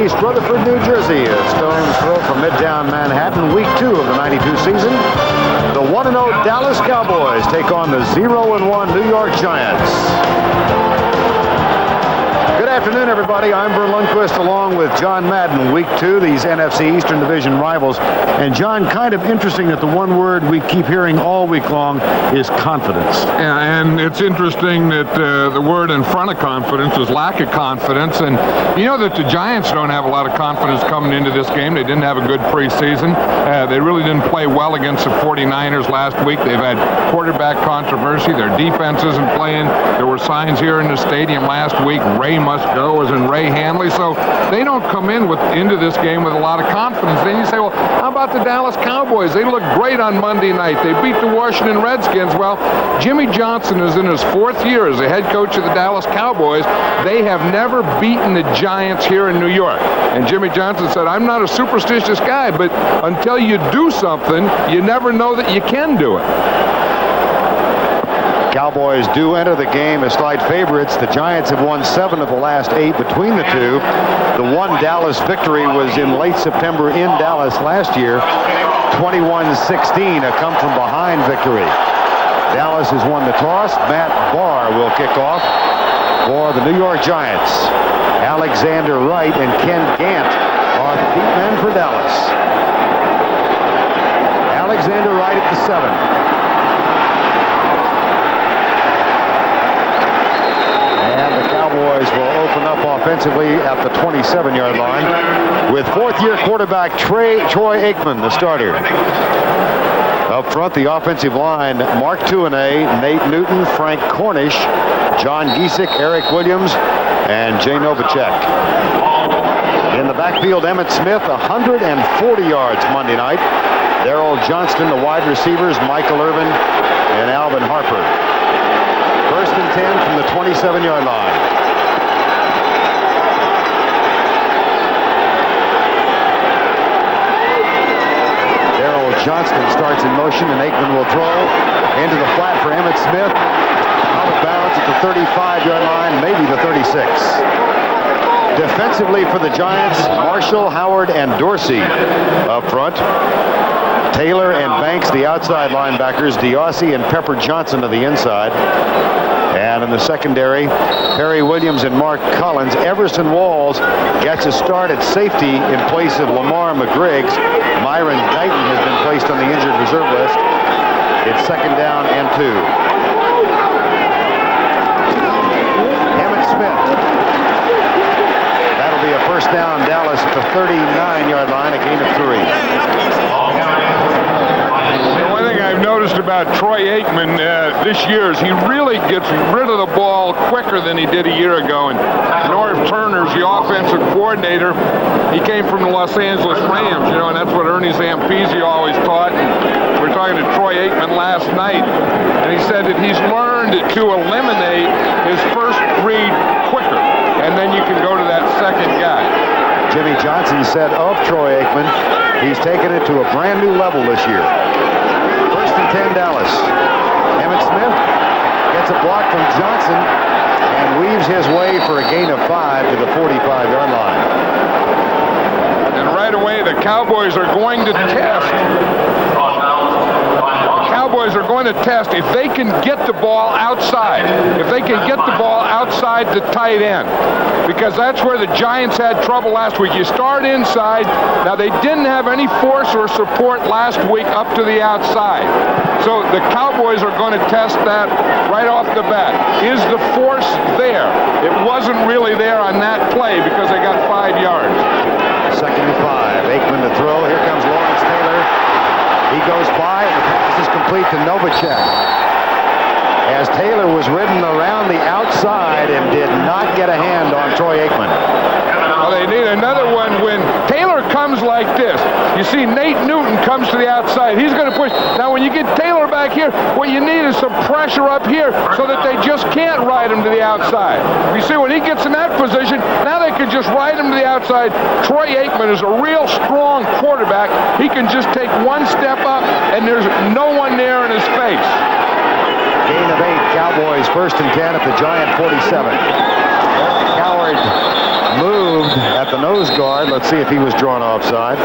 East Rutherford, New Jersey. A stone's throw from Midtown Manhattan, week 2 of the 92 season. The 1-0 Dallas Cowboys take on the 0-1 New York Giants. Good afternoon, everybody. I'm Vern Lundquist along with John Madden. Week 2, these NFC Eastern Division rivals. And John, kind of interesting that the one word we keep hearing all week long is confidence. Yeah, and it's interesting that the word in front of confidence is lack of confidence. And you know that the Giants don't have a lot of confidence coming into this game. They didn't have a good preseason. They really didn't play well against the 49ers last week. They've had quarterback controversy. Their defense isn't playing. There were signs here in the stadium last week. Ray must go, as in Ray Hanley. So they don't come into this game with a lot of confidence. Then you say, well, how about the Dallas Cowboys? They looked great on Monday night. They beat the Washington Redskins. Well, Jimmy Johnson is in his 4th year as the head coach of the Dallas Cowboys. They have never beaten the Giants here in New York. And Jimmy Johnson said, I'm not a superstitious guy, but until you do something, you never know that you can do it. Cowboys do enter the game as slight favorites. The Giants have won 7 of the last 8 between the two. The one Dallas victory was in late September in Dallas last year. 21-16, a come-from-behind victory. Dallas has won the toss. Matt Barr will kick off for the New York Giants. Alexander Wright and Ken Gant are the deep men for Dallas. Alexander Wright at the 7. Cowboys will open up offensively at the 27-yard line with 4th-year quarterback Troy Aikman, the starter. Up front, the offensive line, Mark Tuanay, Nate Newton, Frank Cornish, John Giesick, Eric Williams, and Jay Novacek. In the backfield, Emmitt Smith, 140 yards Monday night. Darrell Johnston, the wide receivers, Michael Irvin and Alvin Harper. 1st and 10 from the 27-yard line. Darrell Johnston starts in motion, and Aikman will throw into the flat for Emmitt Smith. Out of bounds at the 35-yard line, maybe the 36. Defensively for the Giants, Marshall, Howard, and Dorsey up front. Taylor and Banks, the outside linebackers. Diossi and Pepper Johnson to the inside. And in the secondary, Perry Williams and Mark Collins. Everson Walls gets a start at safety in place of Lamar McGriggs. Myron Guyton has been placed on the injured reserve list. It's 2nd down and 2. Emmitt Smith. That'll be a 1st down. Dallas at the 39-yard line, a gain of 3. One thing I've noticed about Troy Aikman this year is he really gets rid of the ball quicker than he did a year ago. And Norv Turner's the offensive coordinator. He came from the Los Angeles Rams, you know, and that's what Ernie Zampese always taught. And we were talking to Troy Aikman last night, and he said that he's learned to eliminate his first read quicker, and then you can go to that second guy. Jimmy Johnson said of Troy Aikman, he's taken it to a brand new level this year. 1st and 10 Dallas. Emmitt Smith gets a block from Johnson and weaves his way for a gain of 5 to the 45-yard line. And right away the Cowboys are going to test. Cowboys are going to test if they can get the ball outside. If they can get the ball outside the tight end. Because that's where the Giants had trouble last week. You start inside. Now, they didn't have any force or support last week up to the outside. So the Cowboys are going to test that right off the bat. Is the force there? It wasn't really there on that play because they got 5 yards. 2nd and 5. Aikman to throw. Here comes Lawrence Taylor. He goes by, and the pass is complete to Novacek. As Taylor was ridden around the outside and did not get a hand on Troy Aikman. Well, they need another one when Taylor comes like this. You see Nate Newton comes to the outside. He's going to push. Now, when you get Taylor back here, what you need is some pressure up here so that they just can't ride him to the outside. You see, when he gets in that position, now they can just ride him to the outside. Troy Aikman is a real strong quarterback. He can just take one step up, and there's no one there in his face. Gain of 8, Cowboys 1st and 10 at the Giant 47. Coward moved at the nose guard. Let's see if he was drawn offside.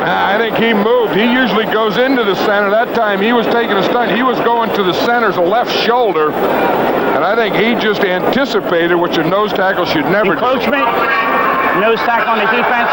I think he moved. He usually goes into the center. That time he was taking a stunt. He was going to the center's left shoulder. And I think he just anticipated, which a nose tackle should never do. Encroachment, nose tackle on the defense,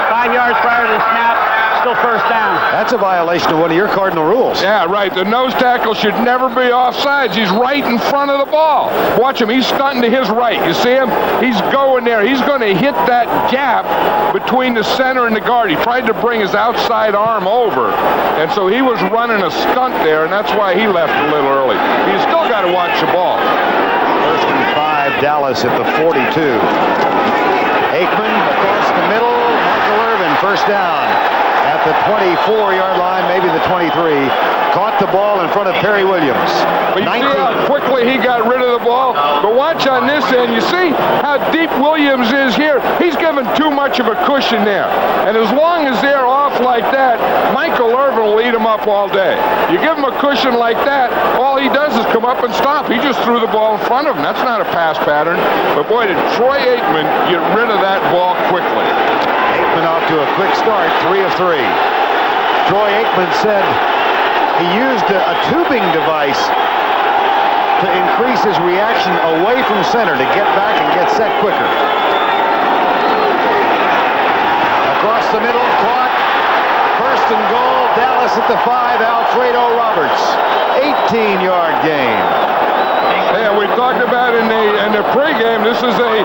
5 yards prior to the snap, still first down. That's a violation of one of your cardinal rules. Yeah, right. The nose tackle should never be offsides. He's right in front of the ball. Watch him. He's stunting to his right. You see him? He's going there. He's going to hit that gap between the center and the guard. He tried to bring his outside arm over, and so he was running a stunt there, and that's why he left a little early. You still got to watch the ball. 1st and 5, Dallas at the 42. Aikman across the middle. Michael Irvin, first down. At the 24-yard line, maybe the 23. Caught the ball in front of Perry Williams. But you see how quickly he got rid of the ball? But watch on this end. You see how deep Williams is here? He's given too much of a cushion there. And as long as they're off like that, Michael Irvin will eat him up all day. You give him a cushion like that, all he does is come up and stop. He just threw the ball in front of him. That's not a pass pattern. But boy, did Troy Aikman get rid of that ball quickly. Aikman off to a quick start, 3 of 3. Troy Aikman said he used a tubing device to increase his reaction away from center to get back and get set quicker. Across the middle, caught. 1st and goal, Dallas at the 5, Alfredo Roberts. 18-yard gain. Yeah, we talked about in the pregame, this is a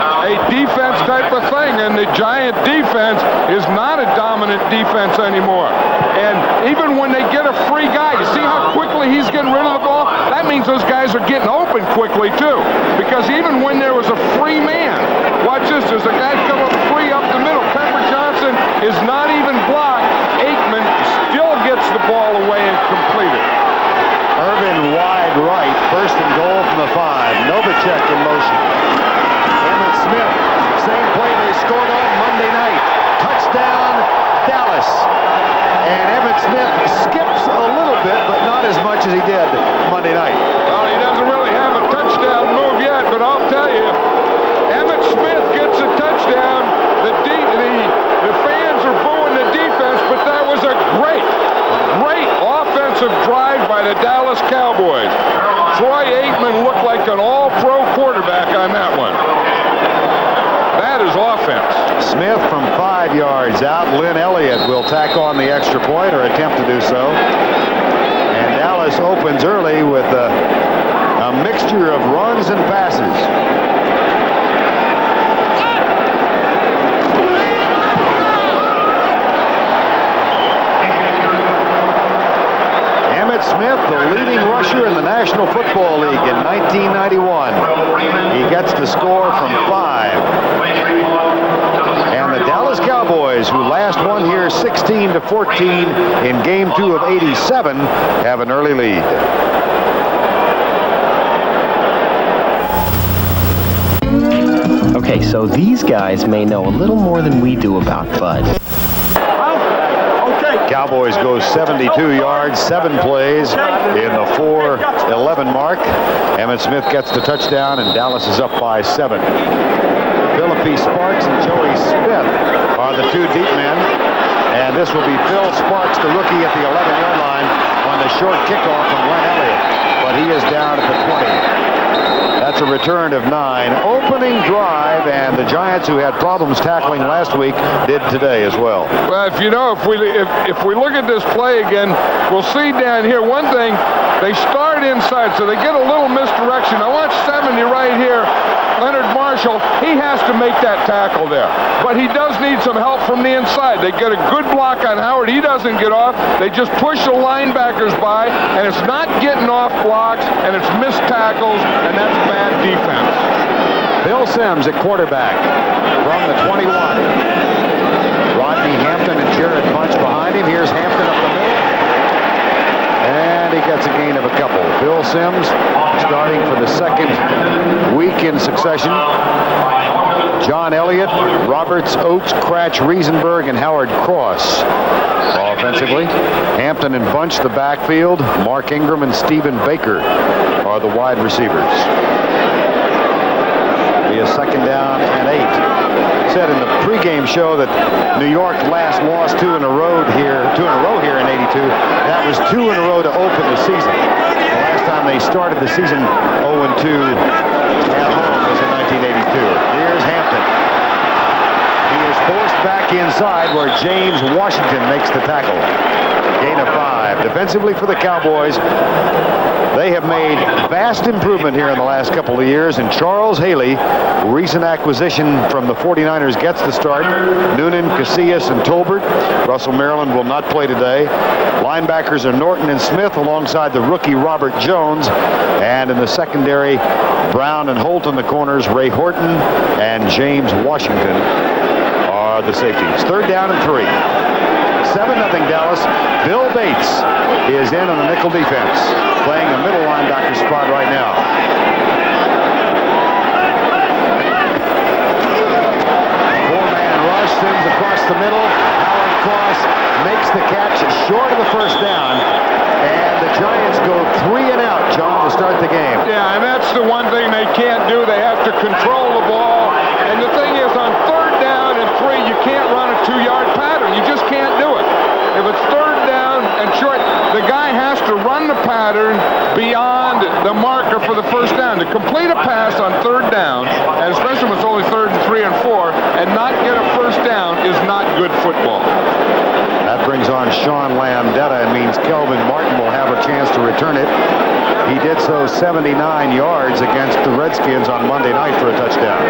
defense type of thing, and the Giant defense is not a dominant defense anymore. And even when they get a free guy, you see how quickly he's getting rid of the ball? That means those guys are getting open quickly, too. Because even when there was a free man, watch this, there's a guy come up free up the middle. Pepper Johnson is not even blocked. Aikman still gets the ball away and completed. Irvin wide right, 1st and goal from the 5. Novacek in motion. Emmett Smith, same play they scored on Monday night. Touchdown, Dallas. And Emmett Smith skips a little bit, but not as much as he did Monday night. Well, he doesn't really have a touchdown move yet, but I'll tell you, Emmett Smith gets a touchdown. The fans are booing the defense, but that was a great offensive drive by the Dallas Cowboys. Troy Aikman looked like an all-pro quarterback on that one. That is offense. Smith from 5 yards out. Lynn Elliott will tack on the extra point or attempt to do so. And Dallas opens early with a mixture of runs and passes. Smith, the leading rusher in the National Football League in 1991. He gets the score from 5. And the Dallas Cowboys, who last won here 16-14 in Game 2 of '87, have an early lead. Okay, so these guys may know a little more than we do about Bud. Cowboys go 72 yards, 7 plays in the 4-11 mark. Emmitt Smith gets the touchdown, and Dallas is up by 7. Philippi Sparks and Joey Smith are the 2 deep men. And this will be Phil Sparks, the rookie, at the 11-yard line on the short kickoff from Glenn Elliott. But he is down at the 20. That's a return of 9. Opening drive, and the Giants, who had problems tackling last week, did today as well. Well, if we look at this play again, we'll see down here one thing. They start inside, so they get a little misdirection. I watch 70 right here. Leonard Marshall, he has to make that tackle there. But he does need some help from the inside. They get a good block on Howard. He doesn't get off. They just push the linebackers by, and it's not getting off blocks, and it's missed tackles, and that's bad defense. Bill Sims at quarterback from the 21. Rodney Hampton and Jared Bunch behind him. Here's Hampton up the middle. And he gets a gain of a couple. Bill Sims starting for the second week in succession. John Elliott, Roberts, Oates, Cratch, Riesenberg, and Howard Cross offensively. Hampton and Bunch the backfield. Mark Ingram and Stephen Baker are the wide receivers. The 2nd down and 8. Said in the pregame show that New York last lost 2 in a row here in '82. That was 2 in a row to open the season. The last time they started the season 0-2 at home was in 1982. Here's Hampton. He is forced back inside where James Washington makes the tackle. Gain of 5. Defensively for the Cowboys, they have made vast improvement here in the last couple of years, and Charles Haley, recent acquisition from the 49ers, gets the start. Noonan, Casillas, and Tolbert. Russell Maryland will not play today. Linebackers are Norton and Smith alongside the rookie Robert Jones, and in the secondary, Brown and Holt in the corners, Ray Horton and James Washington are the safeties. 3rd down and 3. 7-0 Dallas. Bill Bates is in on the nickel defense, playing a middle linebacker spot right now. Four-man rush, sends across the middle. Howard Cross makes the catch short of the 1st down. And the Giants go 3 and out, John, to start the game. Yeah, and that's the one thing they can't do. They have to control the ball. And the thing is, on 3rd down and 3, you can't run a 2-yard pattern. You just can't do it. If it's 3rd down and short, the guy has to run the pattern beyond the marker for the 1st down. To complete a pass on 3rd down, and especially when it's only 3rd and 3 and 4, and not get a 1st down is not good football. That brings on Sean Landetta and means Kelvin Martin will have a chance to return it. He did so 79 yards against the Redskins on Monday night for a touchdown.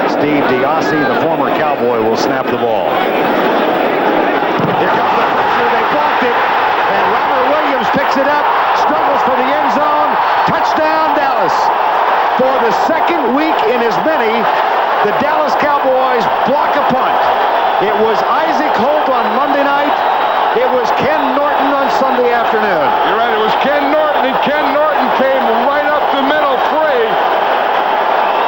Steve DiOssi, the former Cowboy, will snap the ball. Here comes the pressure. They blocked it. And Robert Williams picks it up. Struggles for the end zone. Touchdown, Dallas. For the 2nd week in as many, the Dallas Cowboys block a punt. It was Isaac Holt on Monday night. It was Ken Norton on Sunday afternoon. You're right. It was Ken Norton, and Ken Norton came right up the middle free.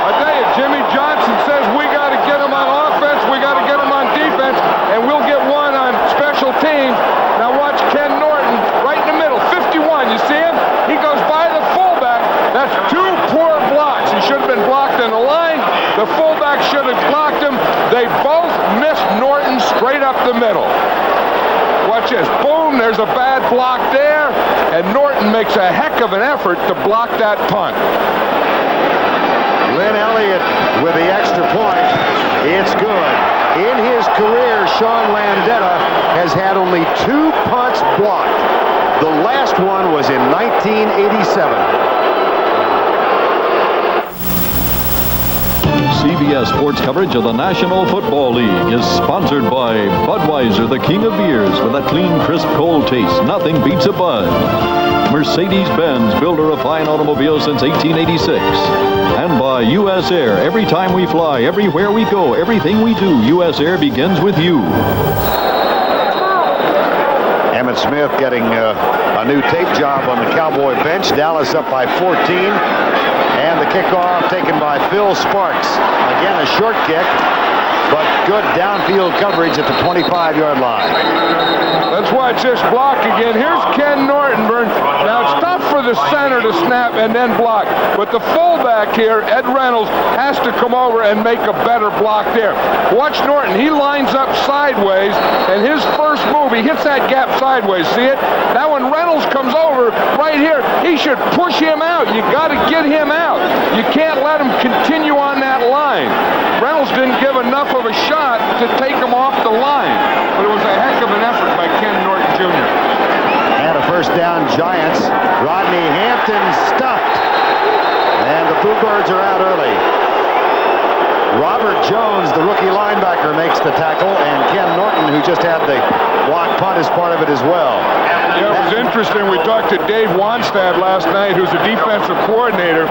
I tell you, Jimmy Johnson says we got to get him on offense, we got to get him on defense, and we'll get one on special teams. Now watch Ken Norton right in the middle, 51. You see him? He goes by the fullback. That's 2 poor blocks. He should have been blocked in the line. The fullback should have blocked him. They both missed Norton straight up the middle. Watch this. Boom, there's a bad block there, and Norton makes a heck of an effort to block that punt. Lynn Elliott with the extra point. It's good. In his career, Sean Landetta has had only 2 punts blocked. The last one was in 1987. CBS Sports coverage of the National Football League is sponsored by Budweiser, the king of beers, with a clean, crisp, cold taste. Nothing beats a Bud. Mercedes-Benz, builder of fine automobiles since 1886. And by U.S. Air. Every time we fly, everywhere we go, everything we do, U.S. Air begins with you. Emmitt Smith getting a new tape job on the Cowboy bench. Dallas up by 14. And the kickoff taken by Phil Sparks. Again, a short kick, but good downfield coverage at the 25-yard line. Let's watch this block again. Here's Ken Norton. Now, it's tough for the center to snap and then block, but the fullback here, Ed Reynolds, has to come over and make a better block there. Watch Norton. He lines up sideways, and his first move, he hits that gap sideways. See it? Now, when Reynolds comes over right here, he should push him out. You got to get him out. You can't let him continue on that line. Reynolds didn't give enough of a shot to take him off the line, but it was a heck of an effort by Ken Norton Jr. And a 1st down, Giants. Rodney Hampton stuffed. And the Bluebirds are out early. Robert Jones, the rookie linebacker, makes the tackle, and Ken Norton, who just had the block punt, is part of it as well. Yeah, it was interesting. We talked to Dave Wanstad last night, who's the defensive coordinator,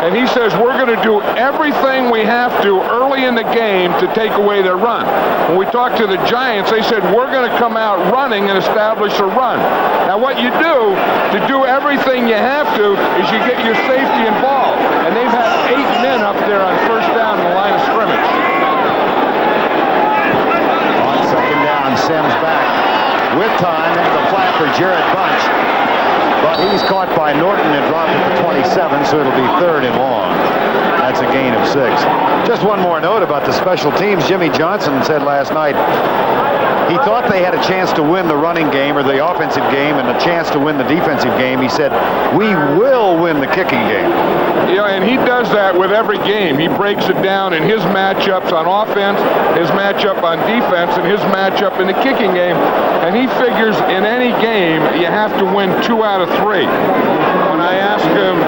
and he says we're going to do everything we have to early in the game to take away their run. When we talked to the Giants, they said we're going to come out running and establish a run. Now, what you do to do everything you have to is you get your safety involved, and they've had 8 men up there on 1st down in the line of scrimmage. On 2nd down, Sims back with time into the flat for Jared Bunch, but he's caught by Norton and dropped at the 27, so it'll be 3rd and long. That's That's a gain of 6. Just one more note about the special teams. Jimmy Johnson said last night he thought they had a chance to win the running game or the offensive game and a chance to win the defensive game. He said, we will win the kicking game. Yeah, and he does that with every game. He breaks it down in his matchups on offense, his matchup on defense, and his matchup in the kicking game. And he figures in any game, you have to win 2 out of 3. When I asked him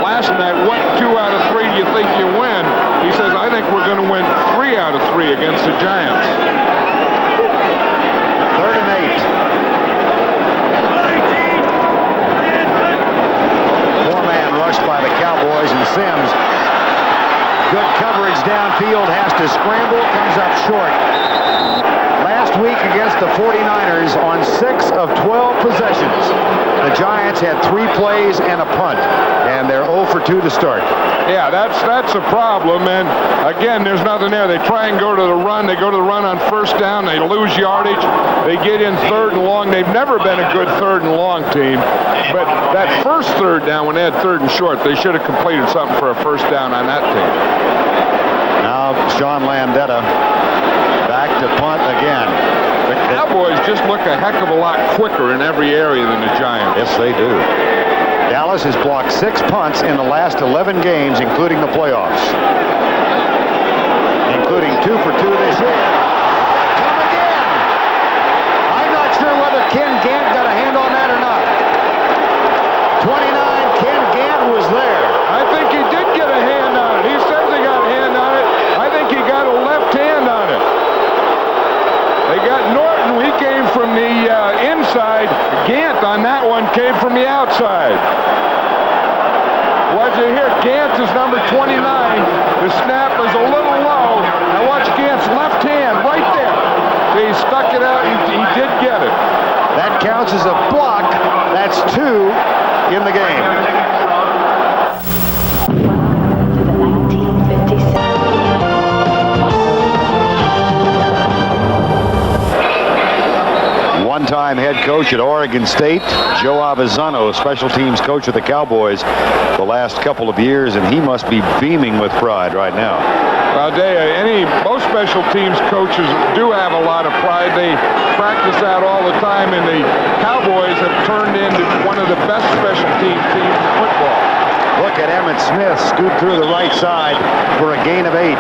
last night, what 2 out of 3 do you think you win? He says, I think we're going to win 3 out of 3 against the Giants. 3rd and 8. Four-man rush by the Cowboys, and Sims. Good coverage downfield, has to scramble, comes up short. Last week against the 49ers on 6 of 12 possessions, the Giants had 3 plays and a punt, and they're 0 for 2 to start. Yeah, that's a problem, and again, there's nothing there. They try and go to the run. They go to the run on 1st down. They lose yardage. They get in 3rd and long. They've never been a good 3rd and long team, but that first 3rd down, when they had 3rd and short, they should have completed something for a 1st down on that team. Now Sean Landeta back to punt again. The Cowboys just look a heck of a lot quicker in every area than the Giants. Yes, they do. Dallas has blocked 6 punts in the last 11 games, including the playoffs. Including 2 for 2 this year. Come again! I'm not sure whether Ken Gant got a hand on that or not. 29, Ken Gant was there. I think he did get a hand on it. He says he got a hand on it. I think he got a left hand on it. They got Norton. He came from the inside. Gant on that one came from the outside. Watch it here. Gant is number 29. The snap is a little low. Now watch Gant's left hand right there. So he stuck it out. He did get it. That counts as a block. That's 2 in the game. One-time head coach at Oregon State, Joe Avezzano, special teams coach of the Cowboys the last couple of years, and he must be beaming with pride right now. Well, most special teams coaches do have a lot of pride. They practice that all the time, and the Cowboys have turned into one of the best special teams in football. Look at Emmitt Smith scoot through the right side for a gain of 8.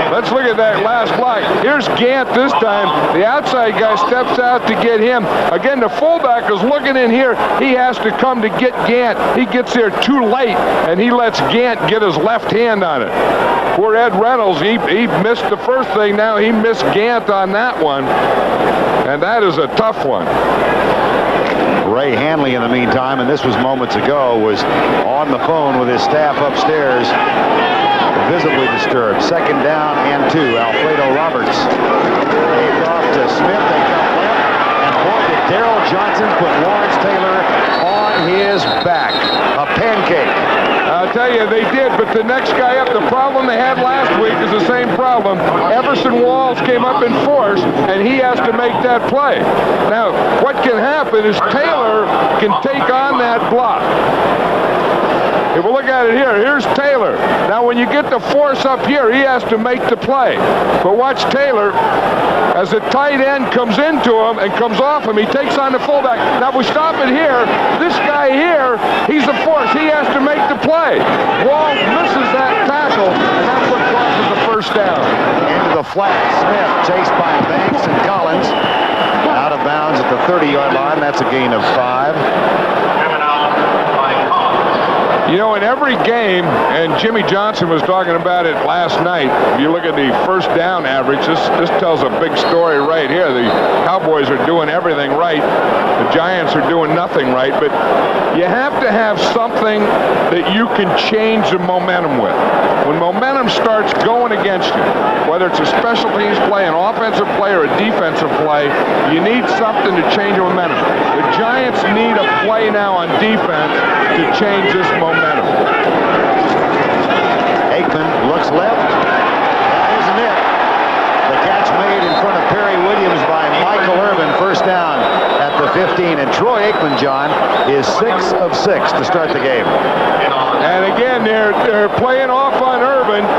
Let's look at that last block. Here's Gant this time. The outside guy steps out to get him. Again, the fullback is looking in here. He has to come to get Gant. He gets there too late, and he lets Gant get his left hand on it. Poor Ed Reynolds, he missed the first thing. Now he missed Gant on that one, and that is a tough one. Ray Hanley, in the meantime, and this was moments ago, was on the phone with his staff upstairs, visibly disturbed. 2nd down and 2. Alfredo Roberts. Waved off to Smith. They come left. And boy, did Darrell Johnson put Lawrence Taylor on his back. A pancake. I'll tell you, they did, but the next guy up, the problem they had last week is the same problem. Everson Walls came up in force, and he has to make that play. Now, what can happen is Taylor can take on that block. If we look at it here, here's Taylor. Now, when you get the force up here, he has to make the play. But watch Taylor, as the tight end comes into him and comes off him, he takes on the fullback. Now, if we stop it here, this guy here, he's the force. He has to make the play. Wall misses that tackle, and that's what causes the 1st down. Into the flat. Smith chased by Banks and Collins. Out of bounds at the 30-yard line. That's a gain of 5. You know, in every game, and Jimmy Johnson was talking about it last night, if you look at the 1st down average, this tells a big story right here. The Cowboys are doing everything right. The Giants are doing nothing right. But you have to have something that you can change the momentum with. When momentum starts going against you, whether it's a special teams play, an offensive play, or a defensive play, you need something to change your momentum. The Giants need a play now on defense to change this momentum. Aikman looks left. That isn't it. The catch made in front of Perry Williams by Michael Irvin. 1st down at the 15. And Troy Aikman, John, is 6 of 6 to start the game. And again, they're playing off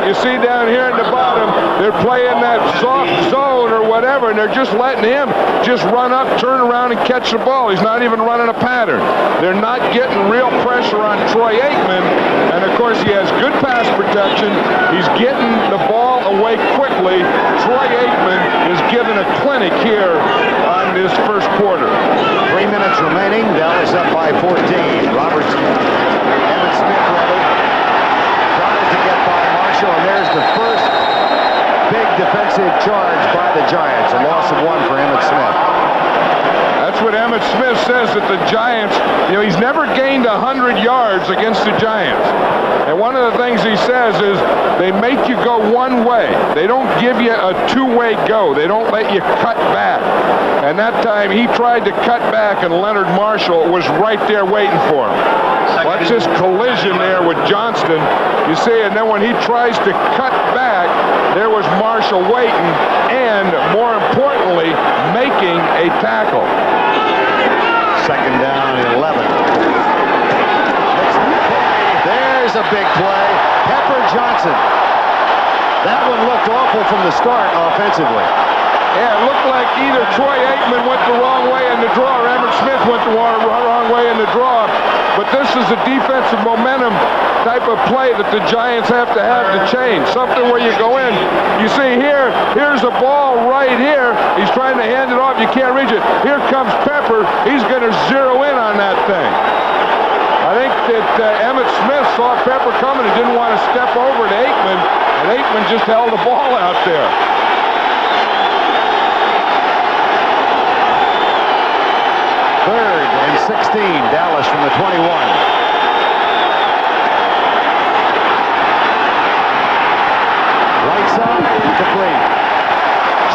you see down here in the bottom, they're playing that soft zone or whatever, and they're just letting him just run up, turn around, and catch the ball. He's not even running a pattern. They're not getting real pressure on Troy Aikman, and of course he has good pass protection. He's getting the ball away quickly. Troy Aikman is giving a clinic here on this first quarter. 3 minutes remaining. Dallas up by 14. Robertson, Emmett Smith rather, tries to get by Marshall, and there's the first big defensive charge by the Giants. A loss of 1 for Emmett Smith. That's what Emmett Smith says, that the Giants, he's never gained 100 yards against the Giants. And one of the things he says is they make you go one way. They don't give you a two-way go. They don't let you cut back. And that time he tried to cut back, and Leonard Marshall was right there waiting for him. Watch this collision there with Johnston. You see, and then when he tries to cut back, there was Marshall waiting and, more importantly, making a tackle. Second down and 11. There's a big play. Pepper Johnson. That one looked awful from the start offensively. Yeah, it looked like either Troy Aikman went the wrong way in the draw or Emmett Smith went the wrong way in the draw. But this is a defensive momentum type of play that the Giants have to change. Something where you go in. You see here's a ball right here. He's trying to hand it off. You can't reach it. Here comes Pepper. He's going to zero in on that thing. I think that Emmett Smith saw Pepper coming and didn't want to step over to Aikman, and Aikman just held the ball out there. Third and 16, Dallas from the 21. Right side, complete.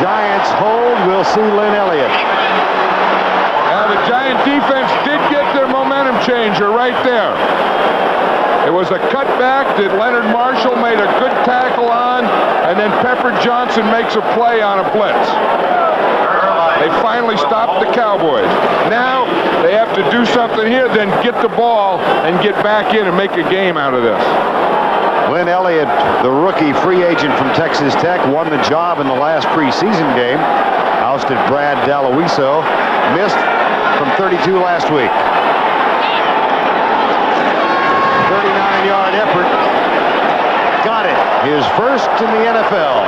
Giants hold. We'll see Lynn Elliott. The Giant defense did get their momentum changer right there. It was a cutback that Leonard Marshall made a good tackle on, and then Pepper Johnson makes a play on a blitz. They finally stopped the Cowboys. Now they have to do something here, then get the ball and get back in and make a game out of this. Lynn Elliott, the rookie free agent from Texas Tech, won the job in the last preseason game. Ousted Brad Daloiso. Missed from 32 last week. 39-yard effort. Got it. His first in the NFL.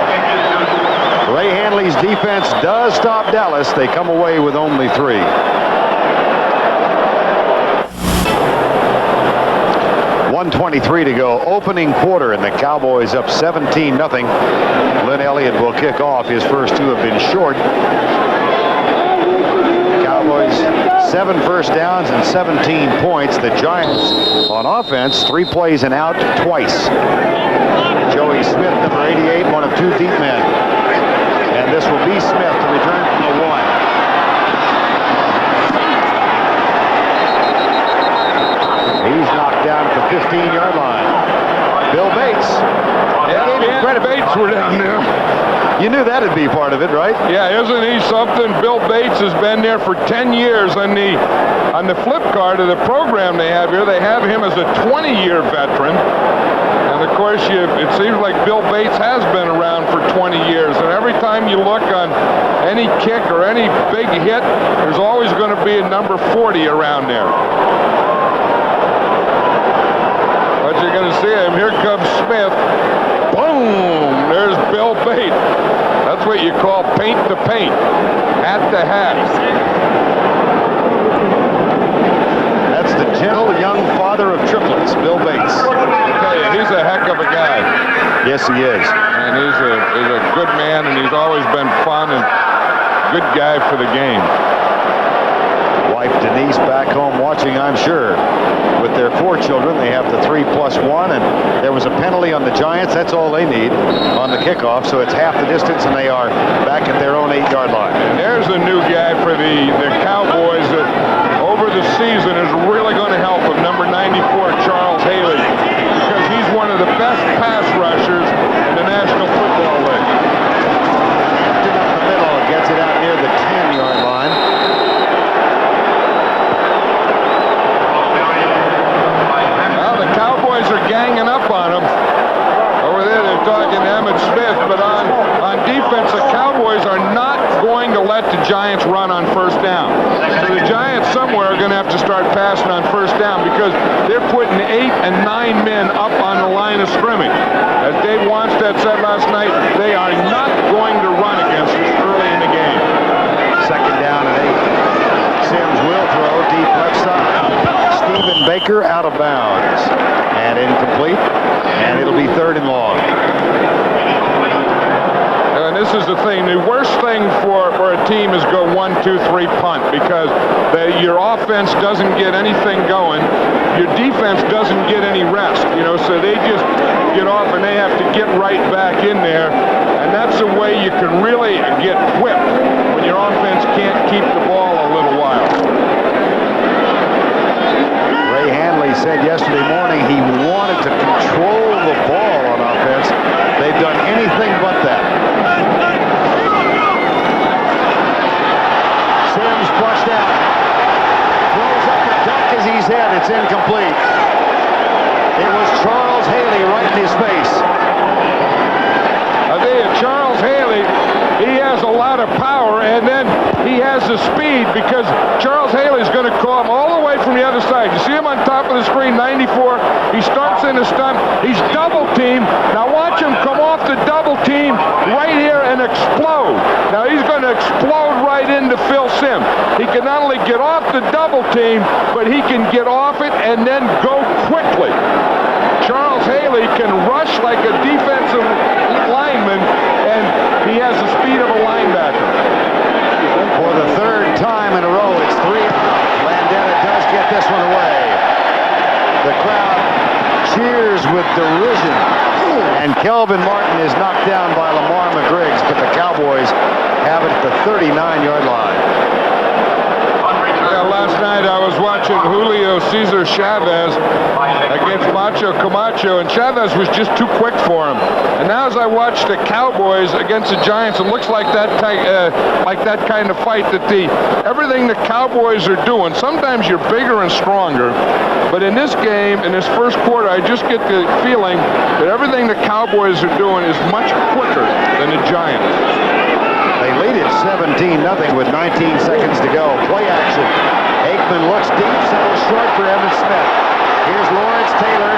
Ray Handley's defense does stop Dallas. They come away with only 3. .123 to go. Opening quarter, and the Cowboys up 17-0. Lynn Elliott will kick off. His first 2 have been short. Cowboys 7 first downs and 17 points. The Giants on offense 3 plays and out twice. Joey Smith, number 88, one of 2 deep men. And this will be Smith to return from the 1. He's knocked down at the 15-yard line. Bill Bates. Yeah, Credit Bates were down there. You knew that'd be part of it, right? Yeah, isn't he something? Bill Bates has been there for 10 years. On the flip card of the program they have here, they have him as a 20-year veteran. And of course, it seems like Bill Bates has been around for 20 years. And every time you look on any kick or any big hit, there's always going to be a number 40 around there. But you're going to see him. Here comes Smith. Boom! There's Bill Bates. That's what you call paint to paint, hat to hat. That's the gentle young father of triplets, Bill Bates. I tell you, he's a heck of a guy. Yes, he is. And he's a good man, and he's always been fun and good guy for the game. Wife Denise back home watching, I'm sure. With their 4 children, they have the 3+1, and there was a penalty on the Giants. That's all they need on the kickoff, so it's half the distance, and they are back at their own 8-yard line. And there's a new guy for the Cowboys that over the season is really going to help them, number 94, Charles Haley, because he's one of the best pass rushers in the National Football League. Up the middle, gets it out near the 10-yard line. Well, the Cowboys are ganging up on him. Over there, they're talking. 8 and 9 men up on the line of scrimmage. As Dave Wanstead said last night, they are not going to run against us early in the game. Second down and 8. Sims will throw deep left side. Stephen Baker out of bounds. And incomplete. And it'll be 3rd and long. And this is the thing. The worst thing for a team is go 1, 2, 3 punt, because your offense doesn't get anything going. Your defense doesn't get any rest. So they just get off and they have to get right back in there. And that's the way you can really get whipped when your offense can't keep the ball a little while. Ray Hanley said yesterday morning he wanted to control the ball on offense. They've done anything but that. Sims flushed out. Throws up the duck as he's hit. It's incomplete. It was Charles Haley right in his face. I tell you, Charles Haley, he has a lot of power, and then he has the speed, because Charles Haley's going to come all the way from the other side. You see him on top of the screen, 94. He starts in the stunt. He's double teamed. Now watch him come off the double team right here and explode. Now he's going to explode right into Phil Sims. He can not only get off the double team, but he can get off it and then go quickly. Charles Haley can rush like a defensive lineman, and he has the speed of a linebacker. For the 3rd time in a row, it's 3 out. Landeta does get this one away. The crowd cheers with derision. And Kelvin Martin is knocked down by Lamar McGriggs, but the Cowboys have it at the 39-yard line. Last night I was watching Julio Cesar Chavez against Macho Camacho, and Chavez was just too quick for him. And now as I watch the Cowboys against the Giants, it looks like that kind of fight, that everything the Cowboys are doing, sometimes you're bigger and stronger, but in this game, in this first quarter, I just get the feeling that everything the Cowboys are doing is much quicker than the Giants. They lead it 17-0 with 19 seconds to go. Play action. Aikman looks deep, settles short for Evan Smith. Here's Lawrence Taylor,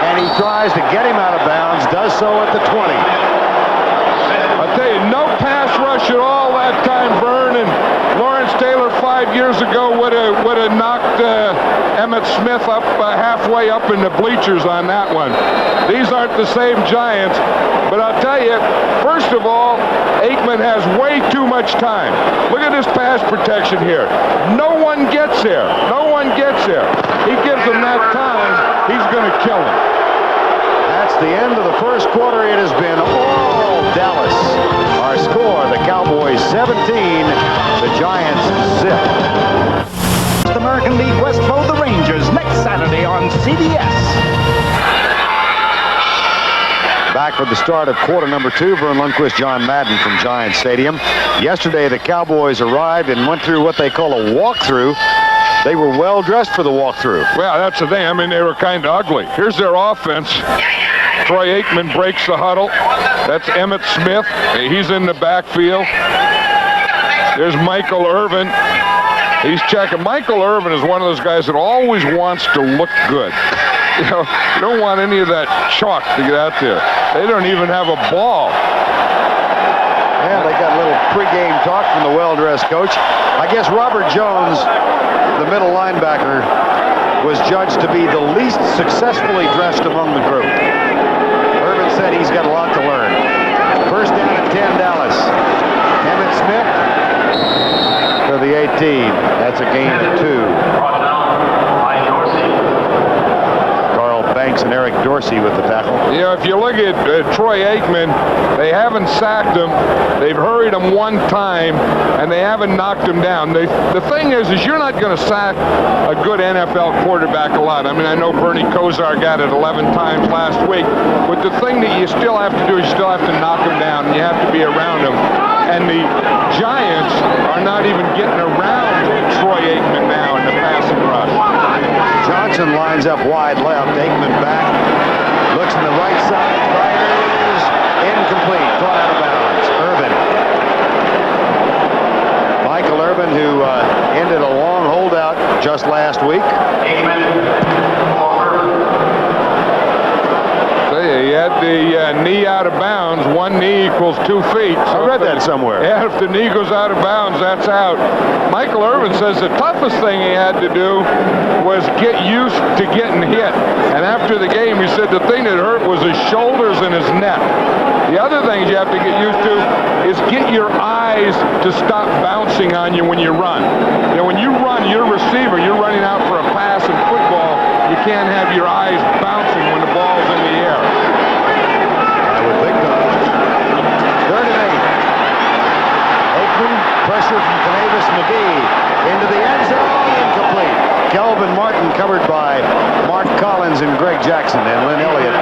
and he tries to get him out of bounds, does so at the 20. I tell you, no pass rush at all that time, Vern, and Lawrence Taylor 5 years ago would have knocked Emmitt Smith up halfway up in the bleachers on that one. These aren't the same Giants, but I'll tell you, first of all, Aikman has way too much time. Look at this pass protection here. No one gets there. No one gets there. He gives them that time, he's going to kill him. That's the end of the first quarter. It has been all Dallas. Our score, the Cowboys 17, the Giants 0. The American League West bowl the Rangers next Saturday on CBS. Back for the start of quarter number 2, Vern Lundquist, John Madden from Giants Stadium. Yesterday, the Cowboys arrived and went through what they call a walkthrough. They were well dressed for the walkthrough. Well, that's the thing. I mean, they were kind of ugly. Here's their offense. Troy Aikman breaks the huddle. That's Emmitt Smith. He's in the backfield. There's Michael Irvin. He's checking. Michael Irvin is one of those guys that always wants to look good. You don't want any of that chalk to get out there. They don't even have a ball. Yeah, they got a little pregame talk from the well-dressed coach. I guess Robert Jones, the middle linebacker, was judged to be the least successfully dressed among the group. Irvin said he's got a lot to learn. First down at 10, Dallas. Emmitt Smith to the 18. That's a gain of 2. Banks and Eric Dorsey with the tackle. If you look at Troy Aikman, they haven't sacked him. They've hurried him one time, and they haven't knocked him down. The thing is you're not going to sack a good NFL quarterback a lot. I mean, I know Bernie Kosar got it 11 times last week, but the thing that you still have to do is you still have to knock him down, and you have to be around him. And the Giants are not even getting around Troy Aikman now in the passing rush. Johnson lines up wide left. Aikman back. Looks in the right side. Fires. Incomplete. Caught out of bounds. Irvin. Michael Irvin, who ended a long holdout just last week. Aikman. had the knee out of bounds. One knee equals 2 feet. So I read that somewhere. Yeah, if the knee goes out of bounds, that's out. Michael Irvin says the toughest thing he had to do was get used to getting hit. And after the game, he said the thing that hurt was his shoulders and his neck. The other things you have to get used to is get your eyes to stop bouncing on you when you run. You know, when you run, you're a receiver. You're running out for a pass in football. You can't have your eyes bouncing when the ball's in the air. I would think not. 3rd and 8. Aikman, pressure from Canavis McGee into the end zone, incomplete. Kelvin Martin covered by Mark Collins and Greg Jackson, and Lynn Elliott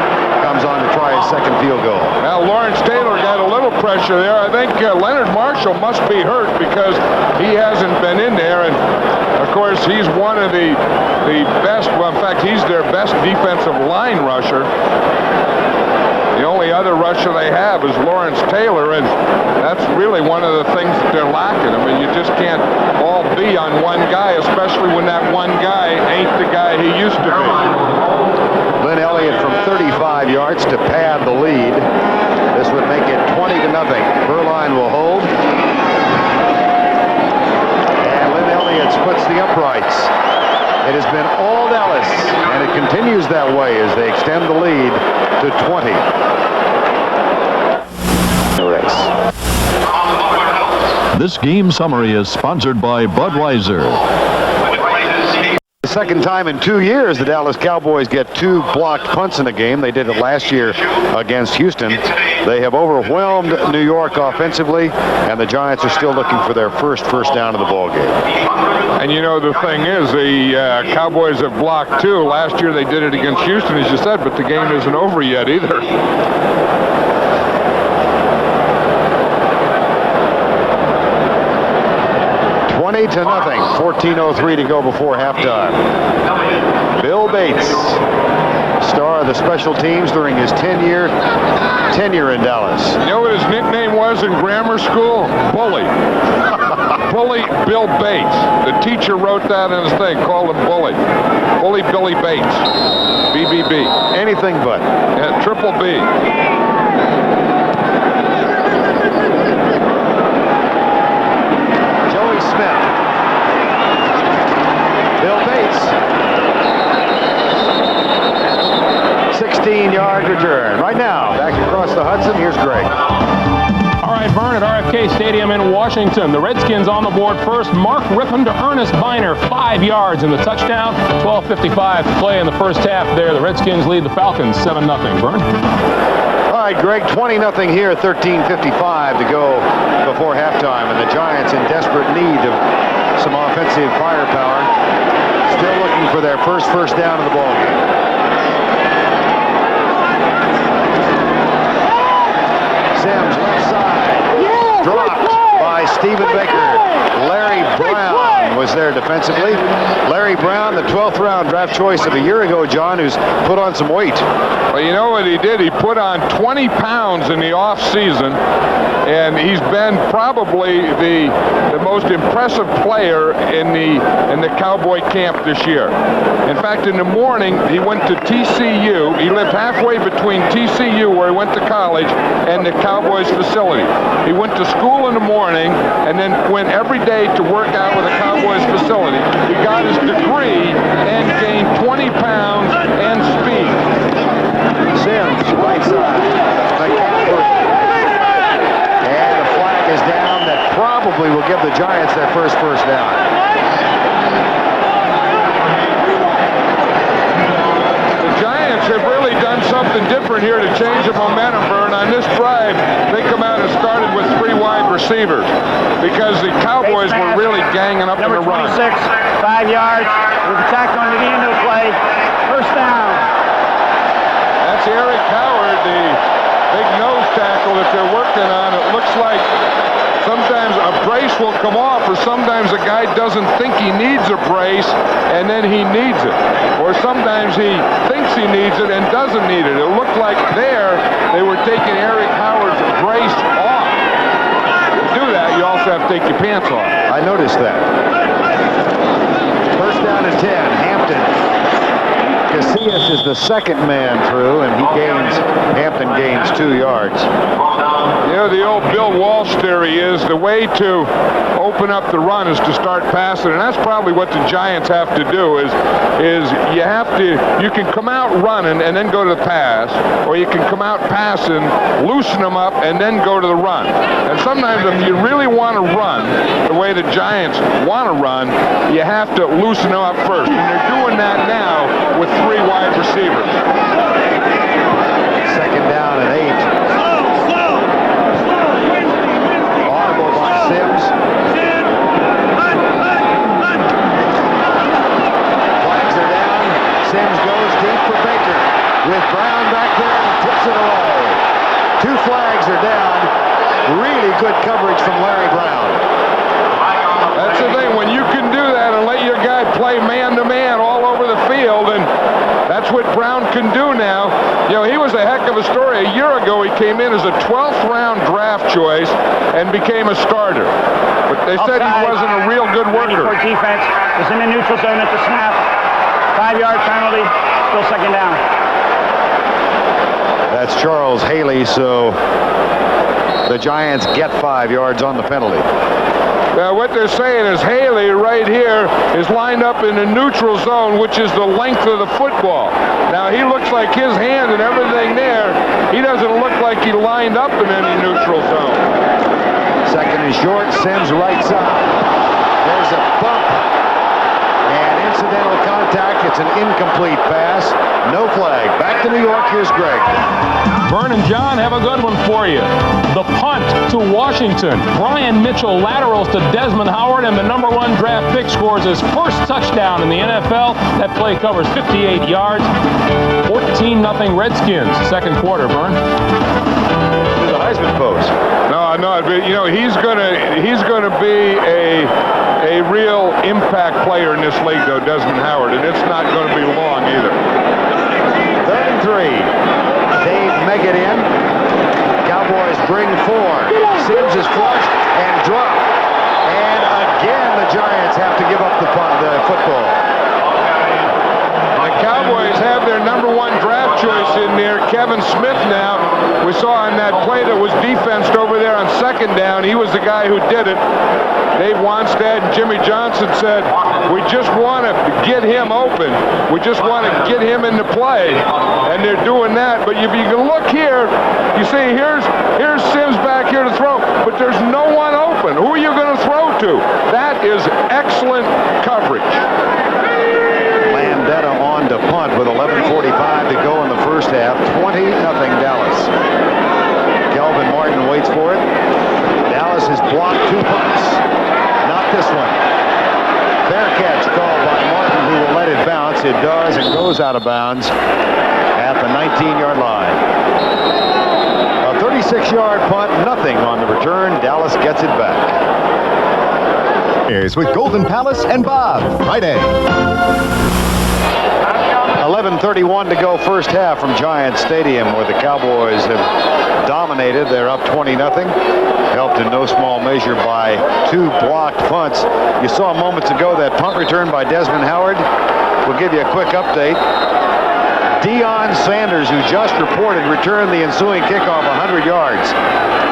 comes on to try his second field goal. Now, Lawrence Taylor got a little pressure there. I think Leonard Marshall must be hurt because he hasn't been in there. And, of course, he's one of the best. Well, in fact, he's their best defensive line rusher. The only other rusher they have is Lawrence Taylor, and that's really one of the things that they're lacking. I mean, you just can't all be on one guy, especially when that one guy ain't the guy he used to be. Lynn Elliott from 35 yards to pad the lead. This would make it 20-0. Berline will hold. And Lynn Elliott splits the uprights. It has been all Dallas, and it continues that way as they extend the lead to 20. The race. This game summary is sponsored by Budweiser. The second time in 2 years the Dallas Cowboys get 2 blocked punts in a game. They did it last year against Houston. They have overwhelmed New York offensively, and the Giants are still looking for their first down of the ball game. And you know, the thing is, the Cowboys have blocked 2. Last year they did it against Houston, as you said, but the game isn't over yet either. 20-0. 14:03 to go before halftime. Bill Bates, star of the special teams during his tenure in Dallas. You know what his nickname was in grammar school? Bully. Bully Bill Bates. The teacher wrote that in his thing, called him Bully. Bully Billy Bates. BBB. Anything but. Yeah, triple B. Joey Smith. Bill Bates. 16-yard return. Right now, back across the Hudson, here's Greg. All right, Vern, at RFK Stadium in Washington, the Redskins on the board first. Mark Rippon to Ernest Biner, 5 yards in the touchdown. 12:55 to play in the first half there. The Redskins lead the Falcons 7-0. Vern? All right, Greg, 20-0 here, 13:55 to go before halftime, and the Giants in desperate need of some offensive firepower. Still looking for their first down of the ball game. Sims left side, dropped by Stephen Baker. Larry Brown was there defensively. Larry Brown, the 12th round draft choice of a year ago, John, who's put on some weight. Well, you know what he did? He put on 20 pounds in the off season, and he's been probably the most impressive player in the Cowboy camp this year. In fact, in the morning, he went to TCU. He lived halfway between TCU, where he went to college, and the Cowboys facility. He went to school in the morning and then went every day to work out with the Cowboys facility. He got his degree and gained 20 pounds and speed. Sims, right side. McCaffrey. And the flag is down. That probably will give the Giants their first down. The Giants have really done something different here to change the momentum, Vern. On this drive, they come out and started with 3 wide receivers because the Cowboys were really ganging up in the run. Number 26, 5 yards. With the tackle on the end of the play. First down. That's Eric Howard, the big nose tackle that they're working on. It looks like sometimes a brace will come off, or sometimes a guy doesn't think he needs a brace, and then he needs it. Or sometimes he thinks he needs it and doesn't need it. It looked like there they were taking Eric Howard's brace off. To do that, you also have to take your pants off. I noticed that. First down and 10. Hampton. Macias is the second man through, and Hampton gains 2 yards. You know, the old Bill Walsh theory is the way to open up the run is to start passing, and that's probably what the Giants have to do is you can come out running and then go to the pass, or you can come out passing, loosen them up, and then go to the run. And sometimes if you really want to run the way the Giants want to run, you have to loosen them up first, and they're doing that now with 3 wide receivers. Second down and 8. Audible by Sims. Flags are down. Sims goes deep for Baker. With Brown back there and tips it away. 2 flags are down. Really good coverage from Larry Brown. That's the thing. When you can do that and let your guy play man-to-man all over the field, and that's what Brown can do now. You know, he was a heck of a story. A year ago, he came in as a 12th-round draft choice and became a starter. But they said he wasn't a real good worker. For defense is in the neutral zone at the snap. 5-yard penalty. Still second down. That's Charles Haley, so the Giants get 5 yards on the penalty. What they're saying is Haley right here is lined up in the neutral zone, which is the length of the football. Now, he looks like his hand and everything there. He doesn't look like he lined up in any neutral zone. Second and short, Sims right side. There's a bump and incidental contact. It's an incomplete pass. No flag. Back to New York. Here's Greg. Vern and John have a good one for you. The punt to Washington. Brian Mitchell laterals to Desmond Howard, and the #1 draft pick scores his first touchdown in the NFL. That play covers 58 yards. 14-0 Redskins. Second quarter, Vern. The Heisman post. No, but, you know, he's gonna be a real impact player in this league, though, Desmond Howard, and it's not going to be long either. 3rd and 3. Dave Meggett in. Cowboys bring 4. Sims is flushed and dropped. And again, the Giants have to give up the football. The Cowboys have their #1 draft choice in there, Kevin Smith now. We saw on that play that was defensed over there on second down. He was the guy who did it. Dave Wanstead and Jimmy Johnson said, we just want to get him open. We just want to get him into play. And they're doing that. But if you can look here, you see here's Sims back here to throw, but there's no one open. Who are you going to throw to? That is excellent coverage. Landetta on to punt with 11:45 to go in the first half. 20-0 Dallas. Kelvin Martin waits for it. Dallas has blocked 2 punts. Not this one. Fair catch called by Martin, who will let it bounce. It does and goes out of bounds at the 19-yard line. A 36-yard punt, nothing on the return. Dallas gets it back. Here's with Golden Palace and Bob. Friday. 11:31 to go first half from Giants Stadium, where the Cowboys have dominated. They're up 20-0. Helped in no small measure by 2 blocked punts. You saw moments ago that punt return by Desmond Howard. We'll give you a quick update. Deion Sanders, who just reported, returned the ensuing kickoff 100 yards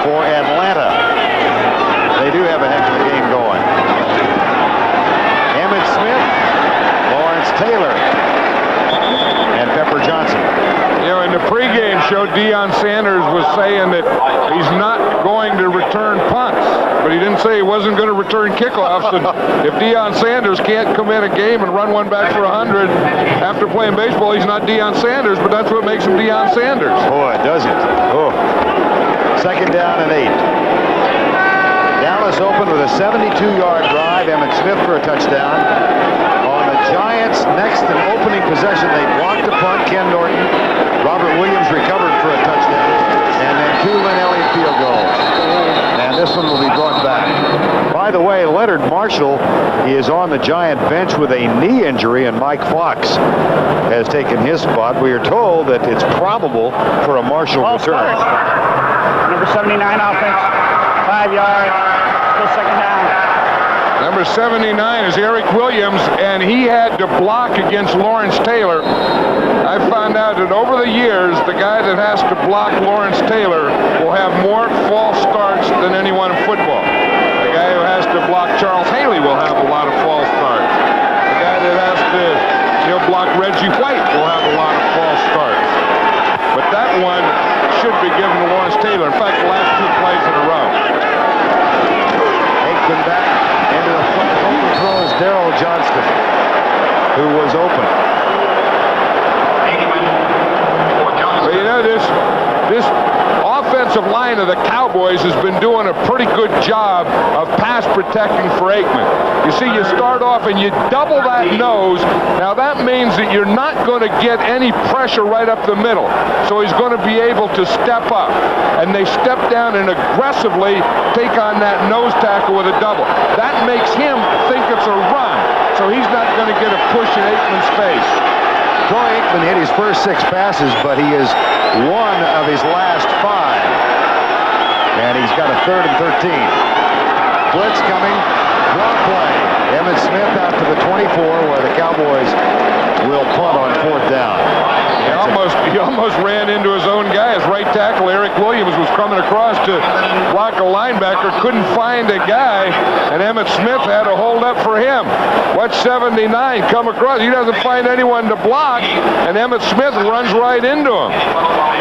for Atlanta. They do have a heck of a game going. Emmitt Smith, Lawrence Taylor, and Pepper Johnson. You know, in the pregame show, Deion Sanders was saying that he's not going to return punts, but he didn't say he wasn't going to return kickoffs. And if Deion Sanders can't come in a game and run one back for 100 after playing baseball, he's not Deion Sanders, but that's what makes him Deion Sanders. Boy, does it. Oh. Second down and 8. Dallas opened with a 72-yard drive. Emmitt Smith for a touchdown. On the Giants' next and opening possession, they blocked the punt. Ken Norton. Robert Williams recovered for a touchdown. And then 2 Lynn Elliott field goals. And this one will be brought back. By the way, Leonard Marshall is on the Giant bench with a knee injury, and Mike Fox has taken his spot. We are told that it's probable for a Marshall return. Number 79 offense. 5 yards. Still second down. Number 79 is Eric Williams, and he had to block against Lawrence Taylor. I found out that over the years, the guy that has to block Lawrence Taylor will have more false starts than anyone in football. The guy who has to block Charles Haley will have a lot of false starts. The guy that has to block Reggie White will have a lot of false starts. But that one should be given to Lawrence Taylor. In fact, the last 2 plays in a row. Aikman back into the front. Overthrows Darrell Johnston, who was open. But you know, this offensive line of the Cowboys has been doing a pretty good job of pass protecting for Aikman. You see, you start off and you double that nose. Now that means that you're not going to get any pressure right up the middle. So he's going to be able to step up. And they step down and aggressively take on that nose tackle with a double. That makes him think it's a run. So he's not going to get a push in Aikman's face. Troy Aikman hit his first 6 passes, but he is 1 of his last 5. And he's got a 3rd and 13. Blitz coming. Draw play. Emmitt Smith out to the 24, where the Cowboys will punt on 4th down. He almost ran into his own guy. His right tackle, Eric Williams, was coming across to block a linebacker, couldn't find a guy, and Emmitt Smith had to hold up for him. Watch 79 come across. He doesn't find anyone to block, and Emmitt Smith runs right into him.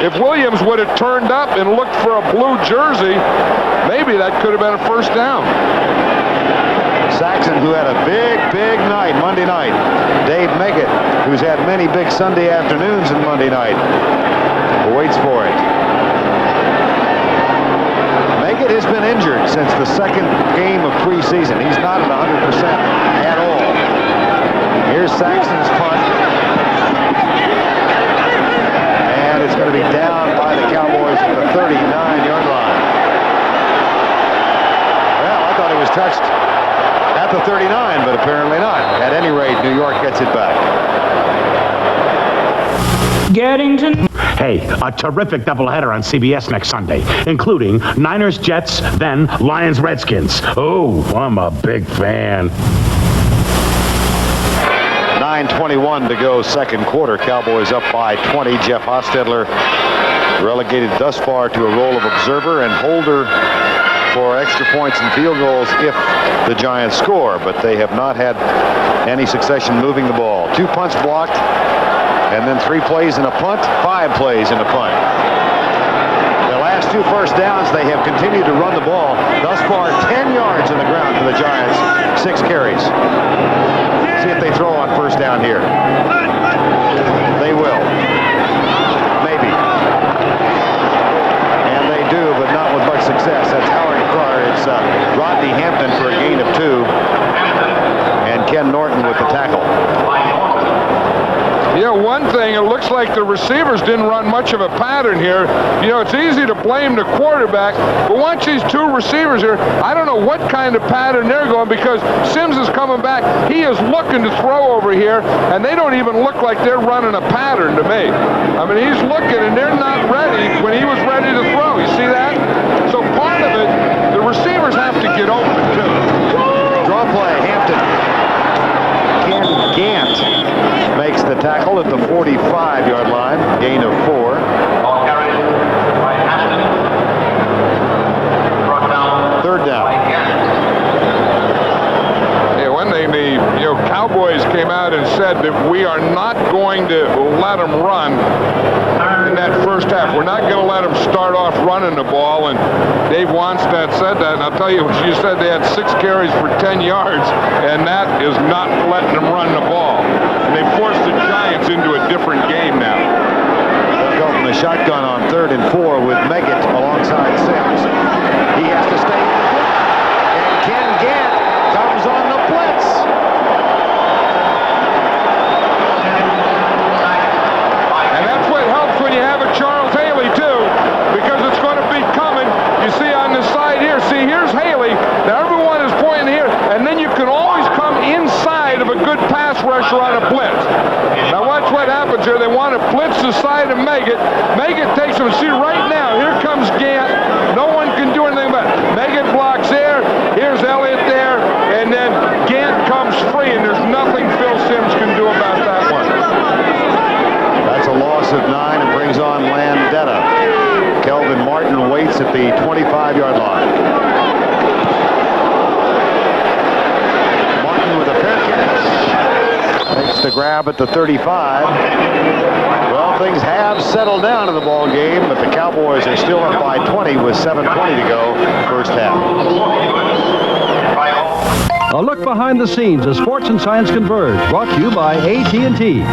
If Williams would have turned up and looked for a blue jersey, maybe that could have been a 1st down. Saxon, who had a big night Monday night. Dave Meggett, who's had many big Sunday afternoons and Monday night, waits for it. Meggett has been injured since the 2nd game of preseason. He's not at 100% at all. Here's Saxon's punt. And it's going to be down by the Cowboys at the 39-yard line. Well, I thought it was touched at the 39, but apparently not. At any rate, New York gets it back. Hey, a terrific doubleheader on CBS next Sunday, including Niners, Jets, then Lions, Redskins. Oh, I'm a big fan. 9:21 to go, 2nd quarter. Cowboys up by 20. Jeff Hostetler relegated thus far to a role of observer and holder for extra points and field goals if the Giants score, but they have not had any succession moving the ball. 2 punts blocked, and then 3 plays in a punt, 5 plays in a punt. The last 2 first downs, they have continued to run the ball. Thus far, 10 yards on the ground for the Giants, 6 carries. See if they throw on 1st down here. They will. Maybe. And they do, but not with much success. That's Howard Carr. It's Rodney Hampton for a gain of 2. And Ken Norton with the tackle. Yeah, one thing, it looks like the receivers didn't run much of a pattern here. You know, it's easy to blame the quarterback, but watch these 2 receivers here. I don't know what kind of pattern they're going, because Sims is coming back. He is looking to throw over here, and they don't even look like they're running a pattern to me. I mean, he's looking, and they're not ready when he was ready to throw. You see that? So part of it, the receivers have to get open, too. Draw play, Hampton. Ken Gant makes the tackle at the 45-yard line, gain of 4. 3rd down. Yeah, one thing, the Cowboys came out and said that we are not going to let them run in that 1st half. We're not going to let them start off running the ball, and Dave Wannstedt said that, and I'll tell you, you said they had 6 carries for 10 yards, and that is not letting them run the ball. And they forced the Giants into a different game now. They'll go from the shotgun on 3rd and 4 with Meggett alongside Sims. He has to stay in the blitz, and Ken Gant comes on the blitz. And that's what helps when you have a Charles Haley, too, because it's going to be coming. You see on the side here, see, here's Haley. Now everyone is pointing here, and then you can always come inside of a good pass rusher on a blitz. Now watch what happens here. They want to blitz the side of Meggett. Meggett takes him. See, right now, here comes Gant. No one can do anything about it. Meggett blocks there. Here's Elliott there. And then Bates at the 25-yard line. Martin with a fair catch. Makes the grab at the 35. Well, things have settled down in the ball game, but the Cowboys are still up by 20 with 7:20 to go first half. A look behind the scenes as sports and science converge. Brought to you by AT&T.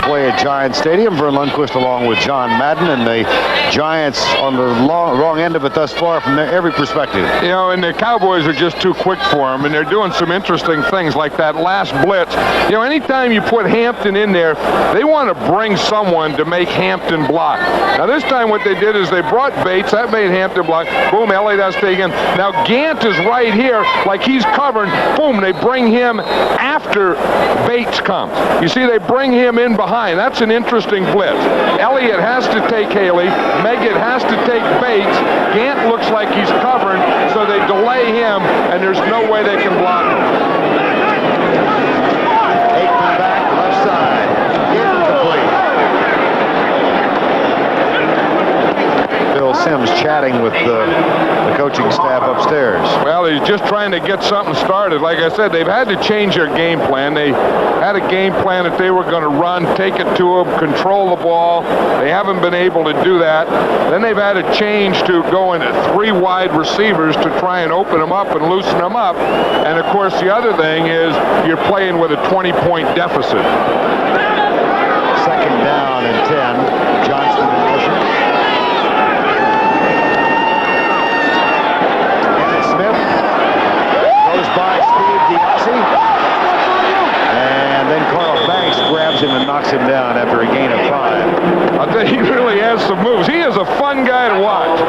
Play at Giant Stadium. Vern Lundquist along with John Madden, and the Giants on the wrong end of it thus far from every perspective. You know, and the Cowboys are just too quick for them, and they're doing some interesting things like that last blitz. You know, anytime you put Hampton in there, they want to bring someone to make Hampton block. Now, this time what they did is they brought Bates. That made Hampton block. Boom, Elliott has taken. Now, Gant is right here like he's covering. Boom, they bring him after Bates comes. You see, they bring him in behind. That's an interesting blitz. Elliott has to take Haley. Meggett has to take Bates. Gant looks like he's covering, so they delay him, and there's no way they can block him. Aikman back, left side. Incomplete. Bill Sims chatting with the coaching staff upstairs. Well, he's just trying to get something started. Like I said, they've had to change their game plan. They had a game plan that they were going to run, take it to them, control the ball. They haven't been able to do that. Then they've had to change to going 3 wide receivers to try and open them up and loosen them up. And, of course, the other thing is you're playing with a 20-point deficit. Second down and 10. Johnston in motion. Smith goes by Steve DiOssi, and then Carl Banks grabs him and knocks him down after a gain of 5. I think he really has some moves. He is a fun guy to watch.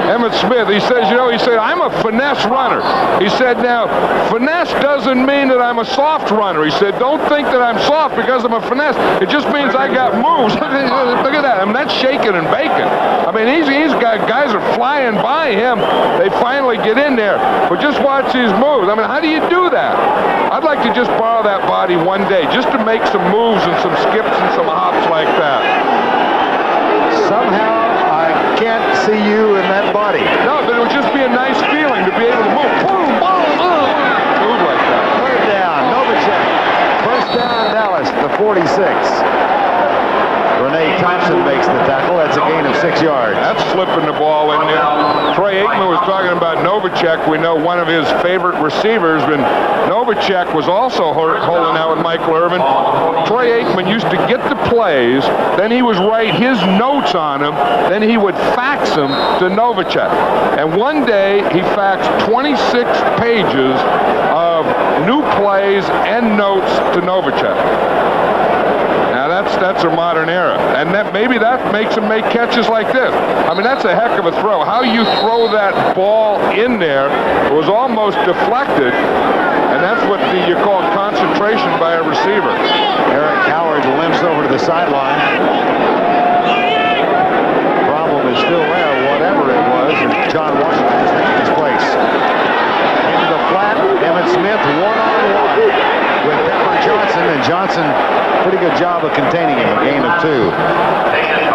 Emmitt Smith, he says, you know, he said, I'm a finesse runner. He said, now, finesse doesn't mean that I'm a soft runner. He said, don't think that I'm soft because I'm a finesse. It just means I got moves. Look at that. I mean, that's shaking and baking. I mean, he's got guys are flying by him. They finally get in there. But just watch these moves. I mean, how do you do that? I'd like to just borrow that body one day just to make some moves and some skips and some hops like that. Somehow, I can't see you in that body. No, but it would just be a nice feeling to be able to move. Boom, boom, boom. Move like that. Third down, Novacek. First down, Dallas, the 46. Renee Thompson makes the tackle. That's a gain of 6 yards. That's flipping the ball in there. Troy Aikman was talking about Novacek. We know one of his favorite receivers, but Novacek was also holding out with Michael Irvin. Troy Aikman used to get the plays, then he would write his notes on them, then he would fax them to Novacek. And one day he faxed 26 pages of new plays and notes to Novacek. Now that's a modern era, and maybe that makes him make catches like this. I mean, that's a heck of a throw. How you throw that ball in there was almost deflected, and that's what you call concentration by a receiver. Eric Howard limps over to the sideline. Problem is still there, whatever it was, and John Washington is taking his place. Into the flat, Emmitt Smith one-on-one with Pepper Johnson, and Johnson, pretty good job of containing him, a gain of 2.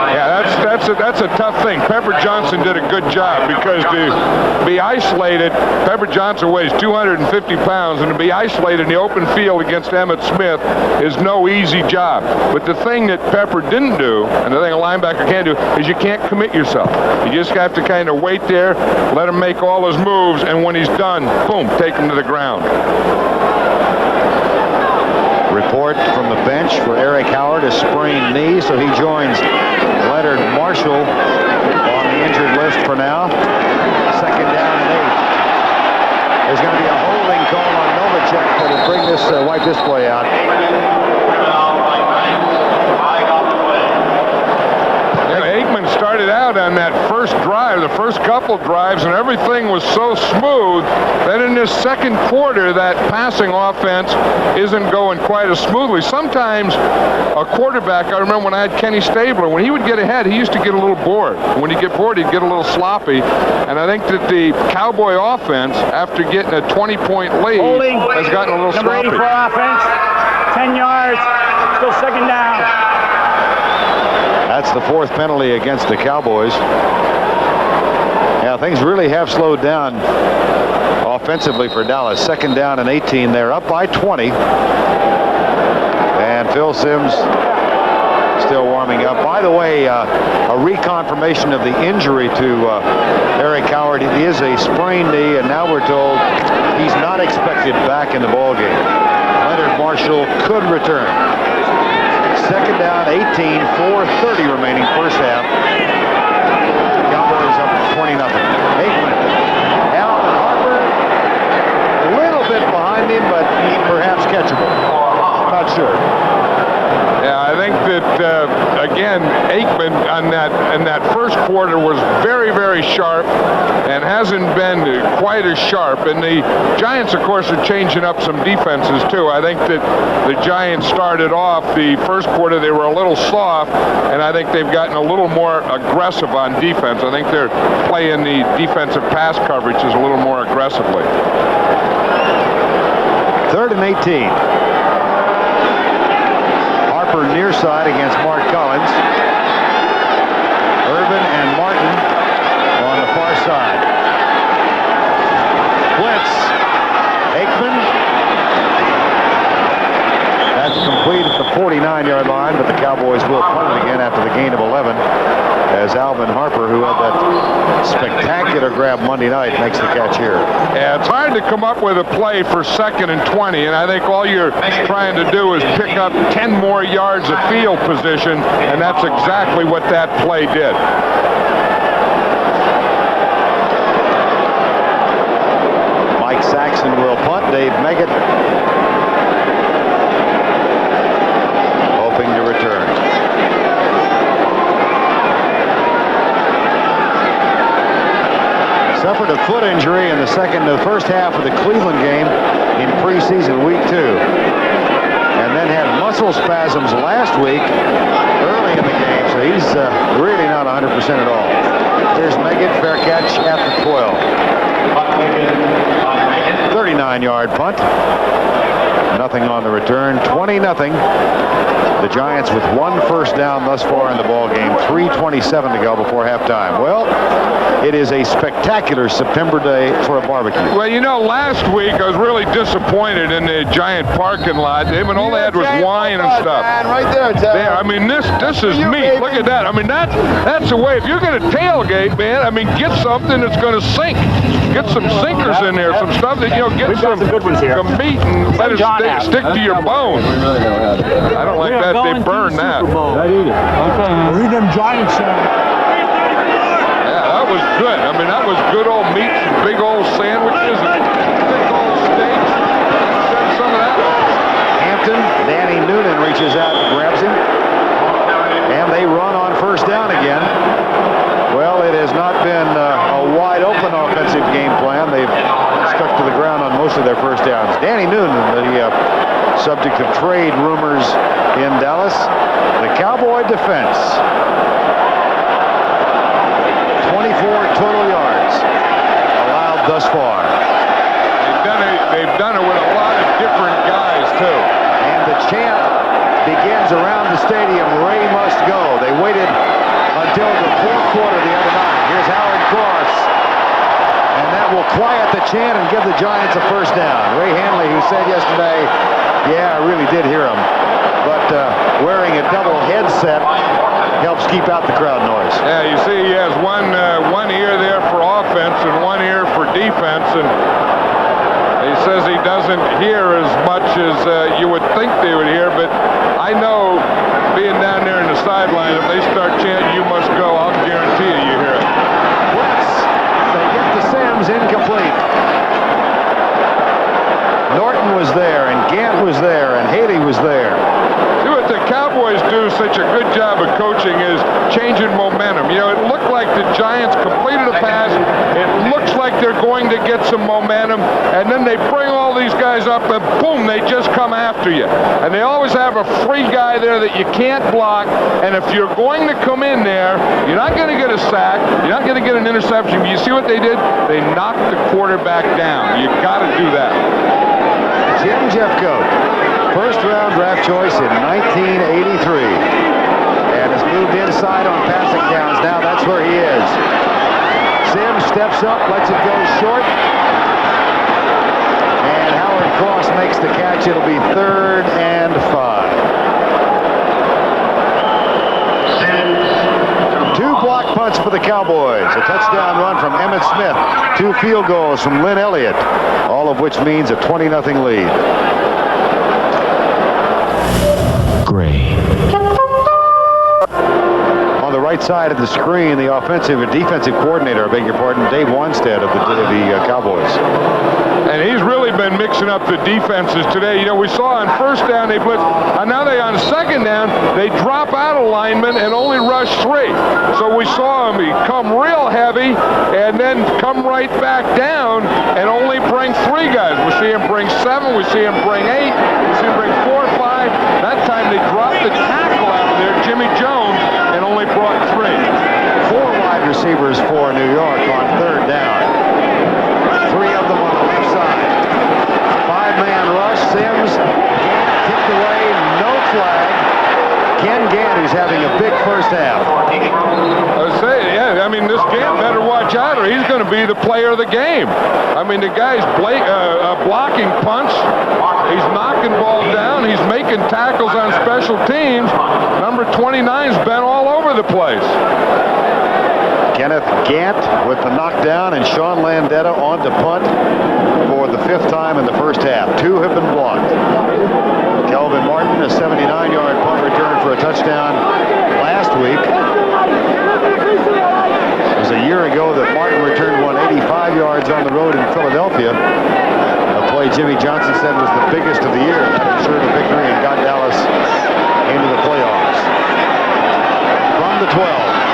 Yeah, that's a tough thing. Pepper Johnson did a good job because to be isolated, Pepper Johnson weighs 250 pounds, and to be isolated in the open field against Emmitt Smith is no easy job. But the thing that Pepper didn't do, and the thing a linebacker can't do, is you can't commit yourself. You just have to kind of wait there, let him make all his moves, and when he's done, boom, take him to the ground. Report from the bench for Eric Howard, a sprained knee, so he joins Leonard Marshall on the injured list for now. Second down and 8. There's going to be a holding call on Novacek that will bring this, wipe this play out. Aikman started out on that first drive, the first couple drives, and everything was so smooth that in this second quarter, that passing offense isn't going quite as smoothly. Sometimes a quarterback, I remember when I had Kenny Stabler, when he would get ahead, he used to get a little bored. When he'd get bored, he'd get a little sloppy. And I think that the Cowboy offense, after getting a 20-point lead, has gotten a little sloppy. Number 84 offense, 10 yards, still second down. That's the 4th penalty against the Cowboys. Yeah, things really have slowed down offensively for Dallas. 2nd down and 18. They're up by 20. And Phil Simms still warming up. By the way, a reconfirmation of the injury to Eric Howard. It is a sprained knee, and now we're told he's not expected back in the ballgame. Leonard Marshall could return. 2nd down, 18, 4:30 remaining first half. Cowboys up 20-0. Aikman. Alvin Harper, a little bit behind him, but perhaps catchable. Not sure. Yeah, I think that again, Aikman in that first quarter was very, very sharp, and hasn't been quite as sharp. And the Giants, of course, are changing up some defenses too. I think that the Giants started off the first quarter, they were a little soft, and I think they've gotten a little more aggressive on defense. I think they're playing the defensive pass coverages a little more aggressively. 3rd and 18. Harper near side against Mark Collins. Irvin and Martin on the far side. Blitz. Aikman. That's complete at the 49-yard line, but the Cowboys will punt it again after the gain of 11. As Alvin Harper, who had that spectacular grab Monday night, makes the catch here. Yeah, it's hard to come up with a play for 2nd and 20, and I think all you're trying to do is pick up 10 more yards of field position, and that's exactly what that play did. Mike Saxon will punt. Dave Meggett hoping to return. Suffered a foot injury in the first half of the Cleveland game in preseason week 2. And then had muscle spasms last week early in the game, so he's really not 100% at all. Here's Meggett, fair catch at the 12. 39-yard punt. Nothing on the return. 20-0. The Giants with 1 first down thus far in the ball game. 3:27 to go before halftime. Well, it is a spectacular September day for a barbecue. Well, you know, last week I was really disappointed in the Giant parking lot. All they had was wine and stuff. Right there, There, I mean, this is meat. Look at that. I mean, that's the way. If you're going to tailgate, man, I mean, get something that's going to sink. Get some sinkers in there, some stuff that, get some good ones here. Some meat and let it stick to your bones. I don't like that. They burn that. I'd eat it. Okay. Read them Giants. Yeah, that was good. I mean, that was good old meat, some big old sandwiches, and big old steaks. Send some of that. Hampton, Danny Noonan reaches out and grabs him. And they run on first down again. Well, it has not been a wide open offensive game plan. They've stuck to the ground on most of their first downs. Danny Noonan, the subject of trade rumors in Dallas. The Cowboy defense. 24 total yards allowed thus far. They've done it with a lot of different guys, too. And the chant begins around the stadium. Ray must go. They waited until the 4th quarter the other night. Here's Howard Cross. And that will quiet the chant and give the Giants a first down. Ray Hanley, who said yesterday, yeah, I really did hear him. But wearing a double headset helps keep out the crowd noise. Yeah, you see he has one ear there for offense and one ear for defense, and he says he doesn't hear as much as you would think they would hear, but I know being down there in the sideline, if they start chanting, "You must go," I'll guarantee you hear it. Blitz. They get to Sims, incomplete. Norton was there, and Gant was there, and Haley was there. See what the Cowboys do such a good job of coaching is changing momentum. It looked like the Giants completed a pass. It looks like they're going to get some momentum, and then they bring all these guys up, and boom, they just come after you. And they always have a free guy there that you can't block, and if you're going to come in there, you're not going to get a sack, you're not going to get an interception. But you see what they did? They knocked the quarterback down. You got to do that. Jim Jeffcoat, first-round draft choice in 1983, and has moved inside on passing downs. Now that's where he is. Sims steps up, lets it go short. And Howard Cross makes the catch. It'll be 3rd and 5. 2 block punts for the Cowboys. A touchdown run from Emmitt Smith. 2 field goals from Lynn Elliott. All of which means a 20-0 lead. Gray. On the right side of the screen, the offensive and defensive coordinator, I beg your pardon, Dave Wanstead of the Cowboys. And he's really been mixing up the defenses today. You know, we saw on first down they blitz, and now on second down they drop out of linemen and only rush 3. So we saw him come real heavy and then come right back down and only bring 3 guys. We see him bring 7, we see him bring 8, we see him bring 4 or 5. That time they dropped the tackle out of there, Jimmy Jones, and only brought 3. 4 wide receivers for New York on 3rd down. 3 of them on the left side. 5-man rush. Sims kicked away. No flag. Ken Gant, who's having a big first half. I was saying, yeah, I mean, this Gant better watch out or he's going to be the player of the game. I mean, the guy's blocking punts. He's knocking balls down. He's making tackles on special teams. Number 29's been all over the place. Kenneth Gant with the knockdown, and Sean Landetta on to punt for the 5th time in the first half. 2 have been blocked. Kelvin Martin, a 79-yard punt return for a touchdown last week. It was a year ago that Martin returned one 85 yards on the road in Philadelphia. A play Jimmy Johnson said was the biggest of the year. That ensured a victory and got Dallas into the playoffs. From the 12.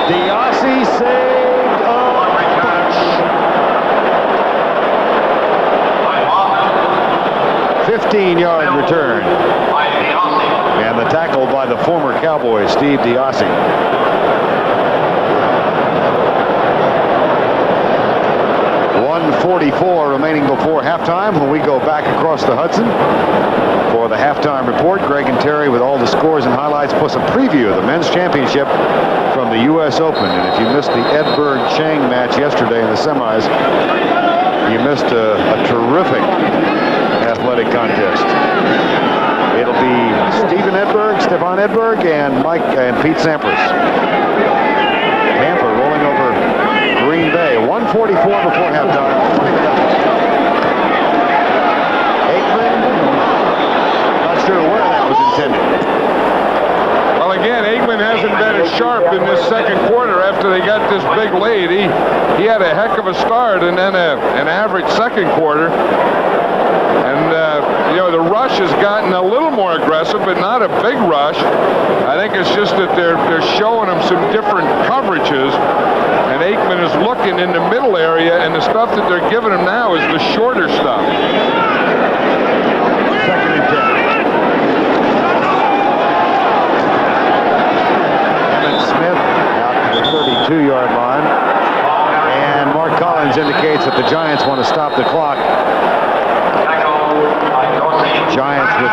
DeOssie saved a bunch. 15-yard return. And the tackle by the former Cowboy, Steve DeOssie. .144 remaining before halftime when we go back across the Hudson for the halftime report. Greg and Terry with all the scores and highlights, plus a preview of the men's championship from the U.S. Open. And if you missed the Edberg-Chang match yesterday in the semis, you missed a terrific athletic contest. It'll be Stefan Edberg, and Pete Sampras. Tampa rolling over Green Bay. 1:44 before halftime. Aikman, not sure where that was intended. Well, again, Aikman hasn't been as sharp in this second quarter after they got this big lead. He had a heck of a start and then an average second quarter. And, you know, the rush has gotten a little more aggressive, but not a big rush. I think it's just that they're showing him some different coverages. And Aikman is looking in the middle area, and the stuff that they're giving him now is the shorter stuff. 2nd and 10. Emmitt Smith out to the 32-yard line. And Mark Collins indicates that the Giants want to stop the clock. Giants with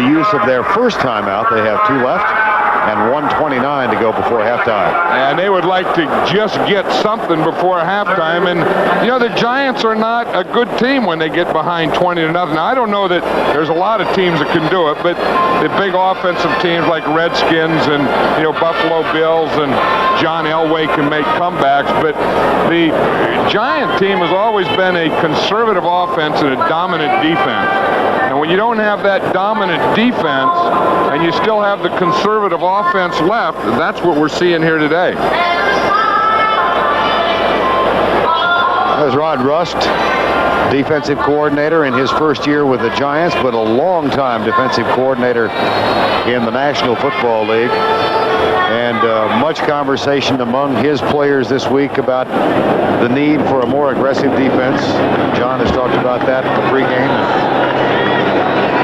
the use of their first timeout. They have 2 left and 1:29 to go before halftime. And they would like to just get something before halftime. And, you know, the Giants are not a good team when they get behind 20-0. Now, I don't know that there's a lot of teams that can do it, but the big offensive teams like Redskins and, you know, Buffalo Bills and John Elway can make comebacks. But the Giant team has always been a conservative offense and a dominant defense. And when you don't have that dominant defense and you still have the conservative offense left, that's what we're seeing here today. There's Rod Rust, defensive coordinator in his first year with the Giants, but a long-time defensive coordinator in the National Football League. And much conversation among his players this week about the need for a more aggressive defense. John has talked about that in the pregame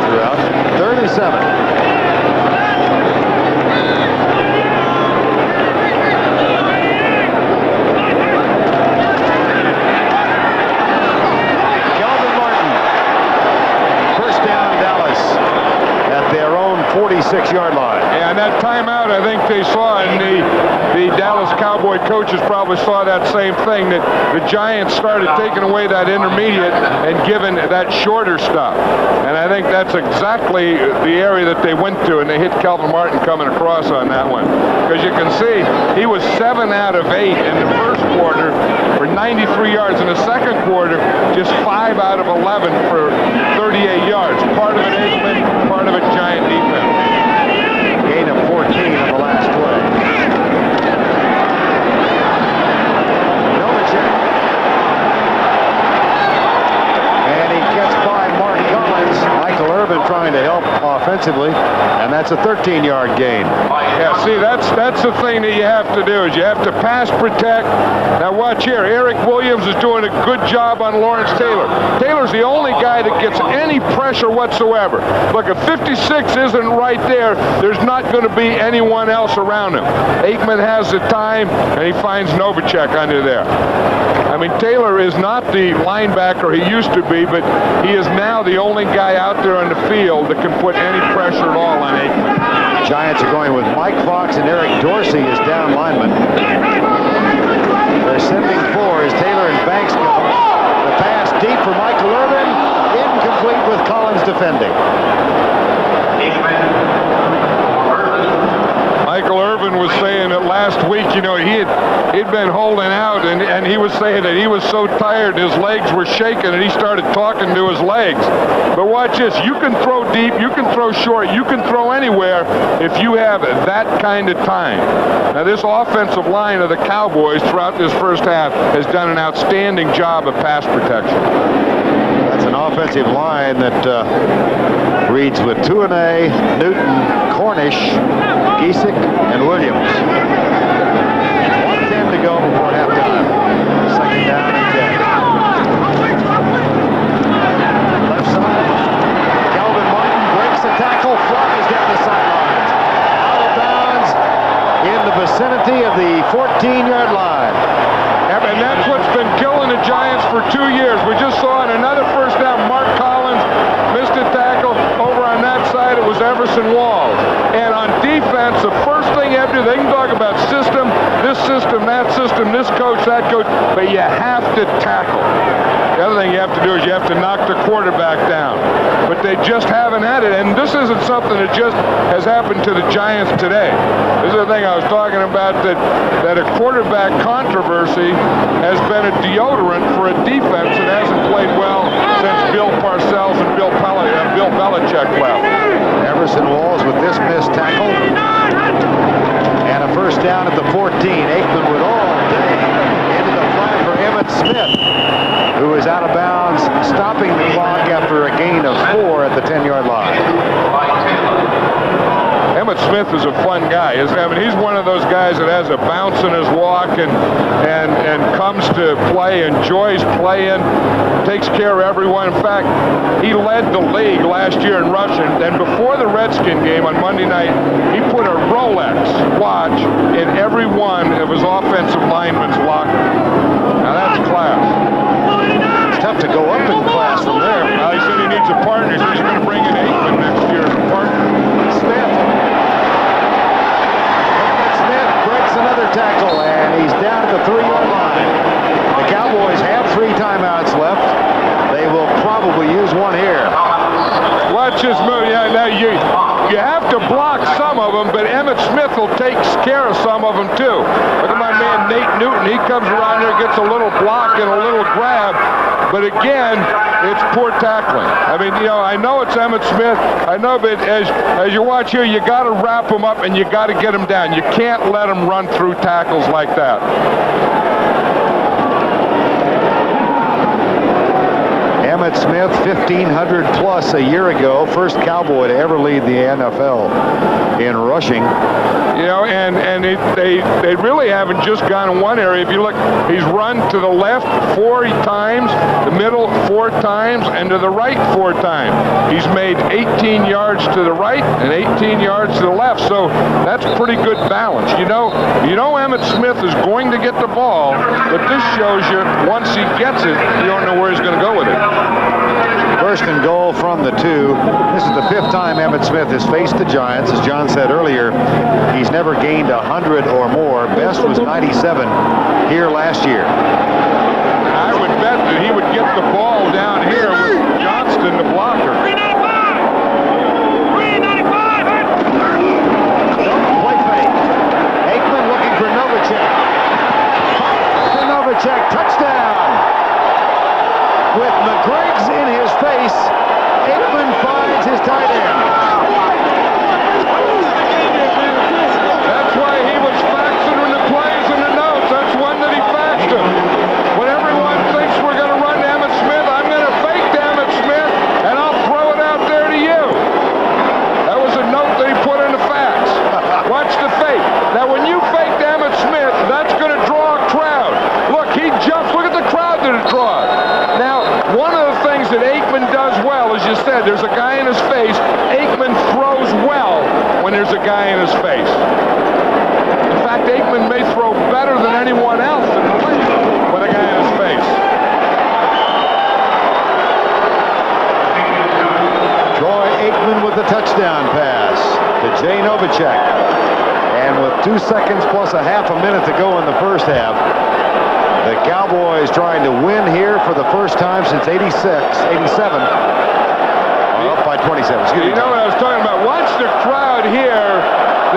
throughout. 3rd and 7. Kelvin Martin. First down, Dallas at their own 46-yard 15-yard line. Yeah, and that timeout, I think they saw, and the Dallas Cowboy coaches probably saw that same thing, that the Giants started taking away that intermediate and giving that shorter stuff. And I think that's exactly the area that they went to, and they hit Calvin Martin coming across on that one. Because you can see he was 7 out of 8 in the first quarter for 93 yards. In the second quarter, just 5 out of 11 for 38 yards. Part of it Aikman, part of it Giant defense. Gain of 14 on the last play. Novacek. And he gets by Mark Collins. Michael Irvin trying to help offensively, and that's a 13-yard gain. Yeah, see, that's the thing that you have to do, is you have to pass protect. Now watch here, Eric Williams is doing a good job on Lawrence Taylor. Taylor's the only guy that gets any pressure whatsoever. Look, if 56 isn't right there, there's not going to be anyone else around him. Aikman has the time, and he finds Novacek under there. I mean, Taylor is not the linebacker he used to be, but he is now the only guy out there on the field that can put any pressure at all on Aikman. Giants are going with Mike Fox and Eric Dorsey as down linemen. They're sending 4 as Taylor and Banks go. The pass deep for Michael Irvin, incomplete with Collins defending. Michael Irvin was saying that last week, you know, he'd been holding out, and he was saying that he was so tired his legs were shaking, and he started talking to his legs. But watch this, you can throw deep, you can throw short, you can throw anywhere if you have that kind of time. Now this offensive line of the Cowboys throughout this first half has done an outstanding job of pass protection. That's an offensive line that reads with Tuanay, Newton, Cornish, Giesick, and Williams. 1:10 to go before halftime. Second down and 10. Left side. Calvin Martin breaks the tackle, flies down the sidelines. Out of bounds in the vicinity of the 14-yard line. And that's what's been killing the Giants for 2 years. We just saw in another first down, Mark Collins missed a tackle. Over on that side, it was Everson Walls. And on defense, the first thing you have to do, they can talk about system, that system, this coach, that coach, but you have to tackle. The other thing you have to do is you have to knock the quarterback down. But they just haven't had it. And this isn't something that just has happened to the Giants today. This is the thing I was talking about, that a quarterback controversy has been a deodorant for a defense that hasn't played well since Bill Parcells and Bill Belichick left. Everson Walls with this missed tackle. And a first down at the 14. Aikman with all day into the flat for Emmett Smith, who is out of bounds, stopping the clock after a gain of 4 at the 10-yard line. Emmett Smith is a fun guy. I mean, he's one of those guys that has a bounce in his walk and comes to play, enjoys playing, takes care of everyone. In fact, he led the league last year in rushing, and before the Redskin game on Monday night, he put a Rolex watch in every one of his offensive linemen's locker. Now that's class. It's tough to go up in class from there. Well, he said he needs a partner, so he's going to bring in Aikman next year as a partner. Smith breaks another tackle, and he's down at the 3-yard line. The Cowboys have 3 timeouts left. They will probably use one here. Watch this move. Yeah, now you have to block some of them, but Emmett Smith will take care of some of them too. Look at my man Nate Newton. He comes around there, gets a little block and a little grab, but again, it's poor tackling. I mean, you know, I know it's Emmett Smith. I know, but as you watch here, you got to wrap him up and you got to get him down. You can't let him run through tackles like that. Emmett Smith, 1,500 plus a year ago, first Cowboy to ever lead the NFL in rushing. You know, and they really haven't just gone in one area. If you look, he's run to the left 4 times, the middle 4 times, and to the right 4 times. He's made 18 yards to the right and 18 yards to the left, so that's pretty good balance. You know Emmett Smith is going to get the ball, but this shows you once he gets it, you don't know where he's going to go with it. First and goal from the 2. This is the 5th time Emmitt Smith has faced the Giants. As John said earlier, he's never gained 100 or more. Best was 97 here last year. I would bet that he would get the ball down here with Johnston, the blocker. 395! Play fake. Aikman looking for Novacek. Novacek, touchdown! With McGriggs in his face, Aikman finds his tight end. That's why he was faxing in the plays and the notes. That's one that he faxed him. When everyone thinks we're going to run to Emmitt Smith, I'm going to fake to Emmitt Smith, and I'll throw it out there to you. That was a note that he put in the fax. Watch the fake. Now, when you fake to Emmitt Smith, that's going to draw a crowd. Look, he jumps. Look at the crowd that it draws. Now, one of the things that Aikman does well, as you said, there's a guy in his face. Aikman throws well when there's a guy in his face. In fact, Aikman may throw better than anyone else in the league with a guy in his face. Troy Aikman with the touchdown pass to Jay Novacek. And with 2 seconds plus a half a minute to go in the first half, the Cowboys trying to win here for the first time since 87. Up by 27. Excuse me. You know what I was talking about? Watch the crowd here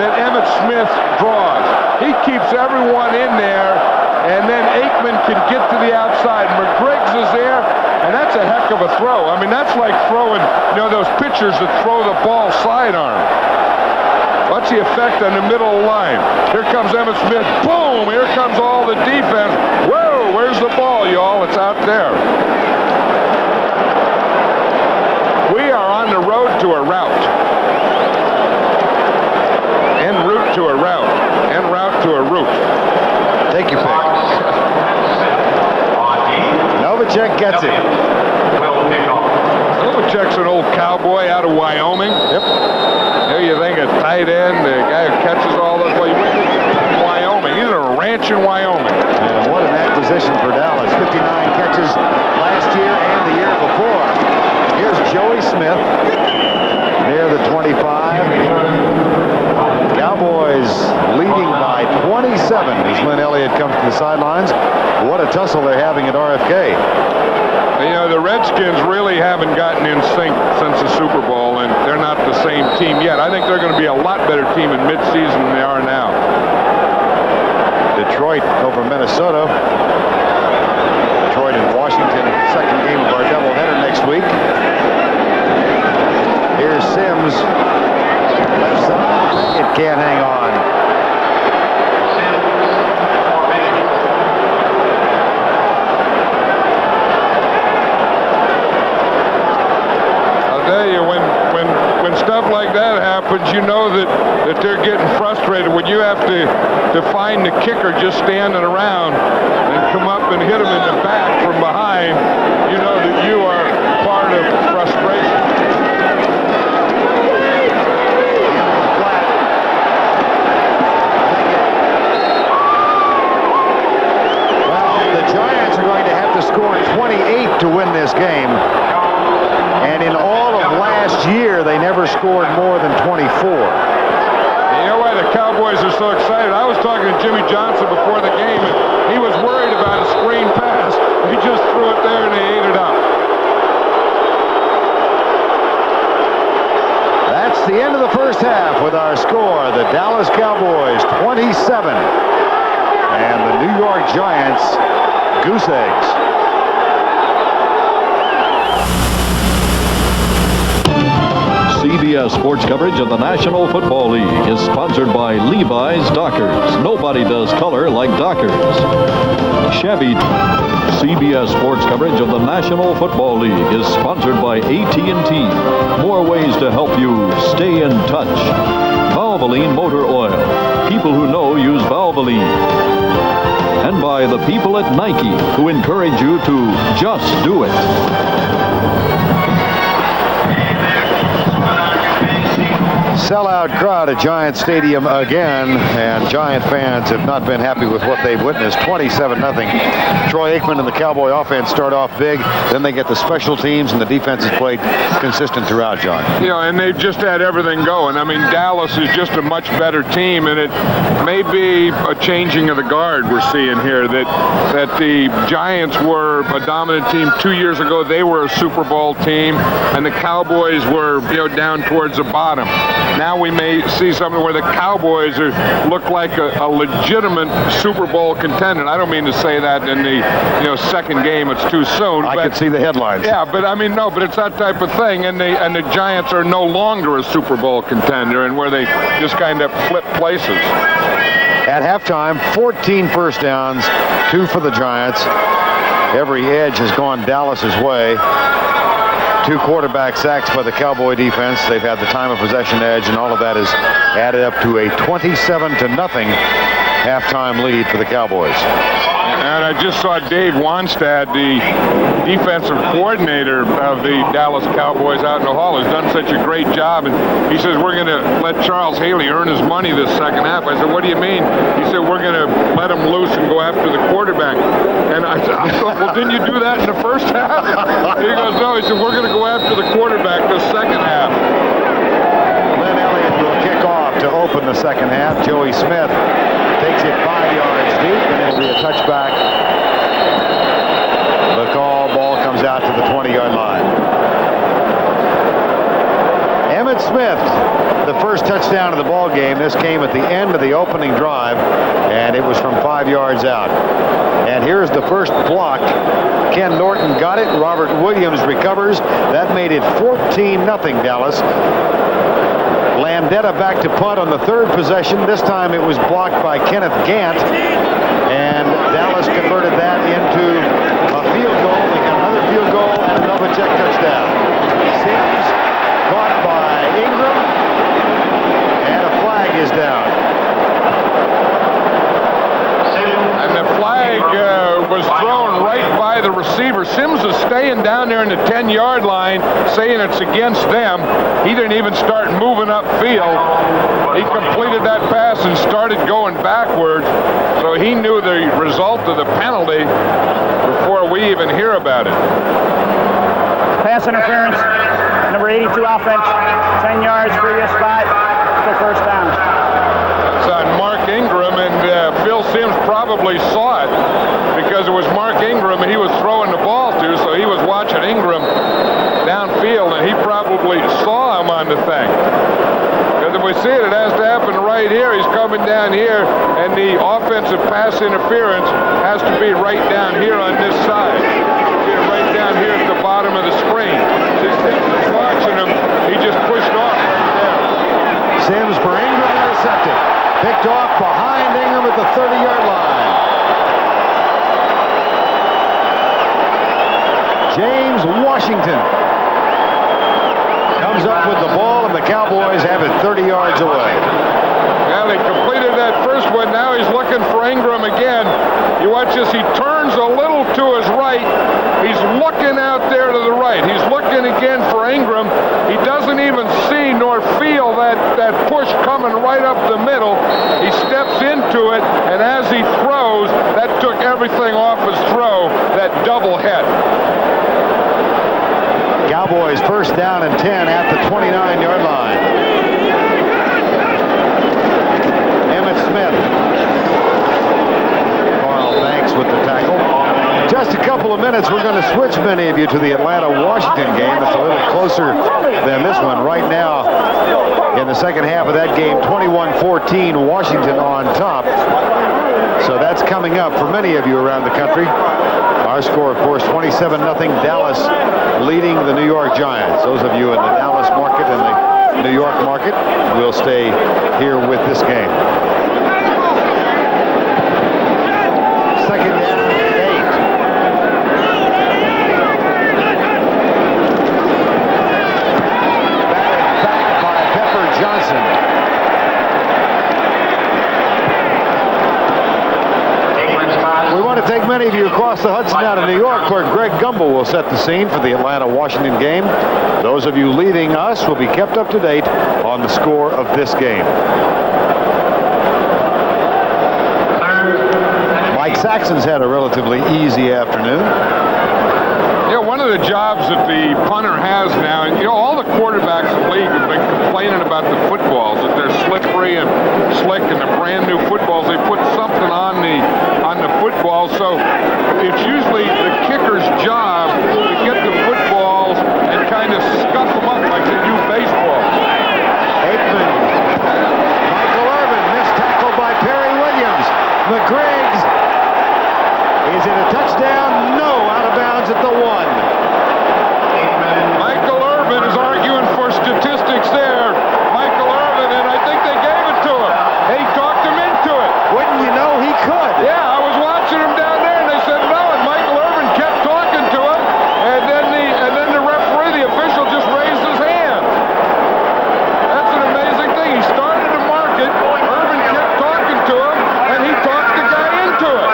that Emmitt Smith draws. He keeps everyone in there, and then Aikman can get to the outside. McGriggs is there, and that's a heck of a throw. I mean, that's like throwing, those pitchers that throw the ball sidearm. What's the effect on the middle of the line? Here comes Emmitt Smith. Boom! Here comes all the defense. Whoa! Where's the ball, y'all? It's out there. We are on the road to a route. En route to a route. En route to a route. Take your pick. Novacek gets it. Novacek's an old cowboy out of Wyoming. Yep. Here you think a tight end, the guy who catches all those. Well, Wyoming. He's in a ranch in Wyoming. And what an acquisition for Dallas. 59 catches last year and the year before. Here's Joey Smith near the 25. Cowboys leading by 27 as Lynn Elliott comes to the sidelines. What a tussle they're having at RFK. The Redskins really haven't gotten in sync since the Super Bowl, and they're not the same team yet. I think they're going to be a lot better team in midseason than they are now. Detroit over Minnesota. Detroit and Washington, second game of our doubleheader next week. Here's Sims. Left side. It can't hang on. When stuff like that happens, you know that they're getting frustrated. When you have to find the kicker just standing around and come up and hit him in the back from behind, you know that you are part of frustration. Well, the Giants are going to have to score 28 to win this game. And in all of last year, they never scored more than 24. You know why the Cowboys are so excited? I was talking to Jimmy Johnson before the game, and he was worried about a screen pass. He just threw it there, and they ate it up. That's the end of the first half with our score. The Dallas Cowboys 27 and the New York Giants goose eggs. CBS sports coverage of the National Football League is sponsored by Levi's Dockers. Nobody does color like Dockers. Chevy. CBS sports coverage of the National Football League is sponsored by AT&T. More ways to help you stay in touch. Valvoline Motor Oil. People who know use Valvoline. And by the people at Nike who encourage you to just do it. sellout crowd at Giant Stadium again, and Giant fans have not been happy with what they've witnessed. 27-0. Troy Aikman and the Cowboy offense start off big, then they get the special teams, and the defense has played consistent throughout, John. You know, and they've just had everything going. I mean, Dallas is just a much better team, and it may be a changing of the guard we're seeing here, that the Giants were a dominant team 2 years ago. They were a Super Bowl team, and the Cowboys were, down towards the bottom. Now we may see something where the Cowboys look like a legitimate Super Bowl contender. I don't mean to say that in the second game. It's too soon. I could see the headlines. Yeah, but I mean, no, but it's that type of thing. And the Giants are no longer a Super Bowl contender, and where they just kind of flip places. At halftime, 14 first downs, 2 for the Giants. Every edge has gone Dallas's way. 2 quarterback sacks by the Cowboy defense. They've had the time of possession edge, and all of that has added up to a 27-0 halftime lead for the Cowboys. And I just saw Dave Wanstad, the defensive coordinator of the Dallas Cowboys out in the hall, has done such a great job. And he says, we're going to let Charles Haley earn his money this second half. I said, what do you mean? He said, we're going to let him loose and go after the quarterback. And I thought, well, didn't you do that in the first half? He goes, no. He said, we're going to go after the quarterback this second half. Lynn Elliott will kick off to open the second half. Joey Smith takes it 5 yards deep, and it'll be a touchback. The ball comes out to the 20-yard line. Emmitt Smith, the first touchdown of the ball game. This came at the end of the opening drive, and it was from 5 yards out. And here's the first block. Ken Norton got it. Robert Williams recovers. That made it 14-0 Dallas. Landetta back to punt on the third possession. This time it was blocked by Kenneth Gant, and Dallas converted that into a field goal. They got another field goal and a Novacek touchdown. Sims caught by Ingram, and a flag is down. And the flag was thrown right by the receiver. Sims is staying down there in the 10-yard line, saying it's against them. He didn't even start moving upfield. He completed that pass and started going backwards, so he knew the result of the penalty before we even hear about it. Pass interference, number 82 offense, 10 yards, previous spot, still first down. That's on Mark Ingram, and Phil Sims probably saw it because it was Mark Ingram and he was throwing the ball to, so he was watching Ingram downfield, and he probably saw him on the thing. Because if we see it, it has to happen right here. He's coming down here, and the offensive pass interference has to be right down here on this side. Right down here at the bottom of the screen. Sims is watching him. He just pushed off right there. Sims for Ingram, intercepted. Picked off behind Ingram at the 30-yard line. James Washington comes up with the ball, and the Cowboys have it 30 yards away. Well, he completed that first one. Now he's looking for Ingram again. You watch this. He turns a little to his right. He's looking out there to the right. He's looking again for Ingram. He doesn't even see nor feel that push coming right up the middle. He steps into it, and as he throws, that took everything off his throw, that double head. Cowboys first down and 10 at the 29-yard line. Emmitt Smith. Carl Banks with the tackle. Just a couple of minutes, we're going to switch many of you to the Atlanta-Washington game. It's a little closer than this one. Right now, in the second half of that game, 21-14, Washington on top. So that's coming up for many of you around the country. Our score, of course, 27-0, Dallas leading the New York Giants. Those of you in the Dallas market and the New York market will stay here with this game. Second down, 8. Batted back by Pepper Johnson. We want to to take many of you across the Hudson out of New York, where Greg Gumbel will set the scene for the Atlanta-Washington game. Those of you leaving us will be kept up to date on the score of this game. Mike Saxon's had a relatively easy afternoon. Yeah, one of the jobs that the punter has now, and all the quarterbacks in the league have been complaining about the footballs, that they're slippery and slick, and the brand new footballs, they put something on the football. So it's usually the kicker's job to get the footballs and kind of scuff them up like they do baseball. Aikman. Michael Irvin, missed tackle by Perry Williams. McGriggs. Is it a touchdown? No, out of bounds at the 1. Michael Irvin is arguing for statistics there. Michael Irvin, and I think they gave it to him. He talked him into it. Wouldn't you know he could? Yeah, I was watching him down there, and they said no, and Michael Irvin kept talking to him, and then the referee, the official, just raised his hand. That's an amazing thing. He started to mark it. Irvin kept talking to him, and he talked the guy into it.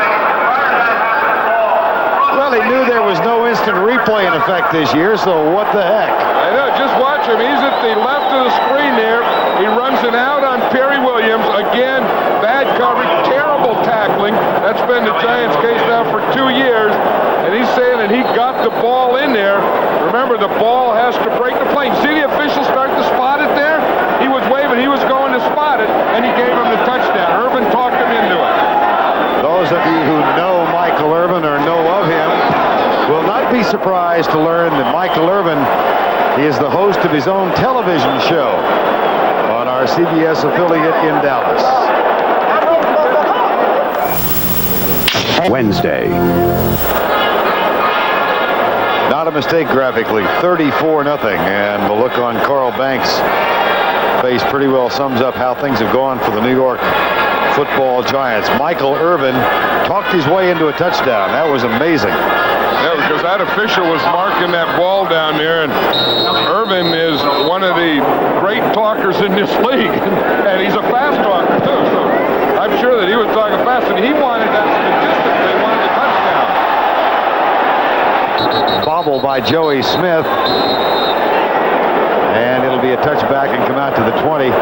Well, he knew there was no instant replay in effect this year, so what the heck? I know, just watch him. He's at the left of the screen there. He runs it out on Perry Williams. Again, bad coverage, terrible tackling. That's been the Giants' case now for 2 years. And he's saying that he got the ball in there. Remember, the ball has to break the plane. See the official start to spot it there? He was waving. He was going to spot it, and he gave him the touchdown. Irvin talked him into it. Those of you who know Michael Irvin or know of him will not be surprised to learn that Michael Irvin is the host of his own television show on our CBS affiliate in Dallas. Wednesday. Not a mistake graphically, 34-0, and the look on Carl Banks' face pretty well sums up how things have gone for the New York Football Giants. Michael Irvin talked his way into a touchdown. That was amazing. Yeah, because that official was marking that ball down there, and Irvin is one of the great talkers in this league, and he's a fast talker too, so I'm sure that he was talking fast, and he wanted that statistic. They wanted the touchdown. Bobble by Joey Smith, and it'll be a touchback and come out to the 20.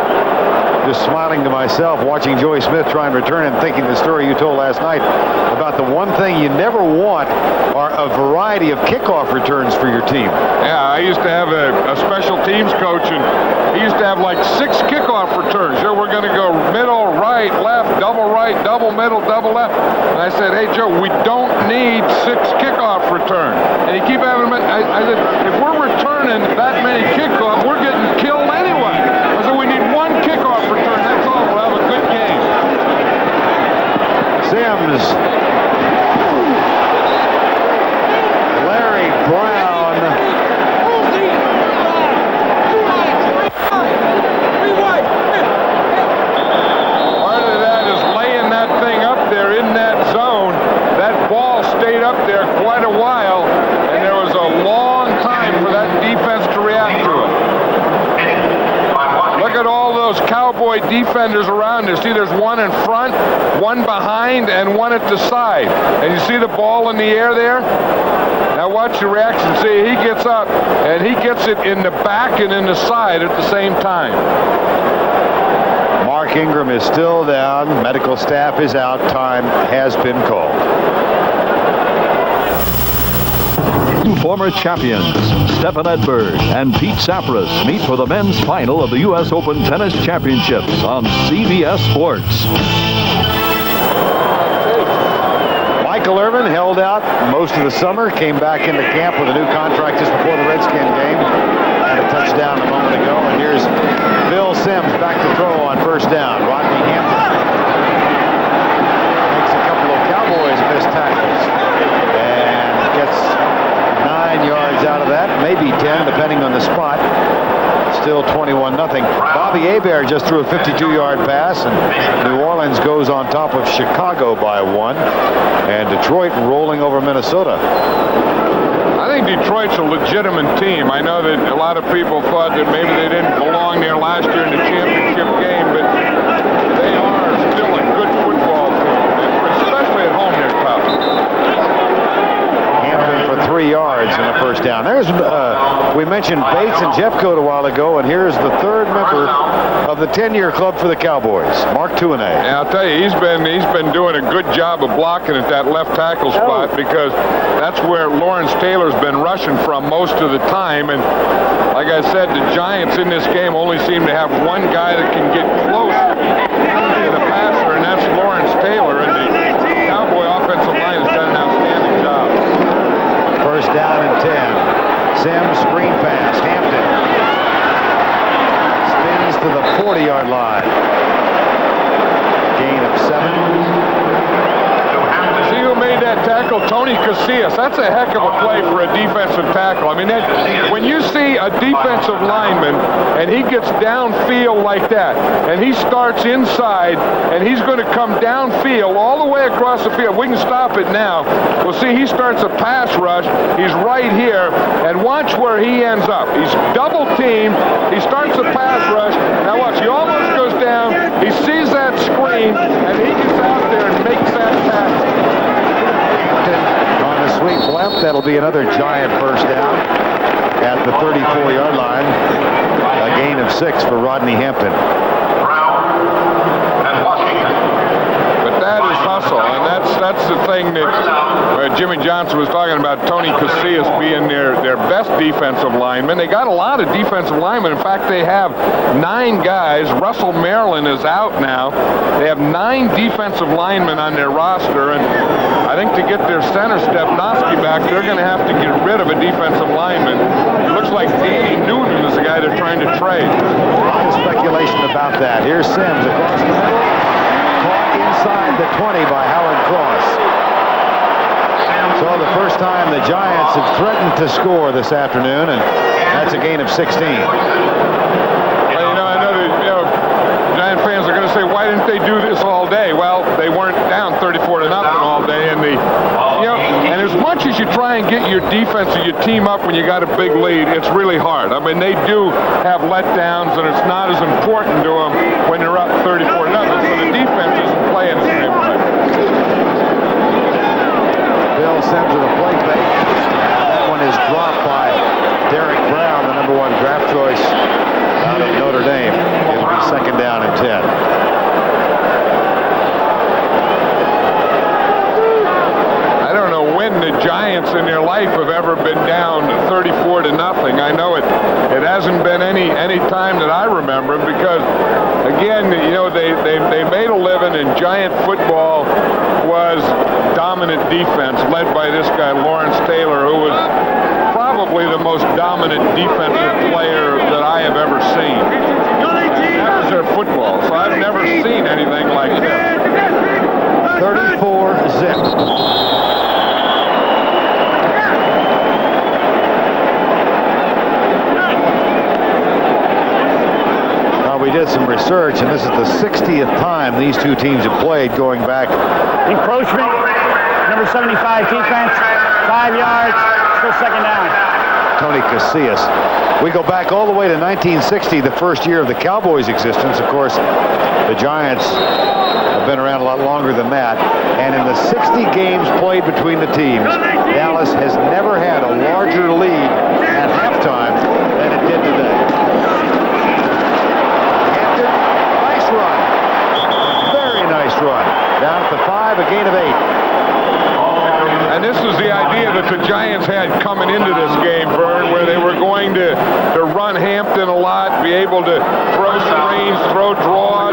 Just smiling to myself watching Joey Smith try and return and thinking the story you told last night about the one thing you never want are a variety of kickoff returns for your team. Yeah, I used to have a special teams coach, and he used to have like 6 kickoff returns. Here we're going to go middle, right, double middle, double left. And I said, hey, Joe, we don't need 6 kickoff returns. And he keep having them. I said, if we're returning that many kickoffs, we're getting killed anyway. I said, we need 1 kickoff return. That's all. We'll have a good game. Sims. Larry Brown. Part of that is laying that thing up there in that zone. That ball stayed up there quite a while, and there was a long time for that defense to react to it. Look at all those Cowboy defenders around there. See, there's one in front, one behind, and one at the side. And you see the ball in the air there? Now watch the reaction. See, he gets up, and he gets it in the back and in the side at the same time. Mark Ingram is still down. Medical staff is out. Time has been called. 2 former champions, Stephen Edberg and Pete Sampras, meet for the men's final of the U.S. Open Tennis Championships on CBS Sports. Michael Irvin held out most of the summer, came back into camp with a new contract just before the Redskin game. Had a touchdown a moment ago, and here's Phil Sims back to throw on first down. Rodney Hampton makes a couple of Cowboys missed tackles and gets 9 yards out of that, maybe 10 depending on the spot. Still 21-0. Bobby Hebert just threw a 52-yard pass, and New Orleans goes on top of Chicago by 1, and Detroit rolling over Minnesota. I think Detroit's a legitimate team. I know that a lot of people thought that maybe they didn't belong there last year in the championship game, but they are still a good football team, especially at home they're tough. mentioned Bates and Jeffcoat a while ago, and here's the third member of the 10-year club for the Cowboys, Mark Tuinei. Yeah, I'll tell you, he's been doing a good job of blocking at that left tackle spot because that's where Lawrence Taylor's been rushing from most of the time. And like I said, the Giants in this game only seem to have one guy that can get close to the passer, and that's Lawrence Taylor. And the Cowboy offensive line has done an outstanding job. First down and 10. Sims, screen pass. Hampton spins to the 40-yard line. Gain of 7. See who made that tackle? Tony Casillas. That's a heck of a play for a defensive tackle. I mean, when you see a defensive lineman and he gets downfield like that, and he starts inside, and he's going to come downfield all the way across the field. We can stop it now. We'll see he starts a pass rush. He's right here, and watch where he ends up. He's double teamed. He starts a pass rush. Now watch, he almost goes down. He sees that screen, and he gets out there and makes that tackle. On the sweep left, that'll be another Giant first down at the 34-yard line. A gain of 6 for Rodney Hampton. But that is hustle, and that's the thing that Jimmy Johnson was talking about, Tony Casillas being their best defensive lineman. They got a lot of defensive linemen. In fact, they have 9 guys. Russell Maryland is out now. They have 9 defensive linemen on their roster, and I think to get their center Stepnoski back, they're going to have to get rid of a defensive lineman. It looks like Danny Newton is the guy they're trying to trade. A lot of speculation about that. Here's Sims across the middle. Caught inside the 20 by Howard Cross. So the first time the Giants have threatened to score this afternoon, and that's a gain of 16. Well, I know that, Giant fans are going to say, why didn't they do this all day? Well, they weren't down 34-0 all day, and and as much as you try and get your defense or your team up when you got a big lead, it's really hard. I mean, they do have letdowns, and it's not as important to them when they're up 34-0. So the defense isn't playing the same way. Bill Sims with a play fake. That one is dropped by Derek Brown, the #1 draft choice out of Notre Dame. It'll be second down and 10. The Giants in their life have ever been down 34-0. I know it hasn't been any time that I remember, because again, they made a living, and Giant football was dominant defense led by this guy Lawrence Taylor, who was probably the most dominant defensive player that I have ever seen. That was their football, so I've never seen anything like this. 34-0. We did some research, and this is the 60th time these two teams have played going back. Encroachment, number 75 defense, 5 yards, still second down. Tony Casillas. We go back all the way to 1960, the first year of the Cowboys' existence. Of course, the Giants have been around a lot longer than that. And in the 60 games played between the teams, Dallas has never had a larger lead at halftime than it did today. Run. Very nice run. Down at the 5, a gain of 8. And this is the idea that the Giants had coming into this game, Vern, where they were going to run Hampton a lot, be able to throw screens, throw draws,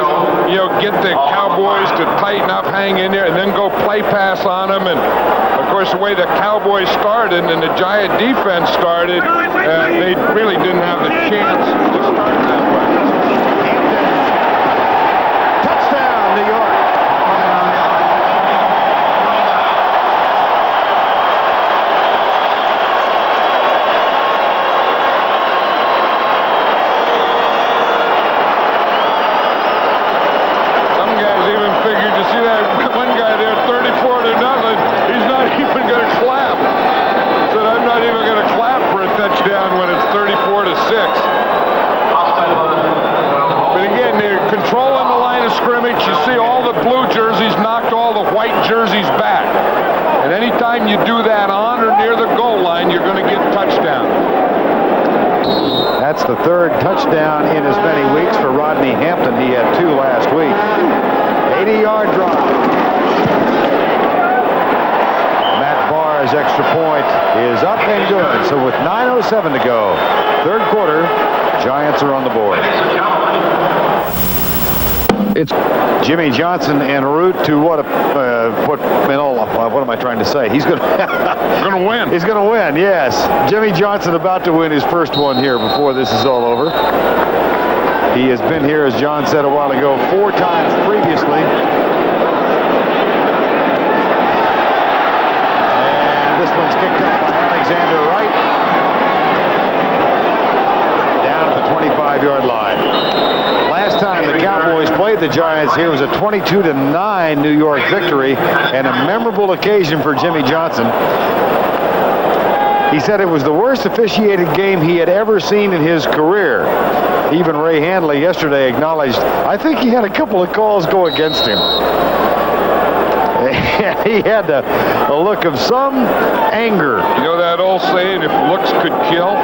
get the Cowboys to tighten up, hang in there, and then go play pass on them. And of course, the way the Cowboys started and the Giant defense started, they really didn't have the chance to start that way. New York. Some guys even figured, you see that one guy there, 34-0, he's not even going to clap. He said, I'm not even going to clap for a touchdown when it's 34-6. touchdown in as many weeks for Rodney Hampton. He had 2 last week. 80-yard drive. Matt Barr's extra point is up and good. So with 9:07 to go, third quarter, Giants are on the board. It's Jimmy Johnson en route to what am I trying to say? He's going to win. He's going to win, yes. Jimmy Johnson about to win his first one here before this is all over. He has been here, as John said a while ago, 4 times previously. And this one's kicked up by Alexander Wright. Down at the 25-yard line. Last time the Cowboys played the Giants here was a 22-9 New York victory, and a memorable occasion for Jimmy Johnson. He said it was the worst officiated game he had ever seen in his career. Even Ray Handley yesterday acknowledged, I think he had a couple of calls go against him. He had a look of some anger. You know that old saying, if looks could kill?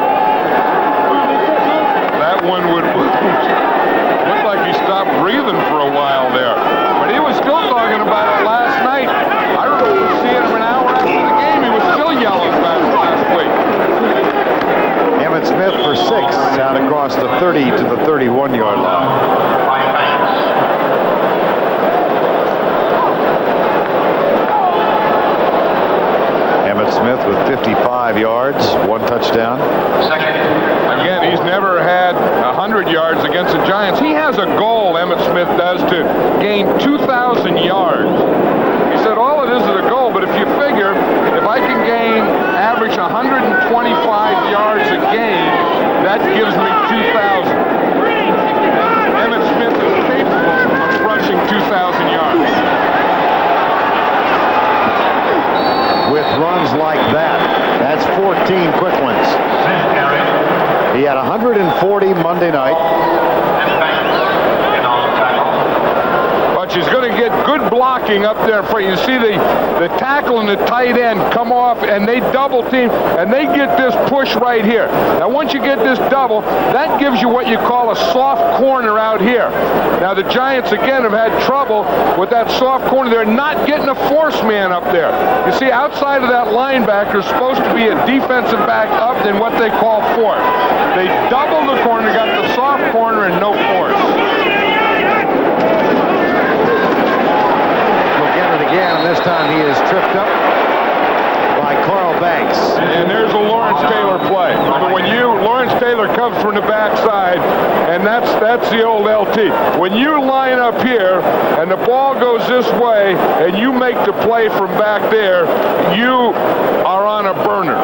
That one would look like he stopped breathing for a while there. But he was still talking about it last night. I remember seeing him an hour after the game. He was still yelling about it last week. Emmett Smith for 6 out across the 30 to the 31-yard line. Emmett Smith with 55 yards, 1 touchdown. Again, he's never had 100 yards against the Giants. He has a goal, Emmett Smith does, to gain 2,000 yards. He said all it is a goal, but if you figure, if I can average 125 yards a game, that gives me 2,000. Emmett Smith is capable of rushing 2,000 yards. With runs like that, that's 14 quick ones. He had 140 Monday night. But she's going to get good blocking up there. You see the tackle and the tight end come off, and they double team, and they get this push right here. Now, once you get this double, that gives you what you call a soft corner out here. Now, the Giants, again, have had trouble with that soft corner. They're not getting a force man up there. You see, outside of that linebacker is supposed to be a defensive back up in what they call force. They double the corner, got the soft corner, and no force. Again, and this time he is tripped up by Carl Banks. And there's a Lawrence Taylor play. But when Lawrence Taylor comes from the backside, and that's the old LT. When you line up here and the ball goes this way and you make the play from back there, you are on a burner.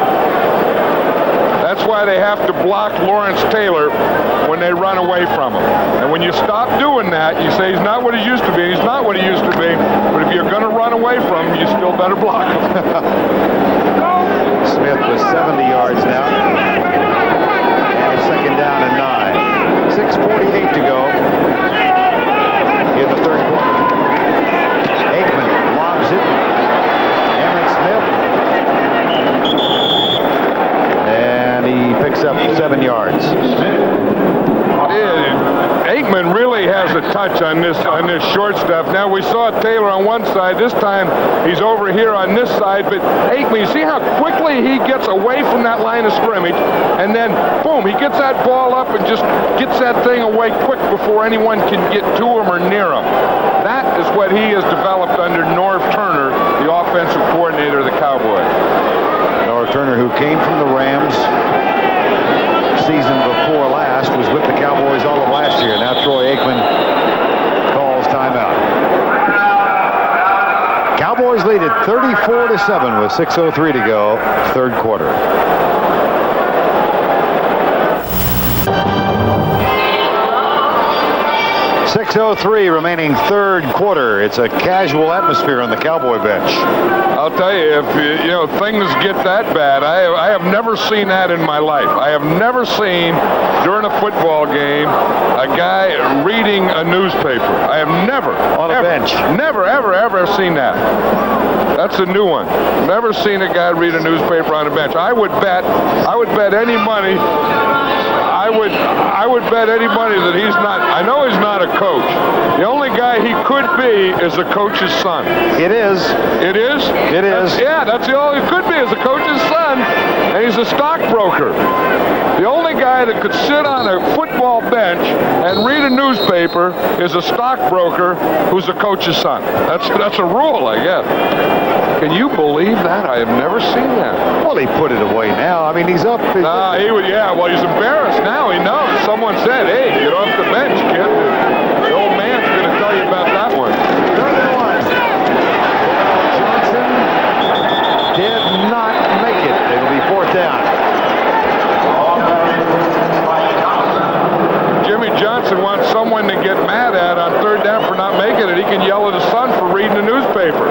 That's why they have to block Lawrence Taylor when they run away from him. And when you stop doing that, you say he's not what he used to be. He's not what he used to be. But if you're going to run away from him, you still better block him. Smith with 70 yards now. And it's second down and 9. 6:48 to go in the third quarter. Aikman lobs it. Emmett Smith. And he picks up 7 yards. Aikman really has a touch on this short stuff. Now we saw Taylor on one side. This time he's over here on this side. But Aikman, you see how quickly he gets away from that line of scrimmage, and then boom, he gets that ball up and just gets that thing away quick before anyone can get to him or near him. That is what he has developed under Norv Turner, the offensive coordinator of the Cowboys. Norv Turner, who came from the Rams season before last, was with the Cowboys all of last year. Now Troy Aikman calls timeout. Cowboys lead at 34-7 with 6:03 to go, third quarter. .603 remaining third quarter. It's a casual atmosphere on the Cowboy bench. I'll tell you, if things get that bad, I have never seen that in my life. I have never seen during a football game a guy reading a newspaper. I have never on a bench. Never, ever seen that. That's a new one. Never seen a guy read a newspaper on a bench. I would bet any money. I I would bet any money that he's not. I know he's not a coach. The only guy he could be is a coach's son. It is. It is? It is. That's the only he could be is a coach's son, and he's a stockbroker. The only guy that could sit on a football bench and read a newspaper is a stockbroker who's a coach's son. That's a rule, I guess. Can you believe that? I have never seen that. Well, he put it away now. I mean, he's up. He would. Yeah. Well, he's embarrassed now. He knows. Someone said, "Hey, get off the bench, kid." The old man's going to tell you about that one. Johnson did not make it. It'll be 4th down. Jimmy Johnson wants someone to get mad at on 3rd down for not making it. He can yell at his son for reading the newspaper.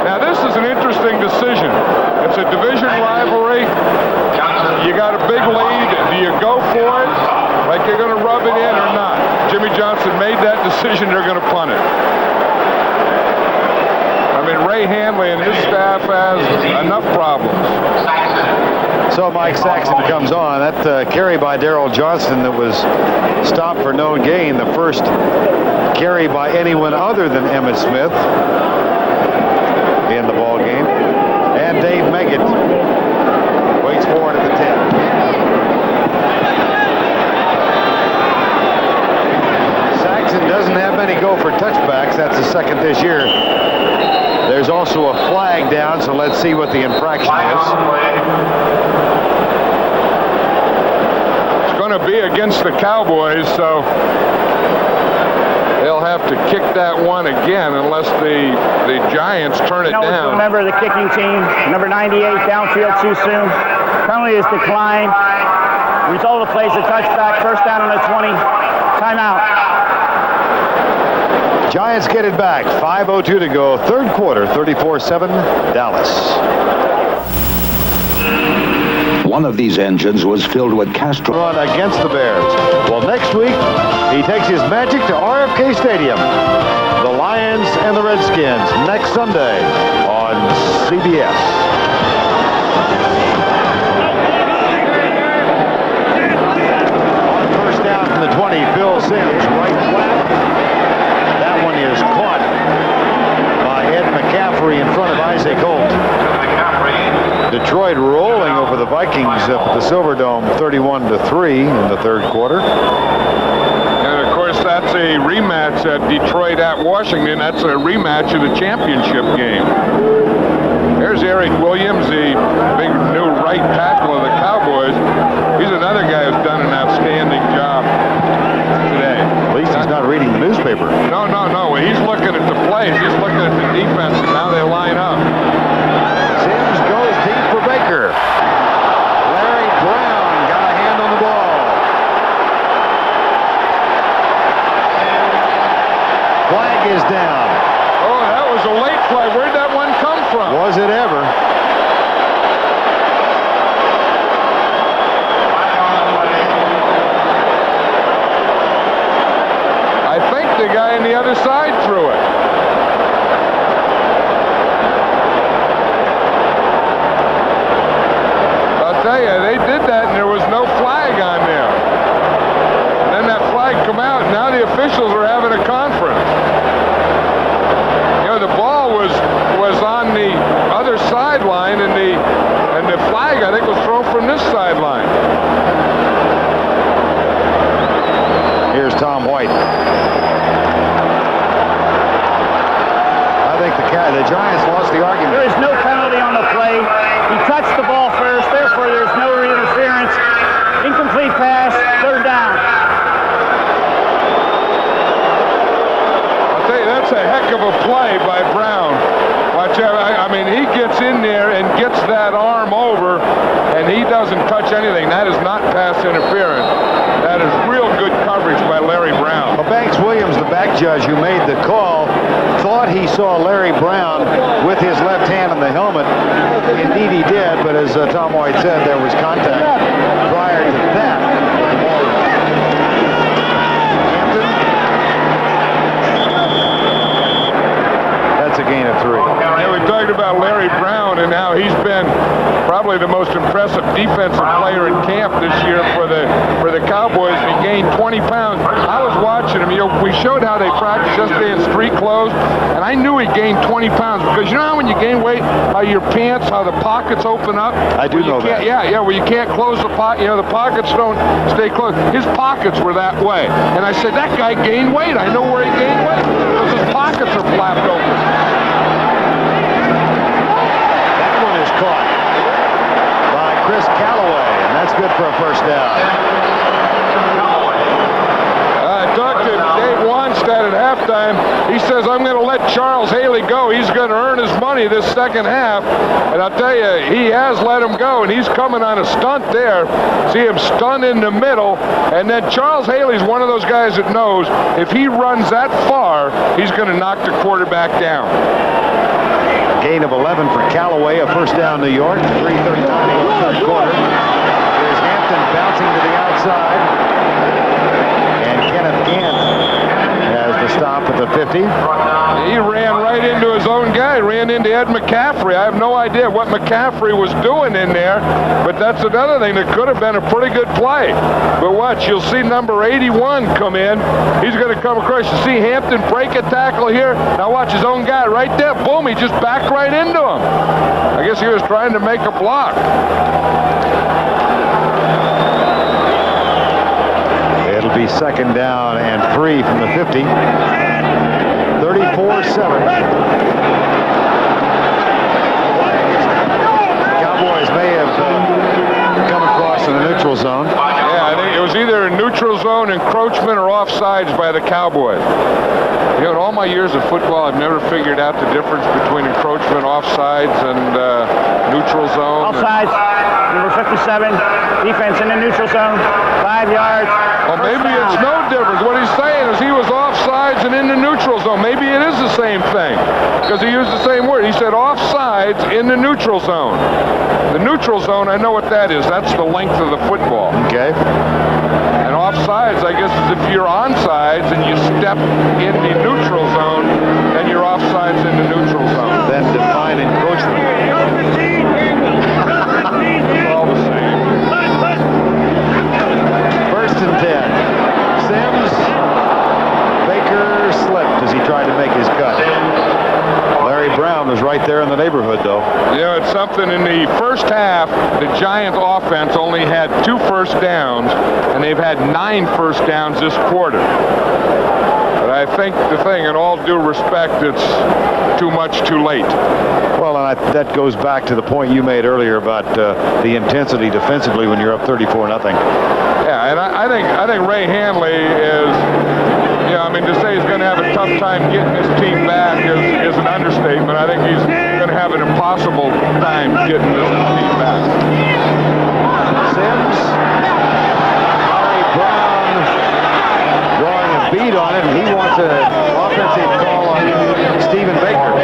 Now, this is an interesting decision. It's a division rivalry. You got a big lead. Do you go for it like you're going to rub it in or not? Jimmy Johnson made that decision. They're going to punt it. I mean, Ray Hanley and his staff has enough problems. So Mike Saxon comes on. That carry by Darrell Johnston that was stopped for no gain. The first carry by anyone other than Emmitt Smith in the ball game. And Dave Meggett waits for it at the 10. Saxon doesn't have many go for touchbacks. That's the second this year. There's also a flag down, so let's see what the infraction is. It's going to be against the Cowboys, so they'll have to kick that one again unless the Giants turn it down. Remember the kicking team, number 98, downfield too soon. Penalty is declined. Result of the play is a touchback. 1st down on the 20. Timeout. Giants get it back. 5:02 to go. 3rd quarter. 34-7 Dallas. One of these engines was filled with Castro. Run against the Bears. Well, next week, he takes his magic to RFK Stadium. The Lions and the Redskins next Sunday on CBS. On 1st down from the 20, Phil Simms, right flat. That one is caught by Ed McCaffrey in front of Isaac Holt. Detroit rolling over the Vikings at the Silverdome 31-3 in the 3rd quarter. And of course, that's a rematch at Detroit at Washington. That's a rematch of the championship game. There's Eric Williams, the big new right tackle of the Cowboys. He's another guy who's done an outstanding job today. At least he's not reading the newspaper. No. He's looking at the plays. He's looking at the defense, and now they line up. Simms goes deep for Baker. Larry Brown got a hand on the ball. Flag is down. Oh, that was a late play. Where'd that one come from? Was it ever? I think the guy on the other side threw it. I'll tell you, they did that and there was no flag on there. And then that flag come out, and now the officials are having a conference. You know, the ball was on the other sideline, and the flag, I think, was thrown from this sideline. Here's Tom White. I think the Giants lost the argument. There is no penalty on the play. He touched the ball first, therefore there's no interference. Incomplete pass, 3rd down. I'll tell you, that's a heck of a play by Brown. Watch out. I mean, he gets in there and gets that arm over, and he doesn't touch anything. That is not pass interference. That is real good coverage by Larry Brown. Well, Banks Williams, the back judge who made the call, thought he saw Larry Brown with his left hand on the helmet. Indeed he did, but as Tom White said, there was contact prior to that. Hampton. That's a gain of 3. Yeah, we talked about Larry Brown and how he's been probably the most impressive defensive player in camp this year for the Cowboys. He gained 20 pounds. I was watching him. You know, we showed how they practice yesterday in street clothes, and I knew he gained 20 pounds because you know how when you gain weight, how your pants, how the pockets open up? I do know that. Yeah, well, you can't close the pocket. You know, the pockets don't stay closed. His pockets were that way. And I said, that guy gained weight. I know where he gained weight because his pockets are flapped open. That one is caught by Chris Callaway, and that's good for a first down. I talked to Dave Wanstead at halftime. He says, I'm going to let Charles Haley go. He's going to earn his money this second half. And I'll tell you, he has let him go, and he's coming on a stunt there. See him stun in the middle. And then Charles Haley's one of those guys that knows if he runs that far, he's going to knock the quarterback down. Gain of 11 for Callaway, a first down New York. 3:39 to go third quarter. Here's Hampton bouncing to the outside. And Kenneth Gant has the stop at the 50. He ran right into his own guy, ran into Ed McCaffrey. I have no idea what McCaffrey was doing in there, but that's another thing that could have been a pretty good play. But watch, you'll see number 81 come in. He's going to come across. You see Hampton break a tackle here. Now watch his own guy right there. Boom, he just backed right into him. I guess he was trying to make a block. It'll be second down and 3 from the 50. 34-7. Cowboys may have come across in the neutral zone. Yeah, I think it was either a neutral zone encroachment or offsides by the Cowboys. You know, in all my years of football, I've never figured out the difference between encroachment, offsides, and neutral zone. Offsides, number 57, defense in the neutral zone, 5 yards. Well, maybe it's no difference. What he's saying is he was offsides and in the neutral zone. Maybe it is the same thing because he used the same word. He said offsides in the neutral zone. The neutral zone, I know what that is. That's the length of the football. Okay. And offsides, I guess, is if you're onside and you step in the neutral zone, then you're offsides in the neutral zone. Then define encroachment. All the same. First and 10. Sims. Baker slipped as he tried to make his cut. Larry Brown was right there in the neighborhood, though. You know, it's something in the first half, the Giants offense only had 2 first downs, and they've had 9 first downs this quarter. But I think the thing, in all due respect, it's too much too late. Well, and that goes back to the point you made earlier about the intensity defensively when you're up 34-0. Yeah, and I think Ray Hanley is, you know, I mean, to say he's going to have a tough time getting his team back is an understatement. I think he's going to have an impossible time getting this team back. Sims. Larry Brown drawing a beat on it, and he wants an offensive call on Stephen Baker.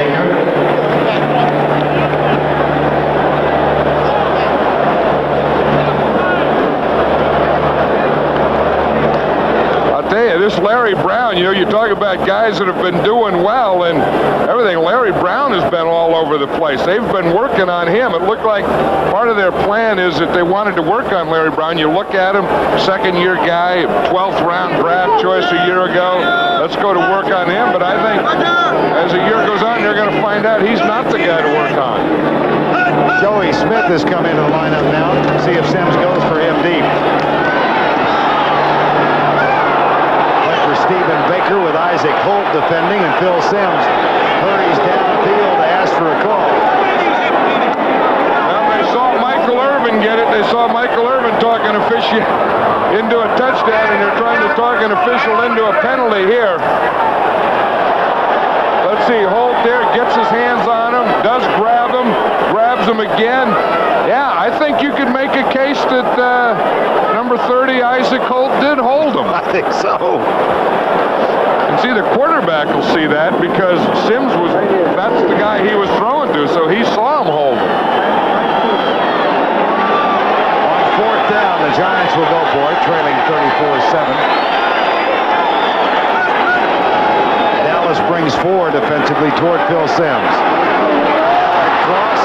This Larry Brown, you know, you talk about guys that have been doing well and everything. Larry Brown has been all over the place. They've been working on him. It looked like part of their plan is that they wanted to work on Larry Brown. You look at him, second-year guy, 12th round draft choice a year ago. Let's go to work on him. But I think as the year goes on, they're going to find out he's not the guy to work on. Joey Smith has come into the lineup now. See if Sims goes for him deep. Stephen Baker with Isaac Holt defending, and Phil Sims hurries downfield to ask for a call. Well, they saw Michael Irvin get it. They saw Michael Irvin talking official into a touchdown, and they're trying to talk an official into a penalty here. Let's see, Holt there gets his hands on him, does grab him, grabs him again. Yeah, I think you could make a case that number 30, Isaac Holt, did hold him. I think so. And see, the quarterback will see that because Sims that's the guy he was throwing to, so he saw him hold him. On fourth down, the Giants will go for it, trailing 34-7. Dallas springs forward defensively toward Phil Simms. Cross.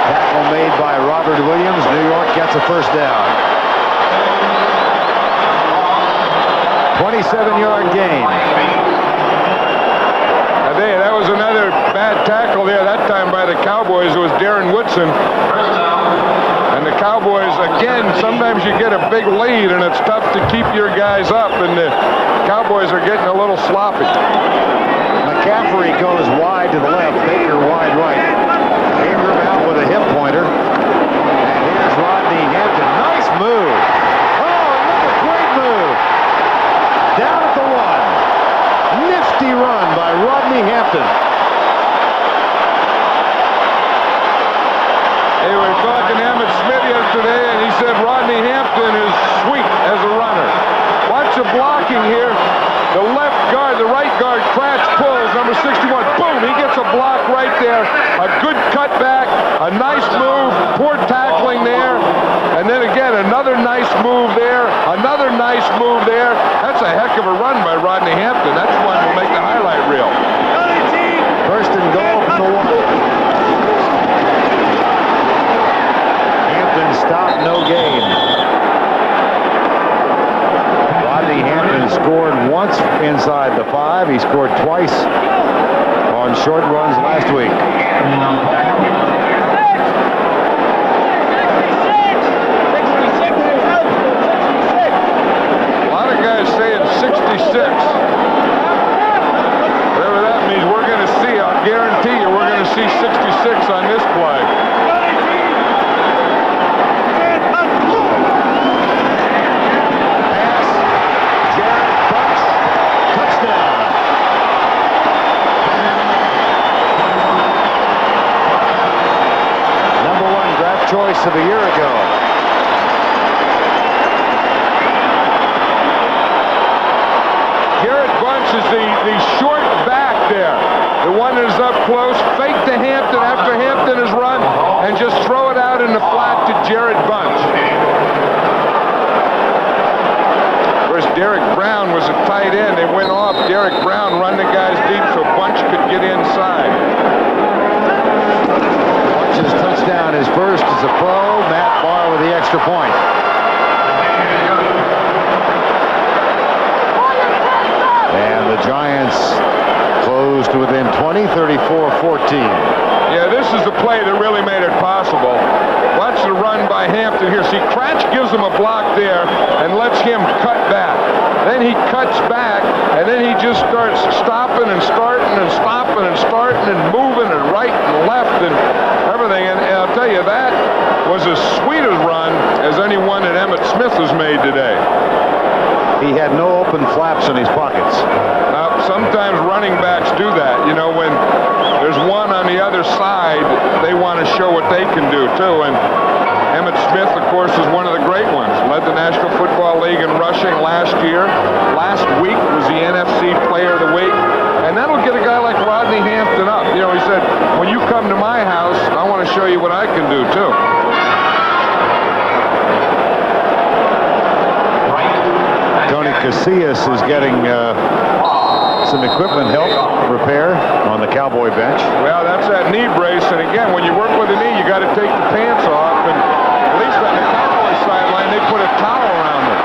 Tackle made by Robert Williams. New York gets a first down. 27-yard gain. I think that was another bad tackle there, that time by the Cowboys. It was Darren Woodson. And the Cowboys, again, sometimes you get a big lead and it's tough to keep your guys up, and the Cowboys are getting a little sloppy. McCaffrey goes wide to the left, Baker wide right. Ingram out with a hip pointer. And here's Rodney Hampton. Nice move. Oh, another great move. Down at the 1. Nifty run by Rodney Hampton. They were talking to Emmett Smith yesterday, and he said Rodney Hampton is sweet as a runner. Watch the blocking here. The left guard, the right guard, Kratz pulls, number 61. Boom, he gets a block right there. A good cutback, a nice move, poor tackling there. And then again, another nice move there, another nice move there. That's a heck of a run by Rodney Hampton. That's one to make the highlight reel. First and goal from the 1. Hampton stopped, no gain. Rodney Hampton scored once inside the 5. He scored twice on short runs last week. A lot of guys saying 66. Whatever that means, we're going to see. I'll guarantee you we're going to see 66 on this play. Choice of a year ago. Garrett Bunch is the short back there. The one that is up close. Fake to Hampton after Hampton has run and just throw it out in the flat to Jared Bunch. Of course, Derek Brown was a tight end. They went off. Derek Brown run the guys deep so Bunch could get inside. His touchdown is first as a pro. Matt Barr with the extra point. And the Giants close to within 20, 34-14. Yeah, this is the play that really made it possible. Watch the run by Hampton here. See, Kratz gives him a block there and lets him cut back. Then he cuts back, and then he just starts stopping and starting and stopping and starting and moving and right and left and everything. And I'll tell you, that was as sweet a run as any one that Emmett Smith has made today. He had no open flaps in his pockets. Sometimes running backs do that. You know, when there's one on the other side, they want to show what they can do, too. And Emmett Smith, of course, is one of the great ones. Led the National Football League in rushing last year. Last week was the NFC Player of the Week. And that'll get a guy like Rodney Hampton up. You know, he said, when you come to my house, I want to show you what I can do, too. Tony Casillas is getting some equipment help repair on the Cowboy bench. Well, that's that knee brace, and again, when you work with a knee, you got to take the pants off, and at least on the Cowboy sideline, they put a towel around it.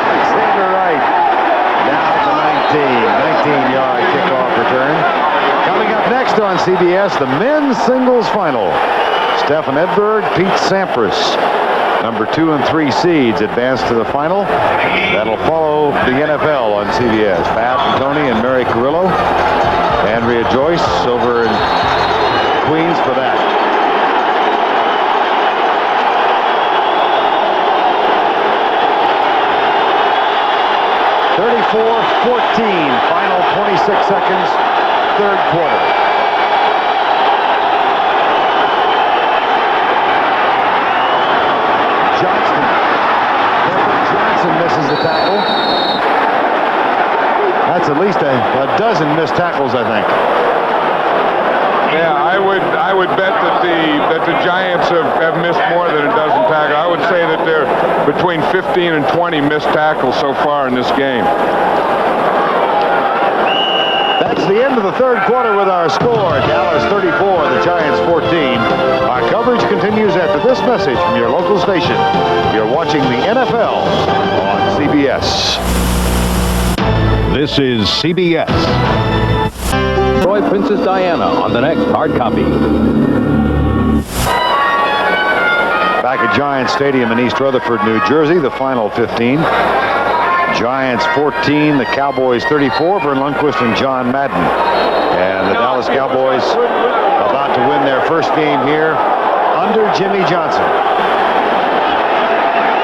Alexander Wright down at the 19-yard kickoff return. Coming up next on CBS, the men's singles final. Stefan Edberg, Pete Sampras. Number 2 and 3 seeds advance to the final. That'll follow the NFL on CBS. Pat and Tony and Mary Carrillo. Andrea Joyce over in Queens for that. (34-14). Final 26 seconds. Third quarter. Misses the tackle. That's at least a dozen missed tackles, I think. Yeah, I would bet that the Giants have missed more than a dozen tackles. I would say that they're between 15 and 20 missed tackles so far in this game. That's the end of the third quarter with our score. Dallas 34, the Giants 14. Our coverage continues after this message from your local station. You're watching the NFL on CBS. This is CBS. Troy Princess Diana on the next hard copy. Back at Giants Stadium in East Rutherford, New Jersey, the final 15. Giants 14, the Cowboys 34. Vern Lundquist and John Madden. And the Dallas Cowboys about to win their first game here under Jimmy Johnson.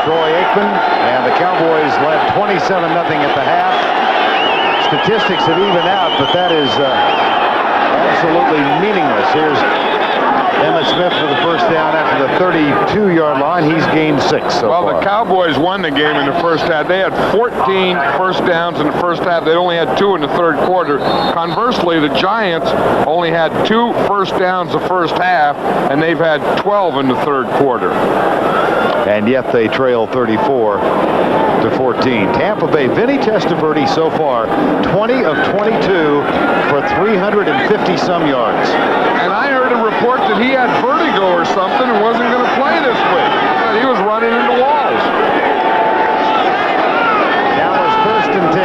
Troy Aikman and the Cowboys led 27-0 at the half. Statistics have evened out, but that is absolutely meaningless. Here's Emmitt Smith for the first down after the 32-yard line. He's gained 6 so far. The Cowboys won the game in the first half. They had 14 first downs in the first half. They only had 2 in the third quarter. Conversely, the Giants only had 2 first downs the first half, and they've had 12 in the third quarter. And yet they trail 34-14. Tampa Bay, Vinny Testaverde so far, 20 of 22 for 350-some yards. And I heard a report that he had vertigo or something and wasn't going to play this week. He was running into walls. Now it's 1st and 10.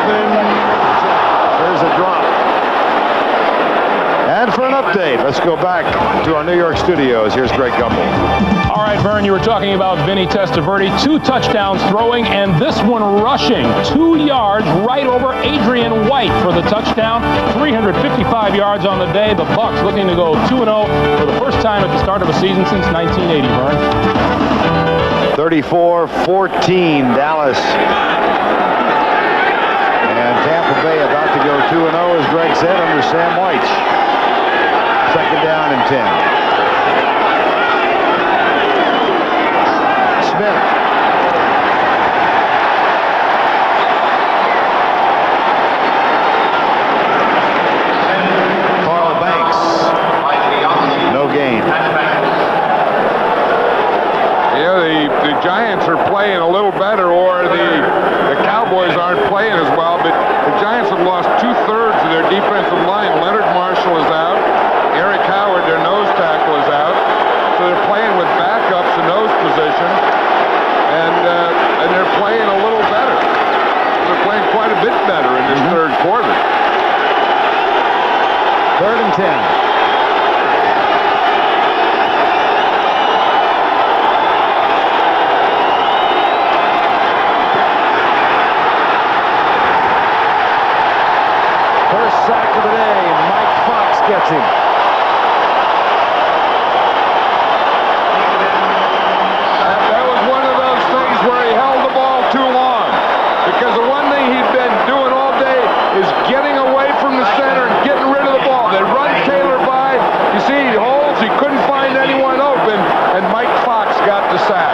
Aikman, there's a drop. And for an update, let's go back to our New York studios. Here's Greg Gumbel. All right, Vern, you were talking about Vinny Testaverde. 2 touchdowns throwing, and this one rushing. 2 yards right over Adrian White for the touchdown. 355 yards on the day. The Bucs looking to go 2-0 for the first time at the start of a season since 1980, Vern. 34-14, Dallas. And Tampa Bay about to go 2-0, as Greg said, under Sam White. 2nd down and 10. Smith. Carl Banks. No gain. Yeah, the Giants are playing a little better, or the Cowboys aren't playing as well, but the Giants have lost 2/3 of their defensive line. Leonard Marshall is out. Eric Howard, their nose tackle, is out. So they're playing with backups in those positions, and they're playing a little better. They're playing quite a bit better in this third quarter. 3rd and 10. First sack of the day. Mike Fox gets him. That was one of those things where he held the ball too long, because the one thing he'd been doing all day is getting away from the center and getting rid of the ball. They run Taylor by. You see, he holds. He couldn't find anyone open, and Mike Fox got the sack.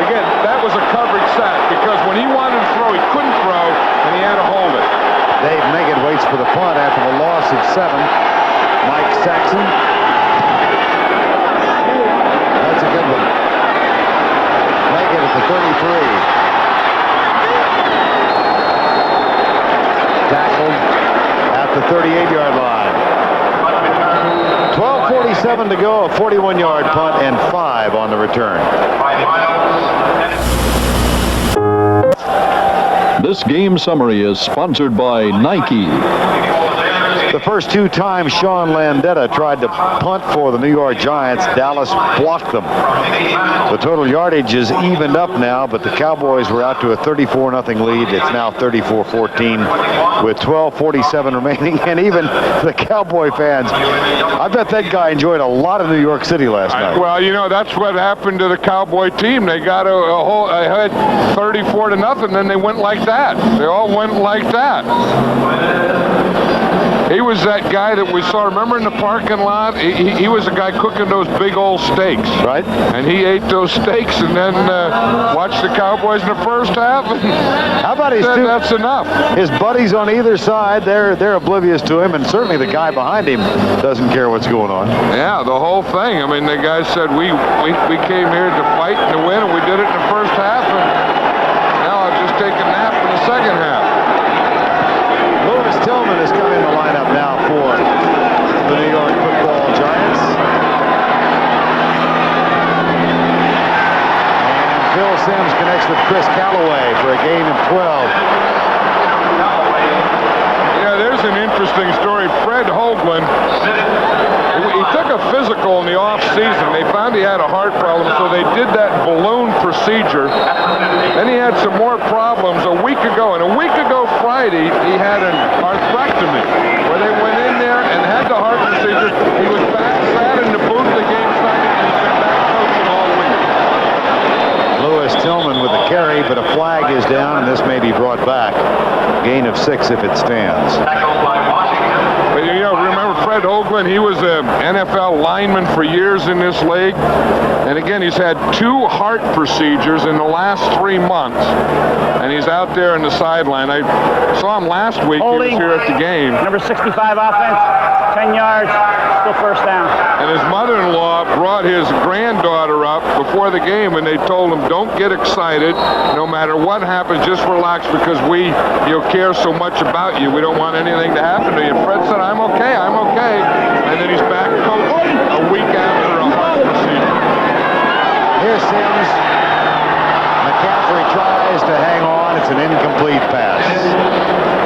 Again, that was a coverage sack, because when he wanted to throw, he couldn't throw, and he had to hold it. Dave Meggett waits for the punt after the loss of 7. Mike Saxon. That's a good one. Meggett at the 33. Tackled at the 38-yard line. 12:47 to go, a 41-yard punt and 5 on the return. This game summary is sponsored by Nike. The first 2 times Sean Landeta tried to punt for the New York Giants, Dallas blocked them. The total yardage is evened up now, but the Cowboys were out to a 34-0 lead. It's now 34-14 with 12:47 remaining, and even the Cowboy fans, I bet that guy enjoyed a lot of New York City last night. Well, you know, that's what happened to the Cowboy team. They got ahead 34-0, then they went like that. They all went like that. He was that guy that we saw, remember in the parking lot? He was the guy cooking those big old steaks. Right. And he ate those steaks and then watched the Cowboys in the first half. And how about his said, that's enough. His buddies on either side, they're oblivious to him, and certainly the guy behind him doesn't care what's going on. Yeah, the whole thing. I mean, the guy said, we came here to fight and to win, and we did it in the first half, and now I'll just take a nap in the second half. Lewis Tillman has come in the lineup now for the New York Football Giants. And Phil Simms connects with Chris Callaway for a gain of 12. Yeah, there's an interesting story. Fred Hoagland, he took a physical in the off-season. They found he had a heart problem, so they did that balloon procedure. Then he had some more problems a week ago. And a week ago Friday, he had an arthrectomy where they went in there and had the heart procedure. He was back, sat in the booth, the game started, and he's been back coaching all week. Lewis Tillman with a carry, but a flag is down, and this may be brought back. Gain of 6 if it stands. But you know, remember Fred Hoagland? He was an NFL lineman for years in this league. And again, he's had 2 heart procedures in the last 3 months. And he's out there in the sideline. I saw him last week. Holding. He was here at the game. Number 65 offense, 10 yards, still first down. And his mother-in-law brought his granddaughter up before the game, and they told him, don't get excited. No matter what happens, just relax, because we care so much about you. We don't want anything to happen to you. And Fred said, I'm okay, I'm okay. And then he's back coaching a week after a heart procedure. Here's Simms. McCaffrey tries to hang on. It's an incomplete pass.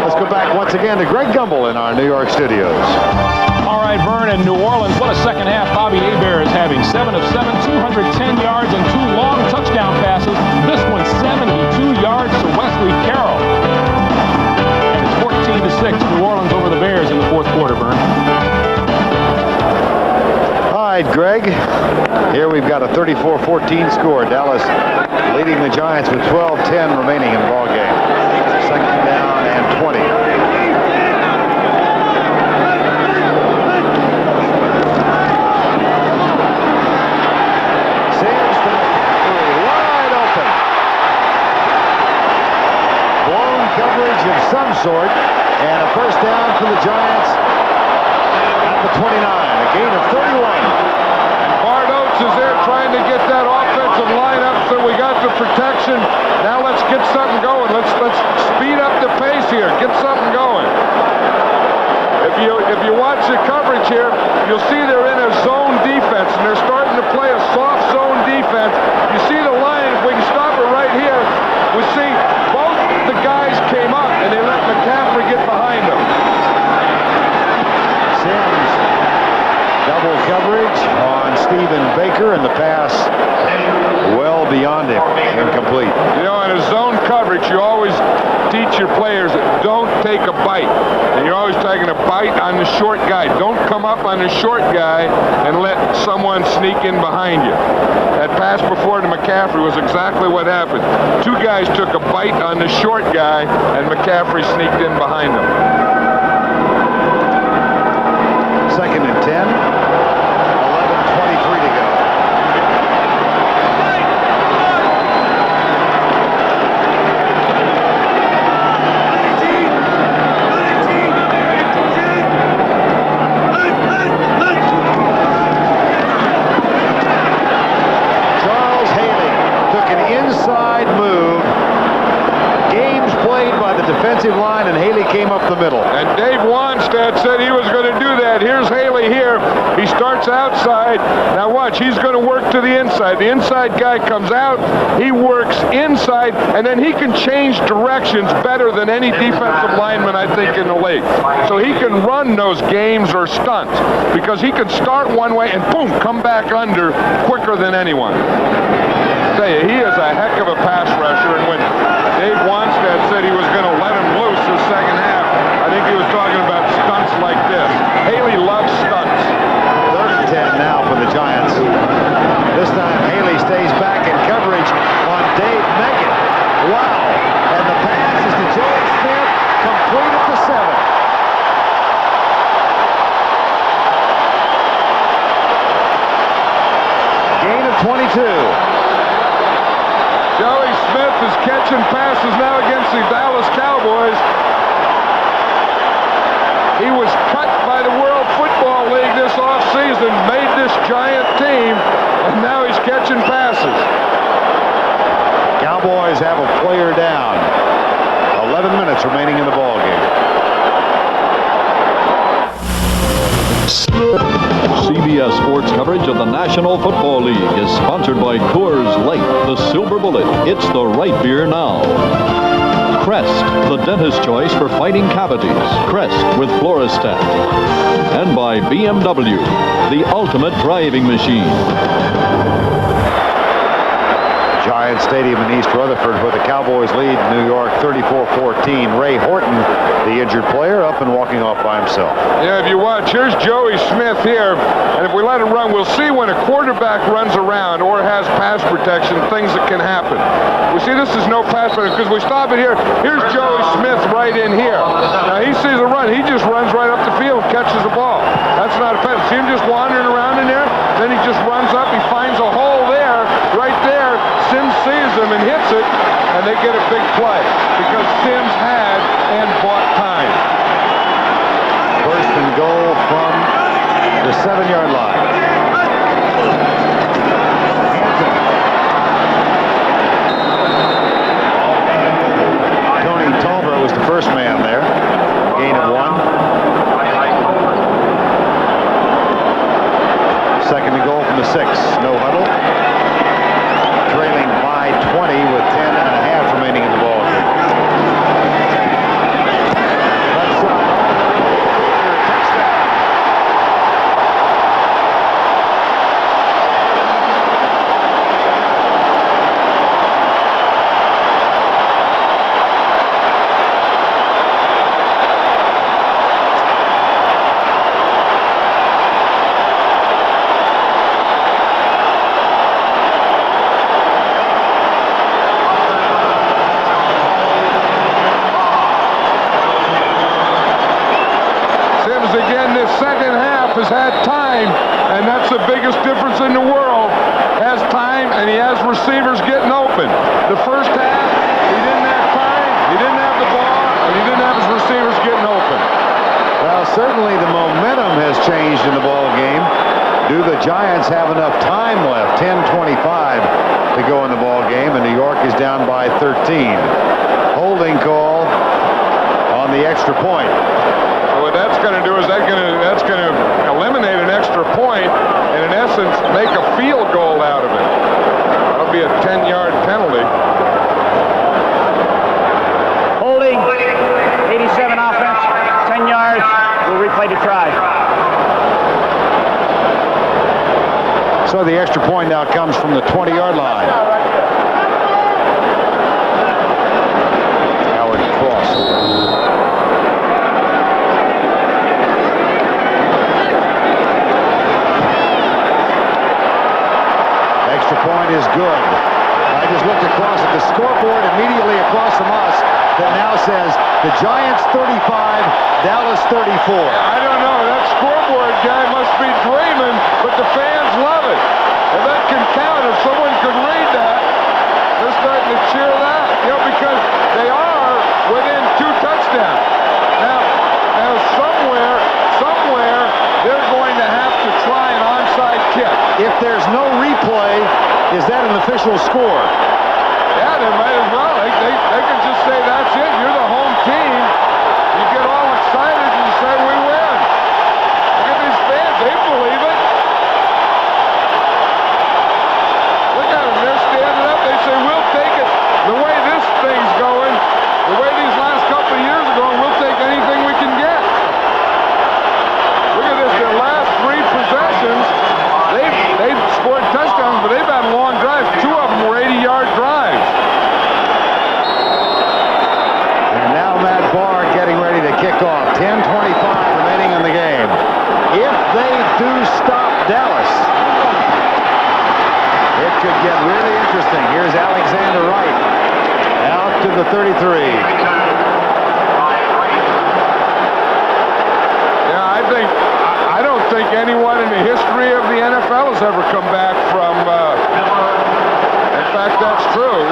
Let's go back once again to Greg Gumbel in our New York studios. All right, Vern, in New Orleans, what a second half Bobby Hebert is having. 7 of 7, 210 yards and 2 long touchdown passes. This one 72 yards to Wesley Carroll. And it's 14-6, New Orleans over the Bears in the fourth quarter, Vern. All right, Greg. Here we've got a 34-14 score. Dallas leading the Giants with 12:10 remaining in the ball game. Second down and 20. Simms to McCaffrey, wide open. Blown coverage of some sort, and a first down for the Giants at the 29. A gain of 31. Bart Oates is there trying to get that offensive line up, so we got the protection. Now let's get something going. Let's speed up the pace here. Get something going. If you watch the coverage here, you'll see they're in a zone defense, and they're starting to play a soft zone defense. You see the line, if we can stop it right here, we see both the guys came up, and they let McCaffrey get behind them. Simms, double coverage on Stephen Baker, and the pass well beyond him, incomplete. You know, in a zone coverage, you always teach your players, don't take a bite. And you're always taking a bite on the short guy. Don't come up on the short guy and let someone sneak in behind you. That pass before to McCaffrey was exactly what happened. 2 guys took a bite on the short guy, and McCaffrey sneaked in behind them. Second and 10. 11:23 to go. Charles Haley took an inside move. Games played by the defensive line, and Haley came up the middle. And Dave Wanstead said he was going to do that. Here's Haley here. He starts outside. Now watch, he's going to work to the inside. The inside guy comes out. He works inside, and then he can change directions better than any defensive lineman, I think, in the league. So he can run those games or stunts because he can start one way and boom, come back under quicker than anyone. I tell you, he is a heck of a pass rusher, and when Dave Wanstead said he was going to let him loose the second half, I think he was talking about stunts like this. Haley loves stunts. Third and 10 now for the Giants. This time Haley stays back in coverage on Dave Megan. Wow. And the pass is to Joey Smith, complete at the 7. catching passes now against the Dallas Cowboys. He was cut by the World Football League this offseason, made this giant team, and now he's catching passes. Cowboys have a player down. 11 minutes remaining in the ball game. CBS Sports coverage of the National Football League is sponsored by Coors Light, the Silver Bullet. It's the right beer now. Crest, the dentist's choice for fighting cavities. Crest with Floristat. And by BMW, the ultimate driving machine. Giant Stadium in East Rutherford, where the Cowboys lead New York 34-14. Ray Horton, the injured player, up and walking off by himself. Yeah, if you watch, here's Joey Smith here, and if we let him run, we'll see when a quarterback runs around or has pass protection, things that can happen. We see this is no pass protection because we stop it here. Here's Joey Smith right in here. Now he sees a run. He just runs right up the field, catches the ball. That's not a pass. See him just wandering around in there? Then he just runs up. He finds a hole there, right there. Sims sees him and hits it, and they get a big play because Sims had and bought time. First and goal from the 7-yard line. Tony Tolbert was the first man there. Gain of 1. Second and goal from the 6. No huddle. Trailing by 20 with 10.5 remaining in the ball game. Has had time, and that's the biggest difference in the world. Has time, and he has receivers getting open. The first half, he didn't have time, he didn't have the ball, and he didn't have his receivers getting open. Well, certainly the momentum has changed in the ball game. Do the Giants have enough time left? 10:25 to go in the ball game, and New York is down by 13. Holding call on the extra point. What that's going to do is that's going to eliminate an extra point and in essence make a field goal out of it. That'll be a 10-yard penalty. Holding, 87 offense, 10 yards. We'll replay the try. So the extra point now comes from the 20-yard line. Howard Cross. Point is good. I just looked across at the scoreboard immediately across from us that now says the Giants 35, Dallas 34. I don't know. That scoreboard guy must be dreaming, but the fans love it. If that can count, if someone could read that, they're starting to cheer that. You know, because they are within 2 touchdowns. Now somewhere, they're going to have to try an onside kick. If there's no replay, is that an official score? Yeah, they might as well. They can just say that's it. You're the home team. You get all excited and you say we win. Look at these fans. They believe it. Look at them. They're standing up. They say we'll take it. The way this thing's going, the way these last couple of years are going, we'll take anything we can get. Look at this. Their last 3 possessions, they've scored touchdowns, but they've had long drives. 2 of them were 80-yard drives. And now Matt Barr getting ready to kick off. 10:25 remaining in the game. If they do stop Dallas, it could get really interesting. Here's Alexander Wright out to the 33. I don't think anyone in the history of the NFL has ever come back from. In fact, that's true.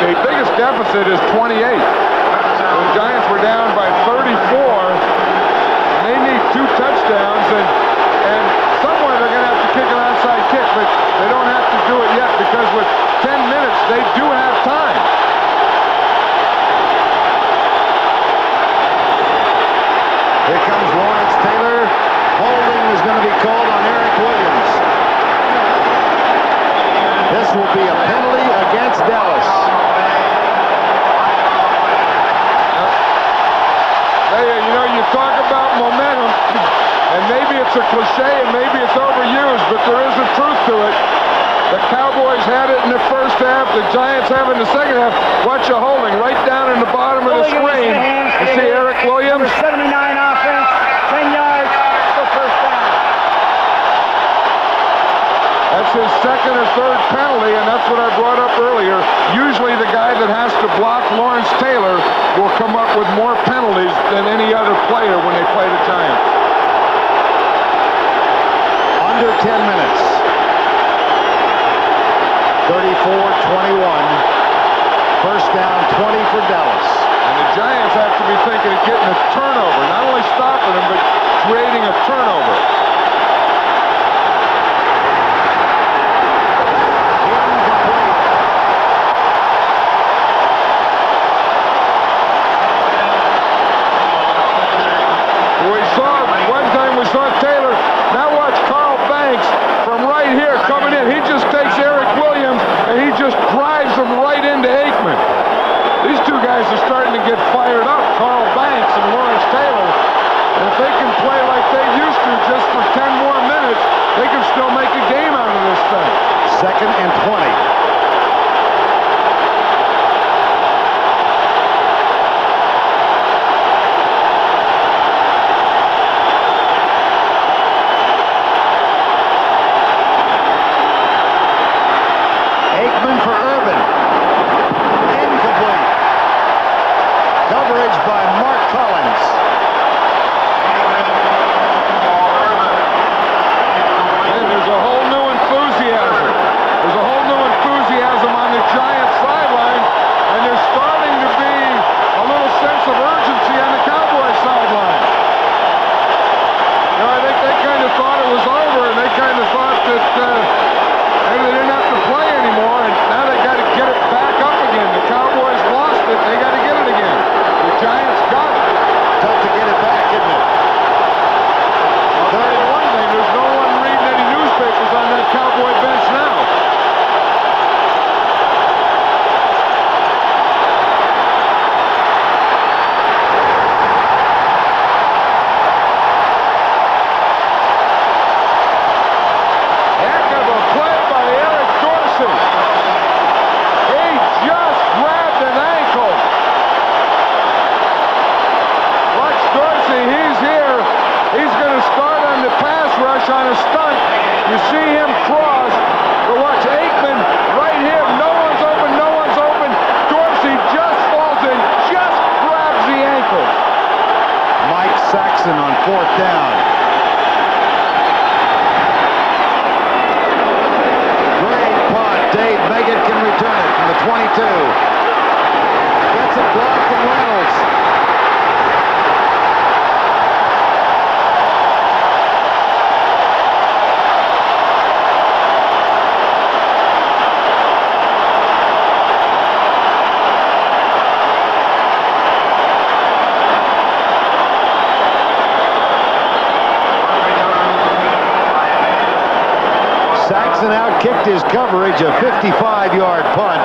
The biggest deficit is 28. The Giants were down by 34. And they need 2 touchdowns, and somewhere they're going to have to kick an onside kick, but they don't have to do it yet because with 10 minutes, they do have time. Here comes Lawrence Taylor. Holding is going to be called on Eric Williams. This will be a penalty against Dallas. Hey, you know, you talk about momentum, and maybe it's a cliche and maybe it's overused, but there is a truth to it. The Cowboys had it in the first half. The Giants have it in the second half. Watch the holding right down in the bottom of the screen. You see Eric Williams. Number 79 offense, 10 yards, still first down. That's his second or third penalty, and that's what I brought up earlier. Usually the guy that has to block Lawrence Taylor will come up with more penalties than any other player when they play the Giants. Under 10 minutes. 34-21. First down, 20 for Dallas. And the Giants have to be thinking of getting a turnover, not only stopping them, but creating a turnover. One time we saw Taylor. Now watch Carl Banks from right here coming in. He just takes Eric Williams and he just drives him right into Aikman. These two guys are starting to get fired up, Carl Banks and Lawrence Taylor. And if they can play like they used to just for 10 more minutes, they can still make a game out of this thing. Second and 20. On a stunt, you see him cross, but watch Aikman right here. No one's open, no one's open. Dorsey just falls in, just grabs the ankle. Mike Saxon on fourth down. Great punt. Dave Meggett can return it from the 22. Gets a block from Reynolds. Saxon outkicked his coverage, a 55-yard punt.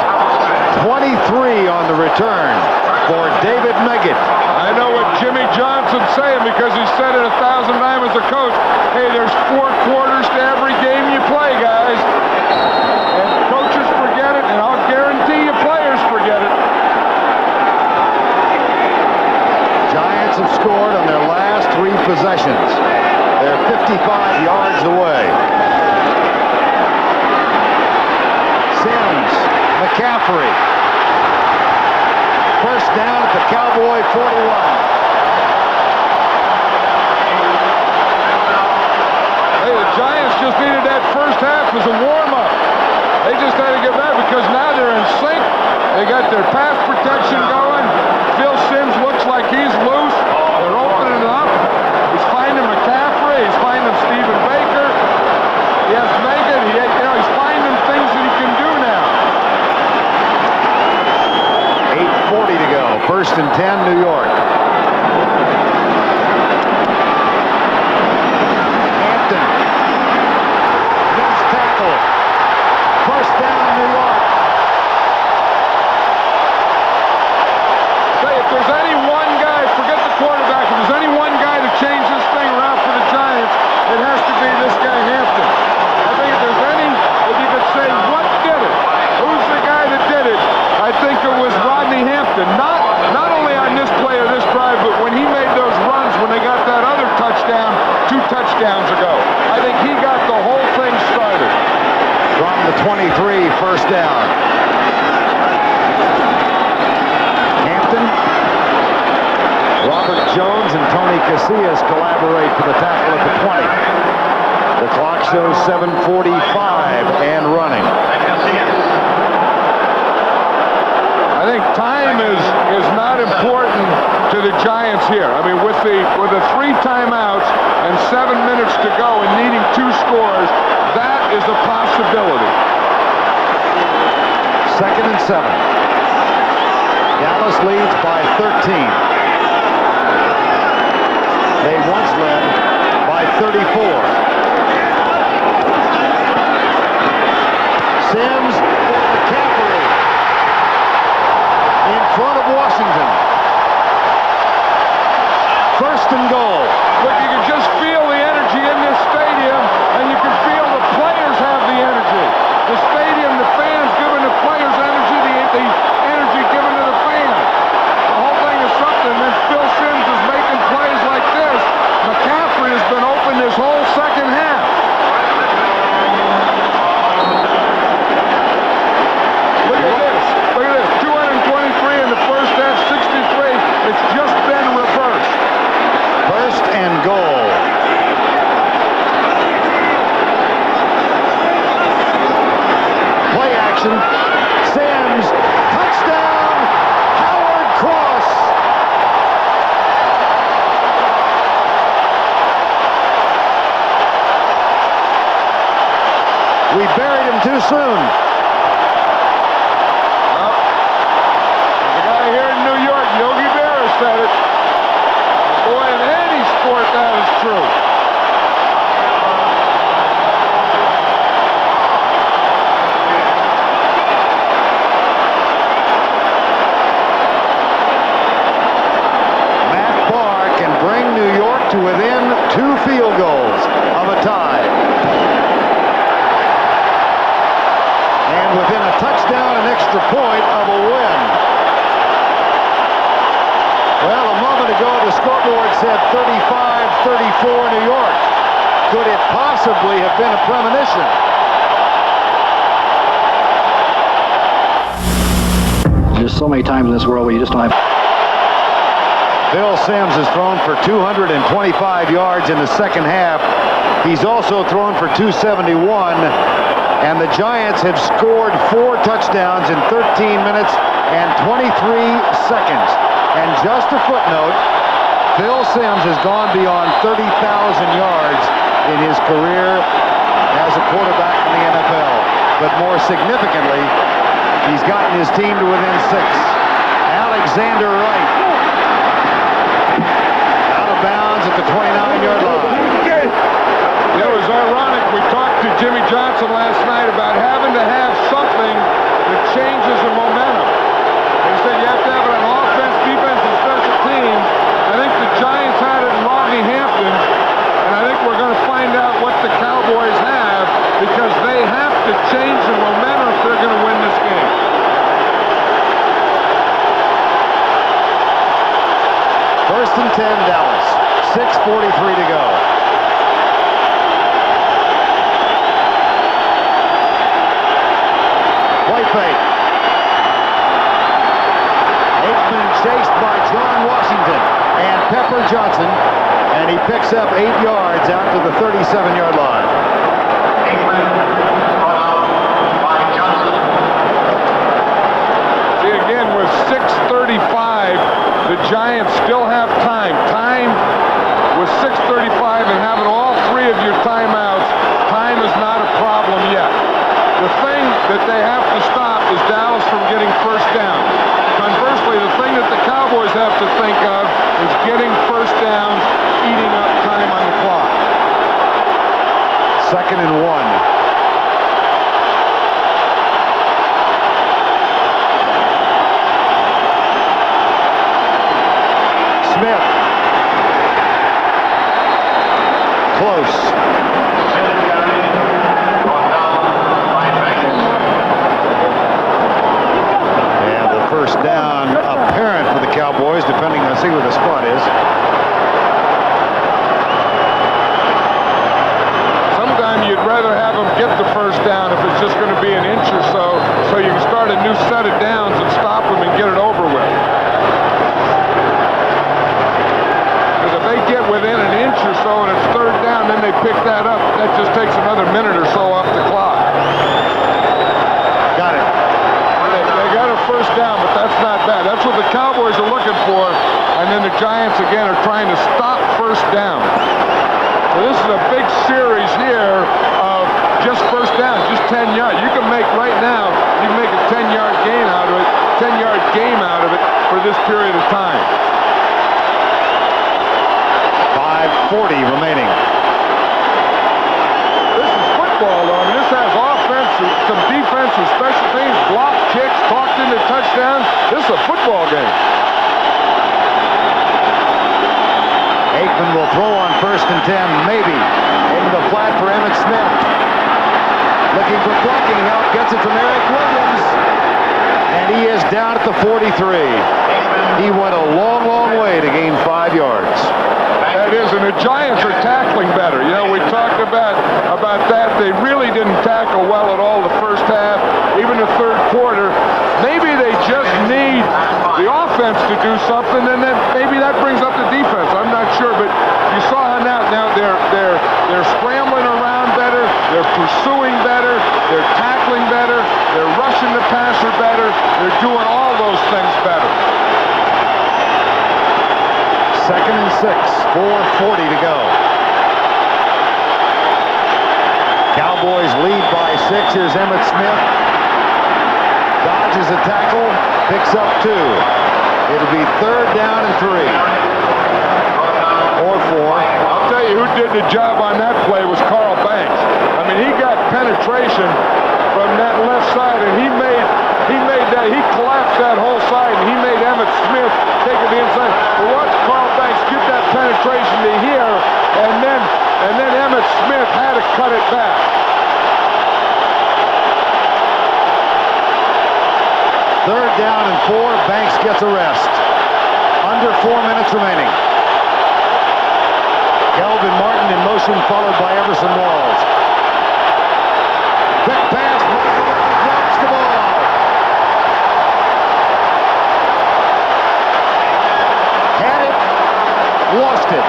23 on the return for David Meggett. I know what Jimmy Johnson's saying because he said it 1,000 times as a coach. Hey, there's 4 quarters to every game you play, guys. And coaches forget it, and I'll guarantee you players forget it. Giants have scored on their last 3 possessions. They're 55 yards away. Sims, McCaffrey. First down at the Cowboy 41. Hey, the Giants just needed that first half as a warm-up. They just had to get back because now they're in sync. They got their pass protection going. Phil Simms looks like he's loose. They're opening it up. He's finding McCaffrey. He's finding Stephen Baker. He has Megan. He's finding things that he can do now. 8:40 to go. 1st and 10, New York. Hampton. Missed tackle. 1st down, New York. Say, if there's any one guy, forget the quarterback, if there's any one guy to change this thing around for the Giants, it has to be this guy, Hampton. I think if there's any, if you could say what did it, who's the guy that did it, I think it was Rodney Hampton. Not only on this play or this drive, but when he made those runs when they got that other touchdown 2 touchdowns ago. I think he got the whole thing started. From the 23, 1st down. Hampton. Robert Jones and Tony Casillas collaborate for the tackle at the 20. The clock shows 7:45 and running. I think time is not important to the Giants here. I mean, with the 3 timeouts and 7 minutes to go and needing 2 scores, that is a possibility. 2nd and 7. Dallas leads by 13. They once led by 34. Simms for McCaffrey in front of Washington. 1st and goal. Look, you can just feel the energy in this stadium, and you can feel the players have the energy. The stadium, the fans giving the players energy, the energy given to the fans. The whole thing is something. And then Phil Simms is making plays like this. McCaffrey has been open this whole second half. Look at this. Look at this. 223 in the first half, 63. It's just been reversed. 1st and goal. Play action. Simms. Touchdown. Howard Cross. We buried him too soon. Well, the guy here in New York, Yogi Berra, said it. Boy, in any sport, that is true. Matt Barr can bring New York to within 2 field goals of a tie. And within a touchdown and extra point of a win. Well, a moment ago, the scoreboard said 35-34 New York. Could it possibly have been a premonition? There's so many times in this world where you just don't have... Phil Simms has thrown for 225 yards in the second half. He's also thrown for 271. And the Giants have scored 4 touchdowns in 13 minutes and 23 seconds. And just a footnote, Phil Simms has gone beyond 30,000 yards in his career as a quarterback in the NFL. But more significantly, he's gotten his team to within 6. Alexander Wright. Out of bounds at the 29-yard line. It was ironic. We talked to Jimmy Johnson last night about having to have something that changes the momentum. He said you have to have it on offense, defense, and special teams. I think the Giants had it in Rodney Hampton, and I think we're going to find out what the Cowboys have because they have to change the momentum if they're going to win this game. First and 10, Dallas. 6:43 to go. Play fake. Aikman chased by John Washington and Pepper Johnson, and he picks up 8 yards out to the 37-yard line. See, again, close. And the first down apparent for the Cowboys, depending on see where the spot is. Sometimes you'd rather have them get the first down if it's just going to be an inch or so you can start a new set of downs and stop them and get it over with. Because if they get within an inch or so and it's third down, then they pick that up. That just takes another minute or so off the clock. Got it. They got a first down, but that's not bad. That's what the Cowboys are looking for. And then the Giants, again, are trying to stop first down. So this is a big series here of just first down, just 10 yards. You can make right now, you can make a 10-yard gain out of it, 10-yard game out of it for this period of time. 5:40 remaining. This is football, though. I mean, this has offense, some defense, some special teams, block kicks, talked into touchdowns. This is a football game. Aikman will throw on 1st and 10, maybe. Into the flat for Emmitt Smith. Looking for blocking help, gets it from Eric Williams. And he is down at the 43. He went a long, long way to gain 5 yards. That is, and the Giants are tackling better. You know, we talked about that. They really didn't tackle well at all the first half, even the third quarter. Maybe they just need the offense to do something, and then maybe that brings up the defense. I'm not sure, but you saw how now they're scrambling around better, they're pursuing better, they're tackling better, they're rushing the passer better, they're doing all those things better. 2nd and 6, 4:40 to go. Cowboys lead by 6. Here's Emmitt Smith. Dodges a tackle, picks up 2. It'll be 3rd down and 3. Or 4. I'll tell you who did the job on that play was Carl Banks. I mean, he got penetration from that left side, and he made that, he collapsed that whole side, and he made Emmitt Smith take it to the inside. But watch Carl Banks get that penetration to here, and then Emmitt Smith had to cut it back. Third down and 4. Banks gets a rest. Under 4 minutes remaining. Kelvin Martin in motion, followed by Everson Walls. Quick pass. Drops the ball. Had it. Lost it.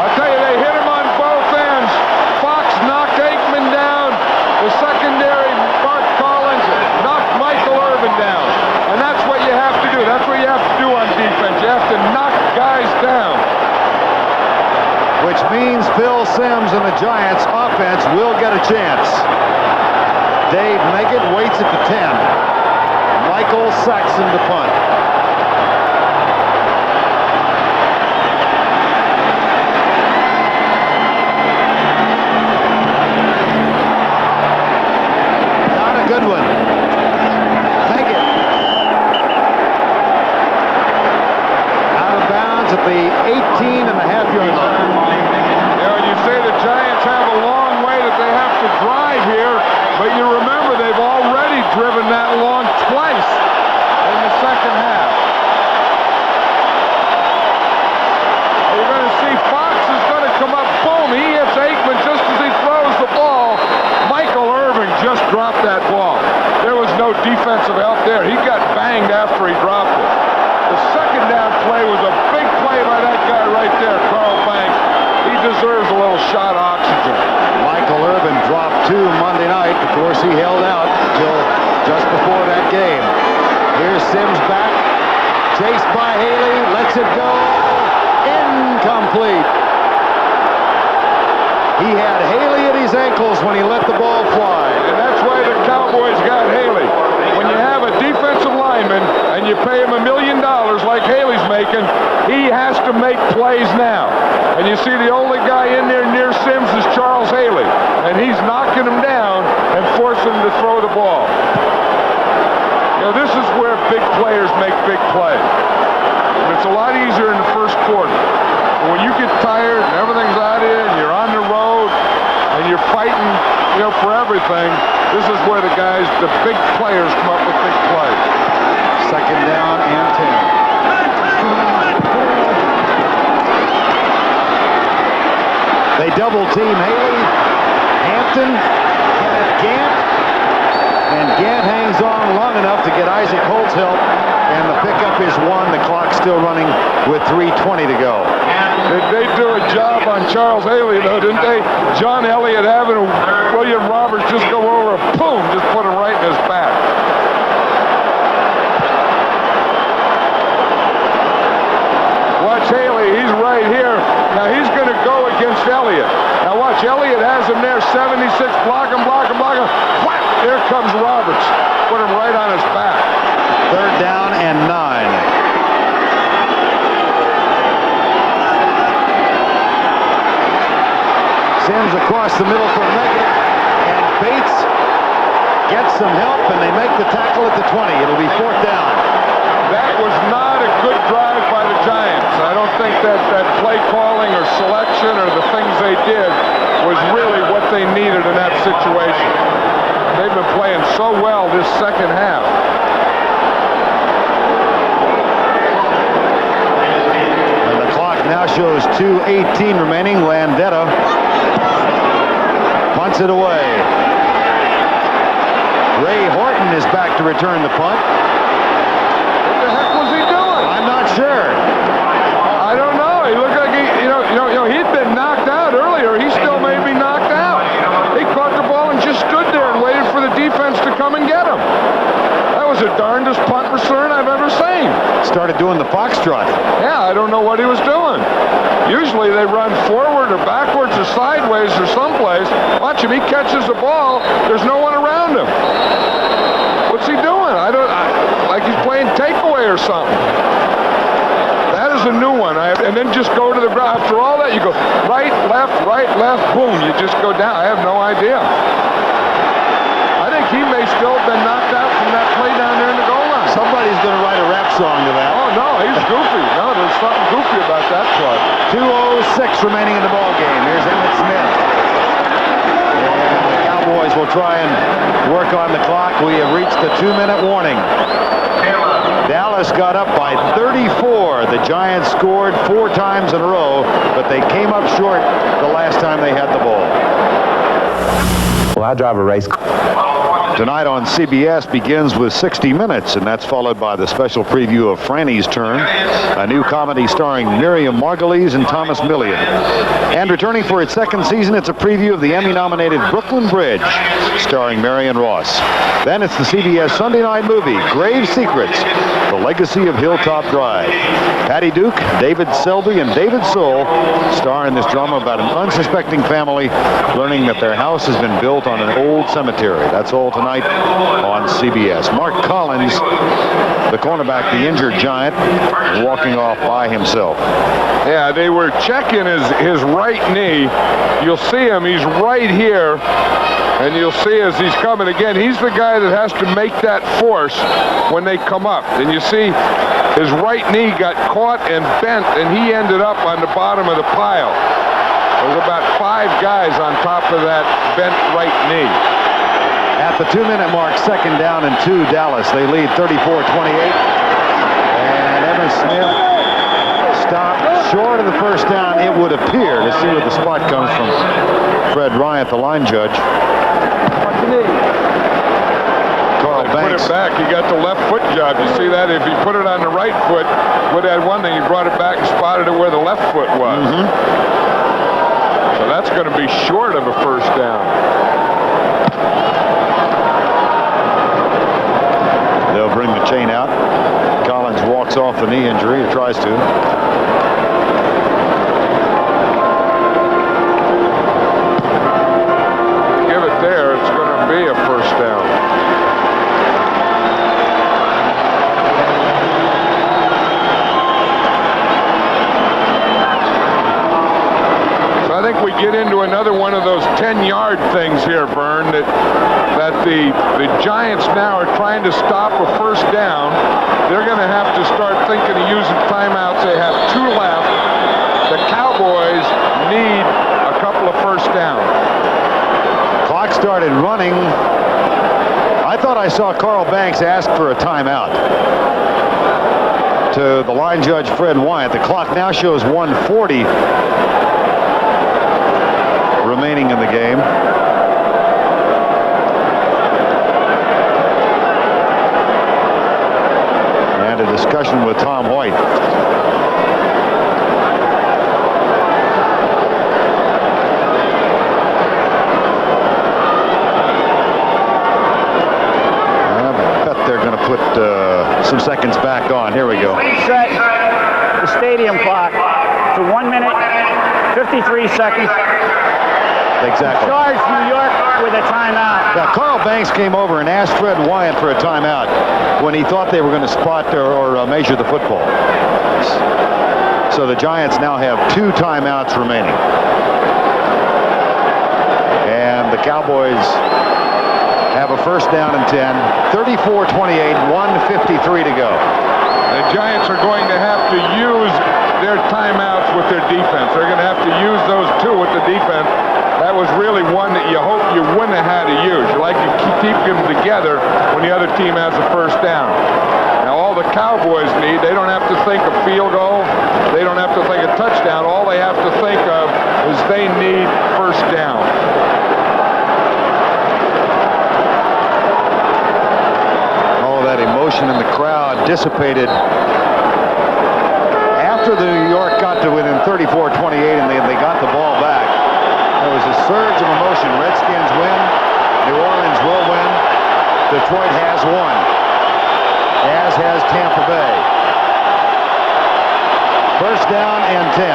I'll tell you, they hit him on both ends. Fox knocked Aikman down. The secondary, Mark Collins, knocked Michael Irvin down. And that's what you have to do. That's what you have to do on defense. You have to knock guys down. Which means Phil Simms and the Giants offense will get a chance. Dave Meggett waits at the 10. Michael Saxon to punt. Not a good one. Meggett. Out of bounds at the 18.5-yard line. The Giants have a long way that they have to drive here, but you remember they've already driven that long twice in the second half. You're going to see Fox is going to come up, boom, he hits Aikman just as he throws the ball. Michael Irvin just dropped that ball. There was no defensive help there. He got banged after he dropped it. The second down play was a big play by that guy right there, Carl Banks. He deserves a little shot of oxygen. Michael Irvin dropped 2 Monday night. Of course, he held out until just before that game. Here's Simms back. Chased by Haley. Lets it go. Incomplete. He had Haley at his ankles when he let the ball fly. And that's why the Cowboys got Haley. When you have a defensive lineman and you pay him $1 million like Haley's making, he has to make plays now. And you see the only guy in there near Simms is Charles Haley. And he's knocking him down and forcing him to throw the ball. You know, this is where big players make big plays. And it's a lot easier in the first quarter. But when you get tired and everything's out of you and you're on the road, everything, this is where the big players come up with big plays. Second down and 10. They double team Haley, Hampton, Kenneth Gant, and Gant hangs on long enough to get Isaac Holt's help, and the pickup is 1. The clock's still running with 3:20 to go. They do a job on Charles Haley, though, didn't they? John Elliott having William Roberts just go over and boom, just put him right in his back. Watch Haley, he's right here. Now he's going to go against Elliott. Now watch, Elliott has him there, 76, block him. Whap! There comes Roberts. Put him right on his back. Third down and 9. Sims across the middle for Megan, and Bates gets some help, and they make the tackle at the 20. It'll be 4th down. That was not a good drive by the Giants. I don't think that play calling or selection or the things they did was really what they needed in that situation. They've been playing so well this second half. And the clock now shows 2:18 remaining. Landetta punts it away. Ray Horton is back to return the punt. What the heck was he doing? I'm not sure. I don't know. He looked like he'd been knocked out earlier. He still may be knocked out. He caught the ball and just stood there and waited for the defense to come and get him. That was the darndest punt return I've ever seen. Started doing the foxtrot. Yeah, I don't know what he was doing. Usually they run forward or backwards or sideways or someplace. Watch him. He catches the ball. There's no one around him. What's he doing? Like he's playing takeaway or something. That is a new one. And then just go to the ground. After all that, you go right, left, boom. You just go down. I have no idea. I think he may still have been knocked out from that play down there in the goal line. Somebody's going to write a rap song to that. Oh, no, he's goofy. No, there's something goofy about that play. 2:06 remaining in the ball game. Here's Emmett Smith. And the Cowboys will try and work on the clock. We have reached the 2-minute warning. Dallas got up by 34. The Giants scored 4 times in a row, but they came up short the last time they had the ball. Well, I drive a race. Tonight on CBS begins with 60 Minutes, and that's followed by the special preview of Franny's Turn, a new comedy starring Miriam Margolyes and Thomas Millian. And returning for its 2nd season, it's a preview of the Emmy-nominated Brooklyn Bridge, starring Marion Ross. Then it's the CBS Sunday night movie, Grave Secrets, The Legacy of Hilltop Drive. Patty Duke, David Selby, and David Soul star in this drama about an unsuspecting family learning that their house has been built on an old cemetery. That's all tonight on CBS. Mark Collins, the cornerback, the injured Giant, walking off by himself. Yeah, they were checking his right knee. You'll see him. He's right here. And you'll see as he's coming again, he's the guy that has to make that force when they come up. And you see his right knee got caught and bent, and he ended up on the bottom of the pile. There's about 5 guys on top of that bent right knee. At the 2-minute mark, 2nd down and 2, Dallas. They lead 34-28. And Evan Smith stopped short of the first down, it would appear, to see where the spot comes from Fred Bryant, the line judge. Carl Banks. Put it back. He got the left foot job. You see that? If he put it on the right foot, would have one thing. He brought it back and spotted it where the left foot was. So that's going to be short of a first down. They'll bring the chain out. Collins walks off the knee injury, or tries to. Give it there. It's going to be a first down. So I think we get into another one of those 10-yard things here, Vern, that the Giants now are trying to stop a first down. They're going to have to start thinking of using timeouts. They have 2 left. The Cowboys need a couple of first downs. Clock started running saw Carl Banks ask for a timeout to the line judge, Fred Wyatt. The clock now shows 1:40 remaining in the game. And a discussion with Tom Hoyt. Put some seconds back on. Here we go. Set the stadium clock to 1 minute, 53 seconds. Exactly. Charge New York with a timeout. Now, Carl Banks came over and asked Fred Wyatt for a timeout when he thought they were going to spot or measure the football. So the Giants now have 2 timeouts remaining. And the Cowboys have a first down and 10, 34-28, 1:53 to go. The Giants are going to have to use their timeouts with their defense. They're going to have to use those 2 with the defense. That was really one that you hope you wouldn't have had to use. You like to keep them together when the other team has a first down. Now all the Cowboys need, they don't have to think a field goal. They don't have to think a touchdown. All they have to think of is they need first down. That emotion in the crowd dissipated after the New York got to within 34-28 and they got the ball back. There was a surge of emotion. Redskins win. New Orleans will win. Detroit has won, as has Tampa Bay. First down and 10.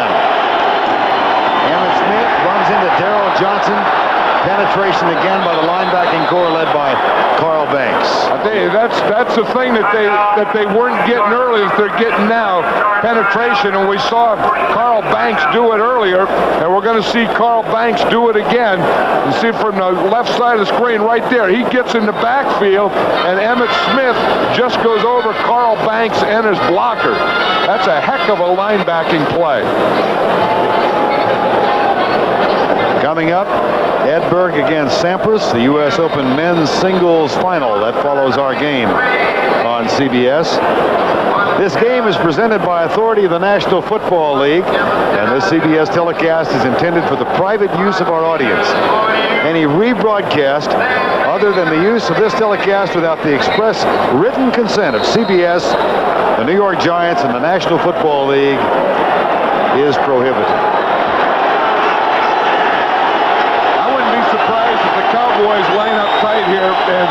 Emmitt Smith runs into Darryl Johnson. Penetration again by the linebacking core led by Carl Banks. I tell you, that's the thing that they weren't getting earlier that they're getting now, penetration, and we saw Carl Banks do it earlier, and we're going to see Carl Banks do it again. You see from the left side of the screen right there, he gets in the backfield, and Emmitt Smith just goes over Carl Banks and his blocker. That's a heck of a linebacking play. Coming up, Edberg against Sampras, the U.S. Open men's singles final. That follows our game on CBS. This game is presented by authority of the National Football League, and this CBS telecast is intended for the private use of our audience. Any rebroadcast other than the use of this telecast without the express written consent of CBS, the New York Giants, and the National Football League is prohibited. Cowboys line up tight here, and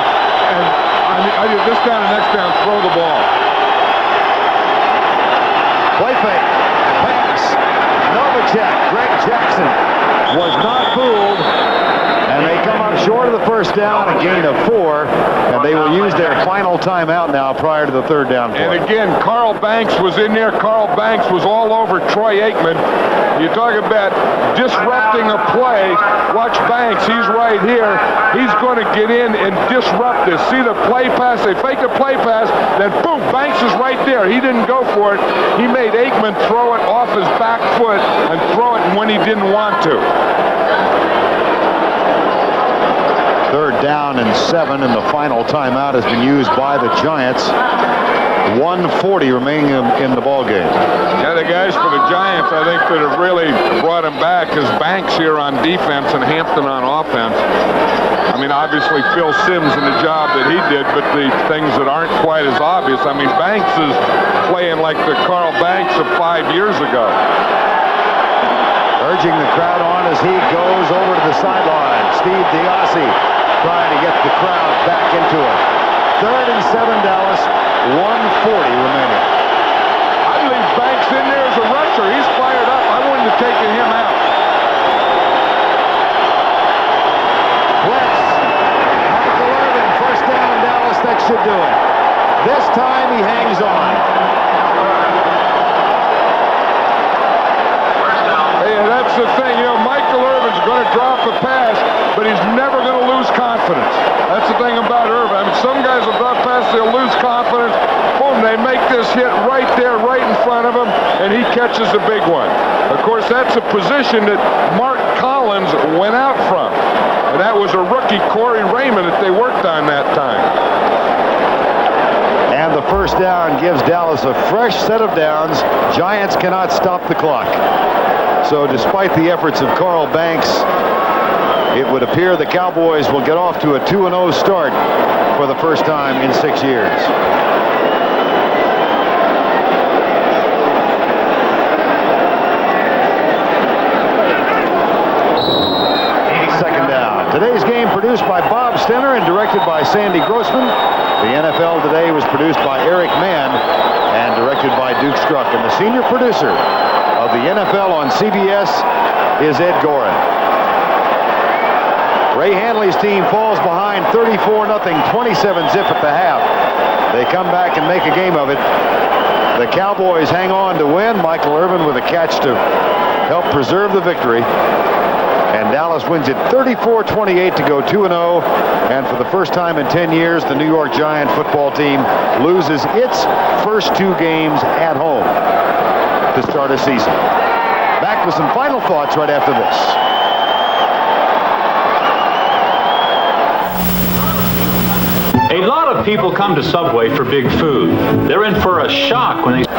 I do this down and next down, throw the ball. Play fake. Pass. Novacek. Greg Jackson was not fooled, and they come up short of the first down, a gain of 4, and they will use their final timeout now prior to the third down play. And again, Carl Banks was in there. Carl Banks was all over Troy Aikman. You talk about disrupting a play. Watch Banks. He's right here. He's going to get in and disrupt this. See the play pass? They fake the play pass. Then boom, Banks is right there. He didn't go for it. He made Aikman throw it off his back foot and throw it when he didn't want to. Third down and 7, and the final timeout has been used by the Giants. 1:40 remaining in the ball game. Yeah, the guys for the Giants, I think, that have really brought him back is Banks here on defense and Hampton on offense. I mean, obviously Phil Simms in the job that he did, but the things that aren't quite as obvious. I mean, Banks is playing like the Carl Banks of 5 years ago. Urging the crowd on as he goes over to the sideline. Steve Diassi trying to get the crowd back into it. 3rd and 7 Dallas, 1:40 remaining. I'd leave Banks in there as a rusher. He's fired up. I wouldn't have taken him out. Blitz. Michael Irvin, first down Dallas. That should do it. This time he hangs on. Yeah, that's the thing. You know, Michael Irvin's going to drop a pass, but he's never going to lose confidence. That's the thing about Irvin. I mean, some guys will drop pass, they'll lose confidence. Boom, they make this hit right there, right in front of him, and he catches a big one. Of course, that's a position that Mark Collins went out from. And that was a rookie, Corey Raymond, that they worked on that time. first down gives Dallas a fresh set of downs. Giants cannot stop the clock. So despite the efforts of Carl Banks, it would appear the Cowboys will get off to a 2-0 start for the first time in 6 years. Second down. Today's game produced by Bob Stenner and directed by Sandy Grossman. The NFL Today was produced by Eric Mann and directed by Duke Struck. And the senior producer of the NFL on CBS is Ed Gorin. Ray Hanley's team falls behind 34-0, 27-zip at the half. They come back and make a game of it. The Cowboys hang on to win. Michael Irvin with a catch to help preserve the victory. And Dallas wins it 34-28 to go 2-0. And for the first time in 10 years, the New York Giant football team loses its first 2 games at home to start a season. Back with some final thoughts right after this. A lot of people come to Subway for big food. They're in for a shock when they...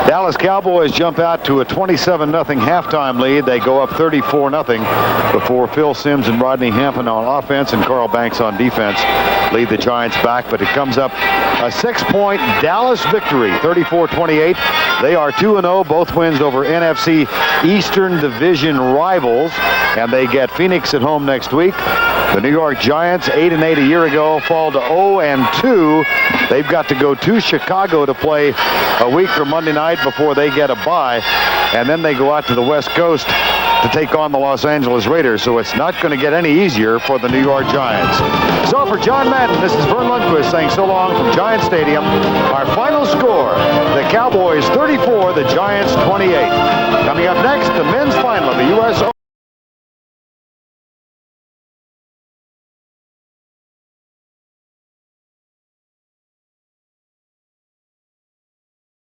Dallas Cowboys jump out to a 27-0 halftime lead. They go up 34-0 before Phil Simms and Rodney Hampton on offense and Carl Banks on defense lead the Giants back. But it comes up a 6-point Dallas victory, 34-28. They are 2-0, both wins over NFC Eastern Division rivals, and they get Phoenix at home next week. The New York Giants, 8-8 a year ago, fall to 0-2. They've got to go to Chicago to play a week from Monday night before they get a bye, and then they go out to the West Coast to take on the Los Angeles Raiders, so it's not going to get any easier for the New York Giants. So for John Madden, this is Vern Lundquist saying so long from Giant Stadium. Our final score, the Cowboys 34, the Giants 28. Coming up next, the men's final of the U.S. Open.